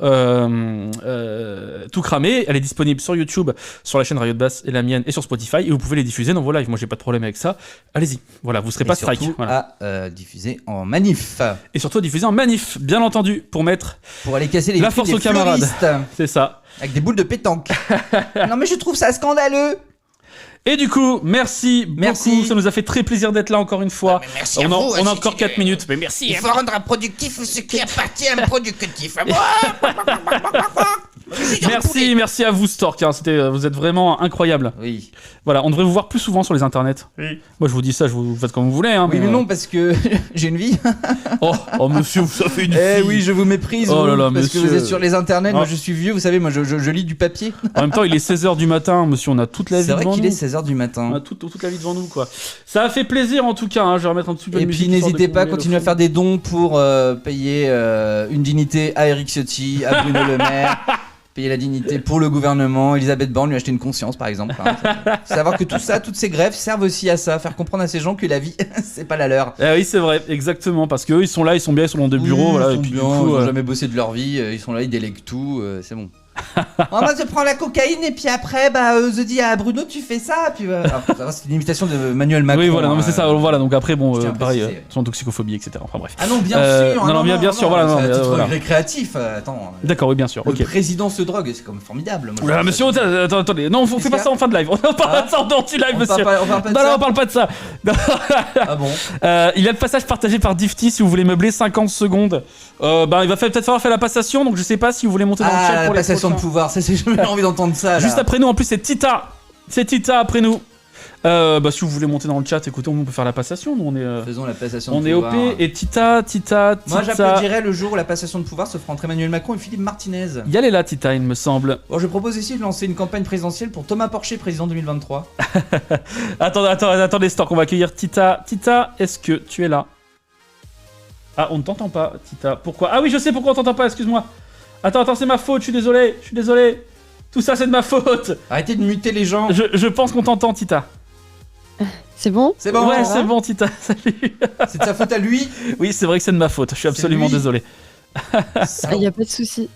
Tout cramé, elle est disponible sur YouTube, sur la chaîne Riot Bass et la mienne, et sur Spotify, et vous pouvez les diffuser dans vos lives. Moi, j'ai pas de problème avec ça. Allez-y. Voilà, vous serez pas strike. Voilà. À diffuser en manif. Et surtout à diffuser en manif, bien entendu, pour aller casser les la force aux camarades. C'est ça. Avec des boules de pétanque. Non, mais je trouve ça scandaleux. Et du coup, merci beaucoup, ça nous a fait très plaisir d'être là encore une fois. Merci on à vous, a encore 4 minutes, mais merci. Il faut rendre productif ce qui appartient à un productif. Merci à vous Stork, hein. Vous êtes vraiment incroyable. Oui. Voilà, on devrait vous voir plus souvent sur les internets. Oui. Moi je vous dis ça, vous faites comme vous voulez. Hein, oui mais non, parce que j'ai une vie. oh monsieur, vous avez une vie. Eh oui, je vous méprise. Oh là là, parce monsieur. que vous êtes sur les internets, moi je suis vieux, vous savez, moi je lis du papier. En même temps, il est 16h du matin, monsieur, on a toute la vie devant nous. C'est vrai qu'il est 16h du matin. On a toute la vie devant nous, quoi. Ça a fait plaisir en tout cas, hein. Je vais remettre un petit peu de musique. Et puis n'hésitez pas à continuer à faire des dons pour payer une dignité à Eric Ciotti, à Bruno Le Maire. Payer la dignité pour le gouvernement, Elisabeth Borne lui acheter une conscience par exemple. Hein. Savoir que tout ça, toutes ces grèves servent aussi à ça, faire comprendre à ces gens que la vie, c'est pas la leur. Oui, c'est vrai, exactement, parce qu'eux ils sont là, ils sont bien, ils sont dans des bureaux, voilà, ils sont et puis bien, du coup, ils ont jamais bossé de leur vie, ils sont là, ils délèguent tout, c'est bon. Moi je prends la cocaïne et puis après je dis à Bruno tu fais ça puis c'est une imitation de Manuel Macron. Oui voilà, non, mais c'est ça, voilà, donc après bon pareil, sans toxicophobie etc. Enfin bref. Ah non bien sûr. Non, bien sûr, voilà, c'est voilà. récréatif, attends. D'accord, oui bien sûr. Le président se drogue, c'est comme formidable. Moi, monsieur, attendez, non, on fait pas ça en fin de live. On parle pas ça en anti-live, monsieur. Non, on parle pas de ça. Ah bon. Il y a le passage partagé par Difty si vous voulez meubler 50 secondes. Il va peut-être falloir faire la passation, donc je sais pas si vous voulez monter dans le chat pour la passation de pouvoir, ça c'est jamais envie d'entendre ça. Juste après nous, en plus c'est Tita après nous. Si vous voulez monter dans le chat, écoutez, on peut faire la passation. Nous, on est, faisons la passation de pouvoir. On est OP et Tita. Moi j'applaudirais le jour où la passation de pouvoir se fera entre Emmanuel Macron et Philippe Martinez. Y aller là, Tita, il me semble. Bon, je propose ici de lancer une campagne présidentielle pour Thomas Porcher, président 2023. Attendez, Stork, on va accueillir Tita. Tita, est-ce que tu es là? Ah, on ne t'entend pas, Tita. Pourquoi? Ah oui, je sais pourquoi on t'entend pas, excuse-moi. Attends, c'est ma faute, je suis désolé. Tout ça, c'est de ma faute. Arrêtez de muter les gens. Je pense qu'on t'entend, Tita. C'est bon? C'est bon. Ouais, c'est bon, Tita. Salut. C'est de sa faute à lui? Oui, c'est vrai que c'est de ma faute. Je suis absolument désolé. Il n'y a pas de souci.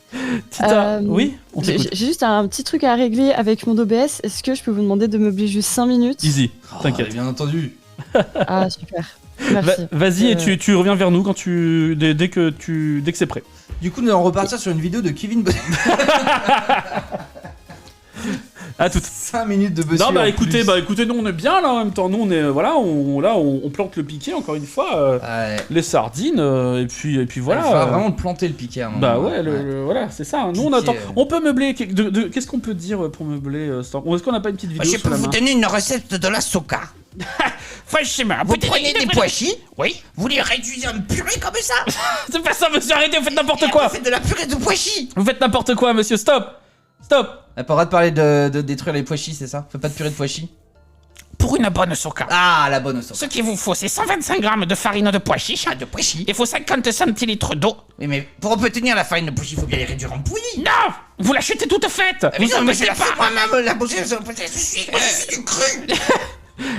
Tita, oui, on t'écoute. J'ai juste un petit truc à régler avec mon OBS. Est-ce que je peux vous demander de meubler juste 5 minutes? Easy, t'inquiète. Bien entendu. Ah, super. Merci. Vas-y, et tu reviens vers nous quand dès que c'est prêt. Du coup, nous allons repartir sur une vidéo de Kevin Bossuet. À toutes. 5 minutes de Bossuet. Non, écoutez, nous on est bien là en même temps. Nous on est on plante le piquet encore une fois. Les sardines et puis voilà. Il va vraiment planter le piquet. À un moment. Voilà, c'est ça. Nous on attend. On peut meubler. Qu'est-ce qu'on peut dire pour meubler Est-ce qu'on n'a pas une petite vidéo? Je peux vous donner une recette de la soca. Franchement, vous prenez des pois chiches, oui, vous les réduisez en purée comme ça. C'est pas ça, monsieur, arrêtez, vous faites n'importe quoi. Vous faites de la purée de pois chiches. Vous faites n'importe quoi, monsieur, stop. On n'a pas le droit de parler de détruire les pois chiches, c'est ça? Fais pas de purée de pois chiches. Pour une bonne soca. Ah, la bonne soca. Ce qu'il vous faut, c'est 125 grammes de farine de pois chiches. Il faut 50 centilitres d'eau. Oui, mais pour obtenir la farine de pois chiches, il faut bien les réduire en pouilly. Non, vous l'achetez toute faite. Mais non, mais je la fais moi-même, la bougie, c'est du cru.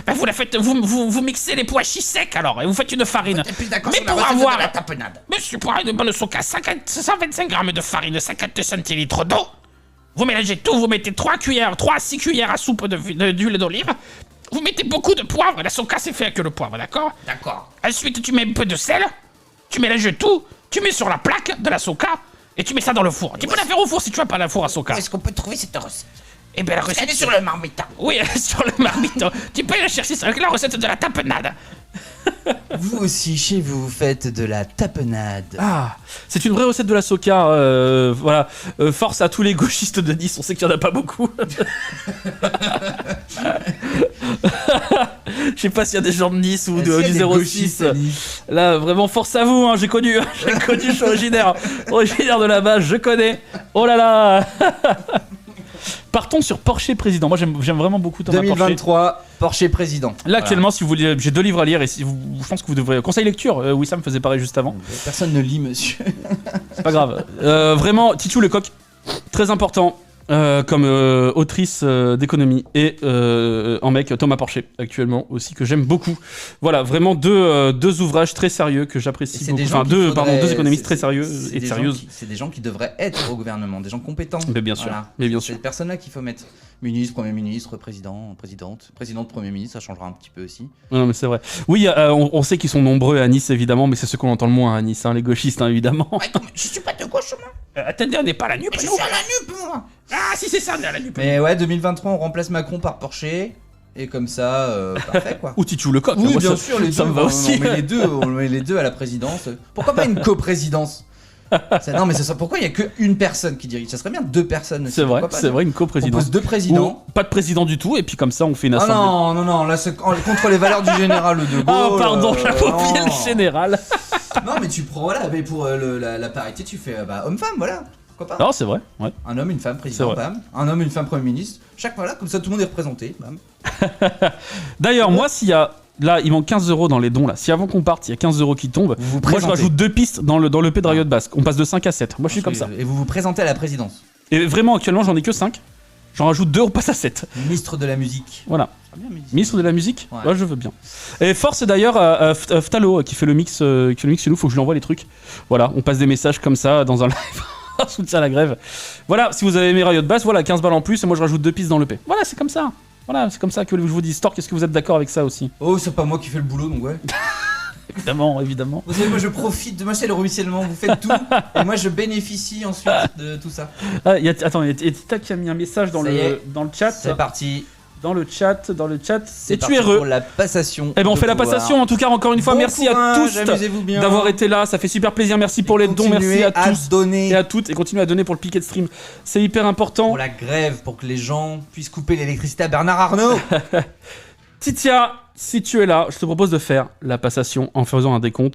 Ben vous la faites, vous mixez les pois chiches secs alors et vous faites une farine. Mais pour avoir de la tapenade. Monsieur, pour une bonne soca, 125 grammes de farine, 50 centilitres d'eau. Vous mélangez tout, vous mettez 3 à 6 cuillères à soupe d'huile d'olive. Vous mettez beaucoup de poivre, la soca c'est fait avec le poivre, d'accord? D'accord. Ensuite tu mets un peu de sel, tu mélanges tout, tu mets sur la plaque de la soca et tu mets ça dans le four. Tu peux la faire au four si tu as pas la four à soca. Est-ce qu'on peut trouver cette recette? Eh bien la recette... Elle est sur le marmiton. Oui, elle est sur le marmiton. Tu peux la chercher avec la recette de la tapenade. Vous aussi, chez vous, vous faites de la tapenade. Ah, c'est une vraie recette de la soca. Voilà. Force à tous les gauchistes de Nice, on sait qu'il n'y en a pas beaucoup. Je sais pas s'il y a des gens de Nice ou du 06. Là, vraiment, force à vous. Hein, j'ai connu, je suis originaire de là-bas, je connais. Oh là là. Partons sur Porcher président. Moi j'aime vraiment beaucoup Thomas 2023, Porcher président. Là actuellement, si vous voulez, j'ai 2 livres à lire et je pense que vous devrez. Conseil lecture, Wissam faisait pareil juste avant. Personne ne lit, monsieur. C'est pas grave. Vraiment, Tichou le coq, très important. comme autrice d'économie et en mec Thomas Porcher actuellement aussi que j'aime beaucoup. Voilà, vraiment deux ouvrages très sérieux que j'apprécie beaucoup. Enfin deux économistes très sérieux et sérieuses. C'est des gens qui devraient être au gouvernement, des gens compétents. Mais bien sûr. Voilà. Mais bien C'est sûr. ces personnes-là qu'il faut mettre. Ministre, Premier ministre, présidente, Premier ministre, ça changera un petit peu aussi. Non mais c'est vrai. Oui, on sait qu'ils sont nombreux à Nice évidemment, mais c'est ceux qu'on entend le moins à Nice, hein, les gauchistes hein, évidemment. Je suis pas de gauche, moi. Attendez, on n'est pas à la nupe. Je suis à la nupe, moi. Ah, si c'est ça, on est à la nupe. Mais ouais, 2023, on remplace Macron par Porcher. Et comme ça, parfait quoi. Ou Titu Lecoq. Oui, moi, bien ça, sûr, les ça deux. me va aussi. On met les deux à la présidence. Pourquoi pas une coprésidence? Non, mais pourquoi il y a qu'une personne qui dirige? Ça serait bien 2 personnes aussi. C'est vrai, une coprésidence. On pose 2 présidents. Ou pas de président du tout, et puis comme ça on fait une Ah assemblée. non, là c'est contre les valeurs du général de Gaulle. Oh pardon, j'avais oublié le général. Non, mais tu prends, voilà, mais pour la parité, tu fais homme-femme, voilà. Pourquoi pas? Non, c'est vrai, ouais. Un homme, une femme, président, bam. Un homme, une femme, premier ministre. Voilà, comme ça tout le monde est représenté, bam. D'ailleurs, moi, s'il y a. Là, il manque 15 € dans les dons. Là. Si avant qu'on parte, il y a 15 € qui tombent, moi je rajoute 2 pistes dans le P de Riot Basque. On passe de 5 à 7. Moi je suis comme ça. Et vous vous présentez à la présidence. Et vraiment, actuellement, j'en ai que 5. J'en rajoute 2, on passe à 7. Ministre de la musique. Voilà. Ministre de la musique? Ouais. Ouais, je veux bien. Et force d'ailleurs à Ftalo qui fait le mix chez nous, faut que je lui envoie les trucs. Voilà, on passe des messages comme ça dans un live. Soutien à la grève. Voilà, si vous avez aimé Riot Bass, voilà, 15 balles en plus et moi je rajoute 2 pistes dans le P. Voilà, c'est comme ça. Voilà, c'est comme ça que je vous dis. Stork, est-ce que vous êtes d'accord avec ça aussi? Oh, c'est pas moi qui fais le boulot, donc ouais. Évidemment, évidemment. Vous savez, moi je profite de moi, c'est le ruissellement, vous faites tout, et moi je bénéficie ensuite de tout ça. Ah, attends, il y a Tita qui a mis un message dans le chat. C'est parti. Dans le chat. C'est Et tu parti es heureux. pour la passation. Eh ben on de fait la pouvoir. passation en tout cas encore une fois. Bon Merci courage, à tous amusez-vous bien. d'avoir été là. Ça fait super plaisir. Merci pour les dons. Merci à tous donner. et à toutes et continuez à donner pour le piquet de stream. C'est hyper important. Pour la grève, pour que les gens puissent couper l'électricité à Bernard Arnault. Titia, si tu es là, je te propose de faire la passation en faisant un décompte